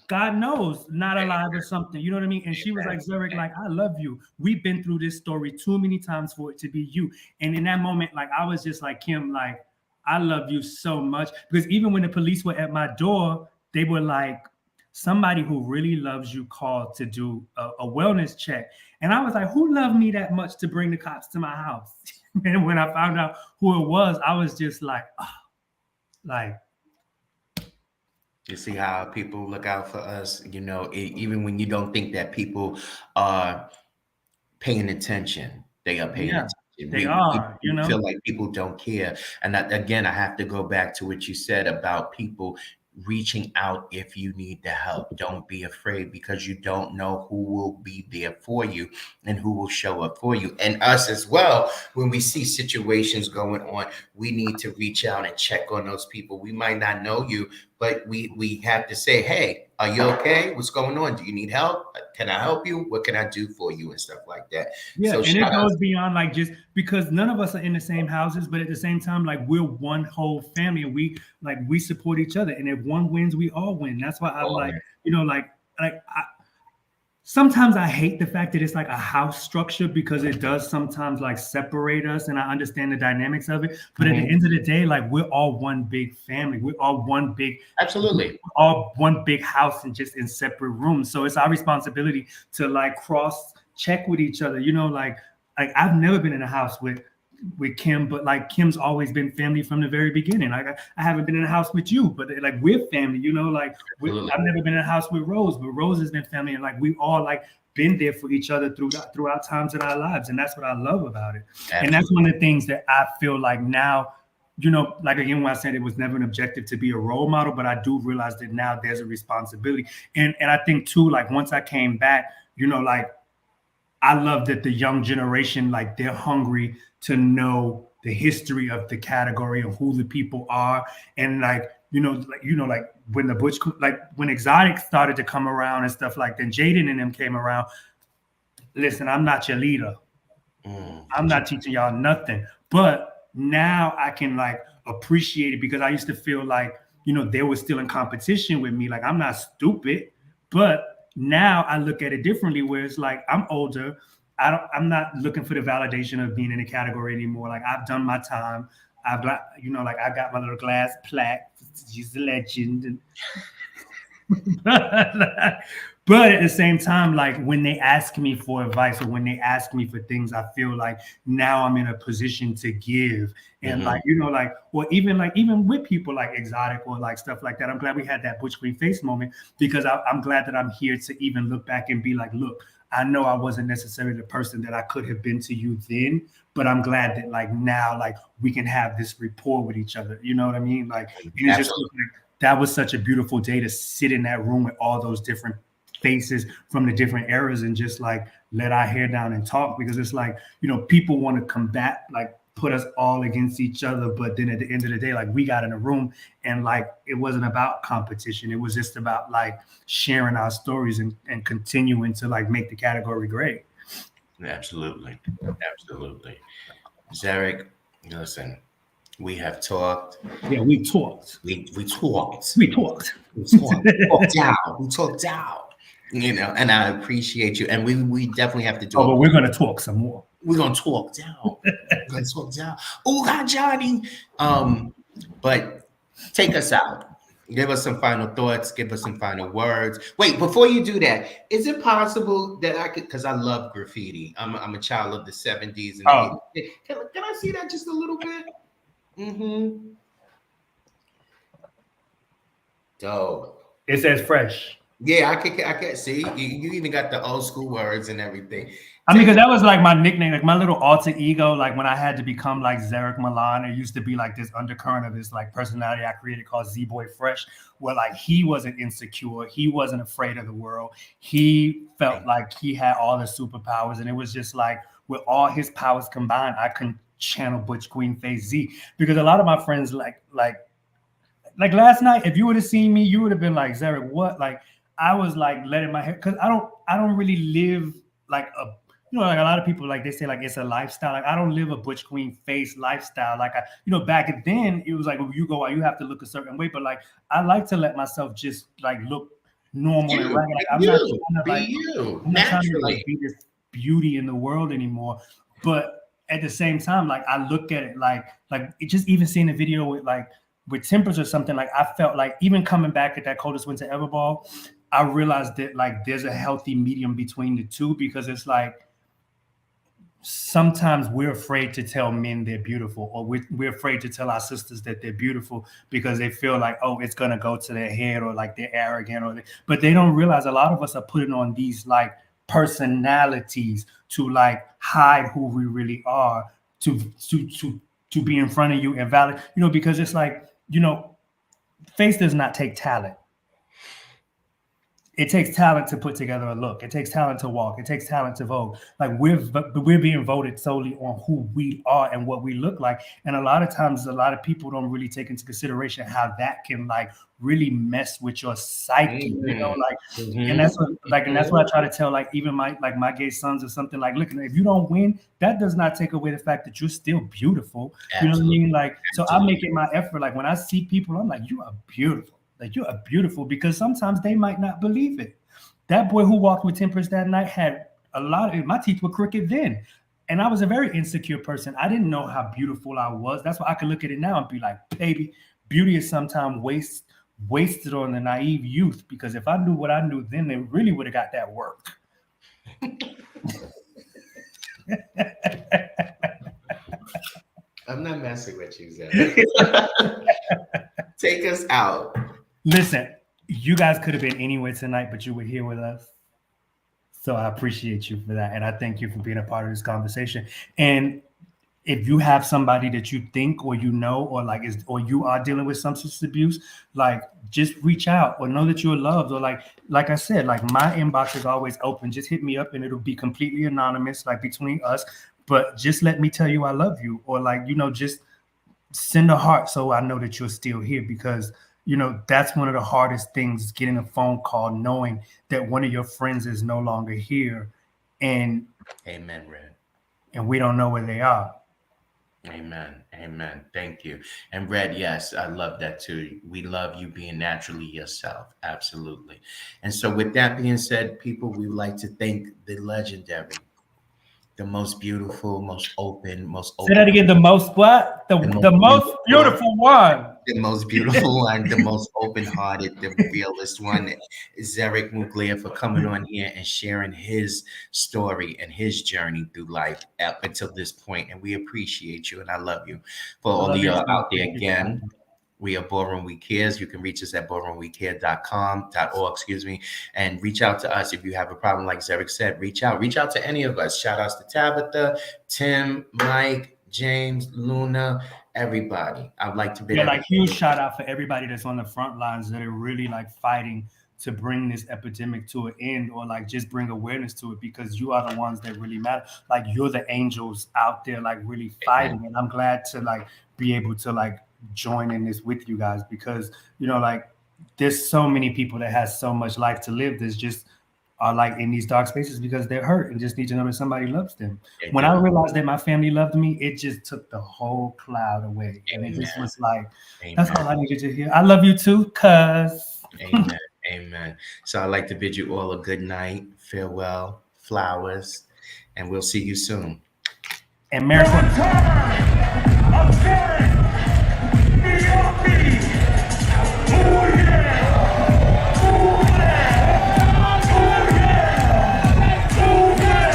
[SPEAKER 3] God knows, not alive or something. You know what I mean? And she was like, Zeric, like, I love you. We've been through this story too many times for it to be you. And in that moment, like, I was just like, Kim, like, I love you so much. Because even when the police were at my door, they were like, somebody who really loves you called to do a wellness check. And I was like, who loved me that much to bring the cops to my house? And when I found out who it was, I was just like, oh, like.
[SPEAKER 1] You see how people look out for us, you know, even when you don't think that people are paying attention, they are paying attention.
[SPEAKER 3] They are, you know,
[SPEAKER 1] feel like people don't care. And again, I have to go back to what you said about people reaching out if you need the help. Don't be afraid, because you don't know who will be there for you and who will show up for you. And us as well, when we see situations going on, we need to reach out and check on those people. We might not know you, but we have to say, hey, are you okay? What's going on? Do you need help? Can I help you? What can I do for you? And stuff like that.
[SPEAKER 3] Yeah, so, and it goes beyond like just because none of us are in the same houses, but at the same time, like we're one whole family, and we support each other. And if one wins, we all win. That's why I'm like, you know, sometimes I hate the fact that it's like a house structure, because it does sometimes like separate us, and I understand the dynamics of it. But at the end of the day, like we're all one big family. We're all one big, all one big house and just in separate rooms. So it's our responsibility to like cross check with each other. You know, like I've never been in a house with Kim, but like Kim's always been family from the very beginning. Like I haven't been in a house with you, but like we're family, you know, like I've never been in a house with Rose, but Rose has been family, and like we all like been there for each other throughout times in our lives. And that's what I love about it. Absolutely. And that's one of the things that I feel like now, you know, like again, when I said it was never an objective to be a role model, but I do realize that now there's a responsibility. And I think too, like once I came back, you know, like I love that the young generation, like they're hungry to know the history of the category and who the people are. And like, like when the Butch, like when Exotic started to come around and stuff like that, Jaden and them came around. Listen, I'm not your leader. I'm not teaching y'all nothing. But now I can like appreciate it, because I used to feel like, you know, they were still in competition with me. Like I'm not stupid, but now I look at it differently, where it's like I'm older. I'm not looking for the validation of being in a category anymore. Like I've done my time. I've got, like I got my little glass plaque. She's a legend. But at the same time, like when they ask me for advice or when they ask me for things, I feel like now I'm in a position to give. And like, or even with people like Exotic or like stuff like that, I'm glad we had that Butch Queen face moment because I'm glad that I'm here to even look back and be like, look, I know I wasn't necessarily the person that I could have been to you then, but I'm glad that like now, like we can have this rapport with each other. You know what I mean? Like, it's just like, that was such a beautiful day to sit in that room with all those different faces from the different eras and just like let our hair down and talk, because it's like, people want to combat, like put us all against each other, but then at the end of the day, like we got in a room and like it wasn't about competition, it was just about like sharing our stories and continuing to like make the category great.
[SPEAKER 1] Absolutely. Zeric, listen, we have talked.
[SPEAKER 3] Yeah, we talked.
[SPEAKER 1] We talked.
[SPEAKER 3] We talked.
[SPEAKER 1] We talked out. We talked out. And I appreciate you. And we definitely have to do
[SPEAKER 3] but we're gonna talk some more.
[SPEAKER 1] We're gonna talk down. We're gonna talk down. Oh, hi, Johnny. But take us out. Give us some final thoughts. Give us some final words. Wait, before you do that, is it possible that I could, because I love graffiti. I'm a child of the 70s and 80s. Can I see that just a little bit? Mm-hmm. Dope.
[SPEAKER 3] It says fresh.
[SPEAKER 1] Yeah, I can see. You even got the old school words and everything.
[SPEAKER 3] I mean, because that was like my nickname, like my little alter ego. Like when I had to become like Zeric Mugler, it used to be like this undercurrent of this like personality I created called Z-Boy Fresh, where like he wasn't insecure, he wasn't afraid of the world. He felt like he had all the superpowers, and it was just like with all his powers combined, I couldn't channel Butch Queen Face Z, because a lot of my friends like last night, if you would have seen me, you would have been like, Zeric, what? Like I was like letting my hair, because I don't really live like a, like a lot of people, like they say like it's a lifestyle. Like I don't live a Butch Queen Face lifestyle. Like back then it was like when you go out, you have to look a certain way. But like I like to let myself just like look normal and regular. Like I'm not trying to like be this beauty in the world anymore. But at the same time, like I look at it like it just even seeing the video with Tempers or something, like I felt like even coming back at that Coldest Winter Ever ball, I realized that like there's a healthy medium between the two, because it's like sometimes we're afraid to tell men they're beautiful, or we're afraid to tell our sisters that they're beautiful because they feel like, oh, it's gonna go to their head, or like they're arrogant, but they don't realize a lot of us are putting on these like personalities to like hide who we really are, to be in front of you and valid, because it's like, face does not take talent. It takes talent to put together a look. It takes talent to walk. It takes talent to vote. Like we're being voted solely on who we are and what we look like. And a lot of times, a lot of people don't really take into consideration how that can like really mess with your psyche. And that's what I try to tell like even my gay sons or something, like, look, if you don't win, that does not take away the fact that you're still beautiful. Absolutely. You know what I mean? Like, so I make it my effort. Like when I see people, I'm like, you are beautiful. Like you are beautiful, because sometimes they might not believe it. That boy who walked with Tempers that night had a lot of, my teeth were crooked then. And I was a very insecure person. I didn't know how beautiful I was. That's why I can look at it now and be like, baby, beauty is sometimes wasted on the naive youth, because if I knew what I knew then, they really would have got that work.
[SPEAKER 1] I'm not messing with you, Zach. Take us out.
[SPEAKER 3] Listen, you guys could have been anywhere tonight, but you were here with us. So I appreciate you for that. And I thank you for being a part of this conversation. And if you have somebody that you think, or or you are dealing with substance abuse, like just reach out, or know that you're loved, or like I said, like my inbox is always open. Just hit me up and it'll be completely anonymous, like between us. But just let me tell you I love you, or just send a heart so I know that you're still here, because that's one of the hardest things, getting a phone call knowing that one of your friends is no longer here, and
[SPEAKER 1] amen, Red,
[SPEAKER 3] and we don't know where they are.
[SPEAKER 1] Amen. Thank you. And Red, yes, I love that too. We love you being naturally yourself. Absolutely. And so with that being said, people, we would like to thank the legendary the most beautiful, most open, most
[SPEAKER 3] Say that
[SPEAKER 1] open,
[SPEAKER 3] again. The most what?
[SPEAKER 1] the
[SPEAKER 3] The
[SPEAKER 1] most
[SPEAKER 3] most
[SPEAKER 1] beautiful,
[SPEAKER 3] beautiful one.
[SPEAKER 1] the most beautiful one, the most open-hearted, the realest one. Zeric Mugler for coming on here and sharing his story and his journey through life up until this point. And we appreciate you and I love you. For
[SPEAKER 3] I
[SPEAKER 1] all of
[SPEAKER 3] love you
[SPEAKER 1] y'all
[SPEAKER 3] too.
[SPEAKER 1] out there
[SPEAKER 3] Thank you for having
[SPEAKER 1] again,
[SPEAKER 3] me.
[SPEAKER 1] we are Ballroom We Cares. You can reach us at ballroomwecare.org, and reach out to us if you have a problem. Like Zeric said, reach out. Reach out to any of us. Shout outs to Tabitha, Tim, Mike, James, Luna, everybody. I'd like to bid
[SPEAKER 3] Yeah, like huge
[SPEAKER 1] everybody.
[SPEAKER 3] shout out for everybody that's on the front lines that are really like fighting to bring this epidemic to an end or like just bring awareness to it because you are the ones that really matter. Like you're the angels out there like really
[SPEAKER 1] Amen.
[SPEAKER 3] fighting. And I'm glad to like be able to like join in this with you guys because like there's so many people that has so much life to live that's just are like in these dark spaces because they're hurt and just need to know that somebody loves them.
[SPEAKER 1] They
[SPEAKER 3] When I
[SPEAKER 1] do.
[SPEAKER 3] realized that my family loved me, it just took the whole cloud away. And it
[SPEAKER 1] Amen.
[SPEAKER 3] just was like, that's
[SPEAKER 1] Amen.
[SPEAKER 3] all I needed to hear. I love you too, cuz.
[SPEAKER 1] Amen. Amen. So I'd like to bid you all a good night, farewell, flowers, and we'll see you soon.
[SPEAKER 3] And Merry Christmas.
[SPEAKER 2] I'm Zeric Mugler. Oh yeah! Oh yeah! Oh yeah! Oh yeah!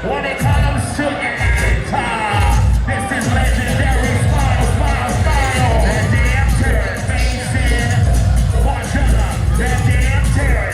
[SPEAKER 2] When it comes to this is legendary style. That damn terror facing Montana. That damn terror.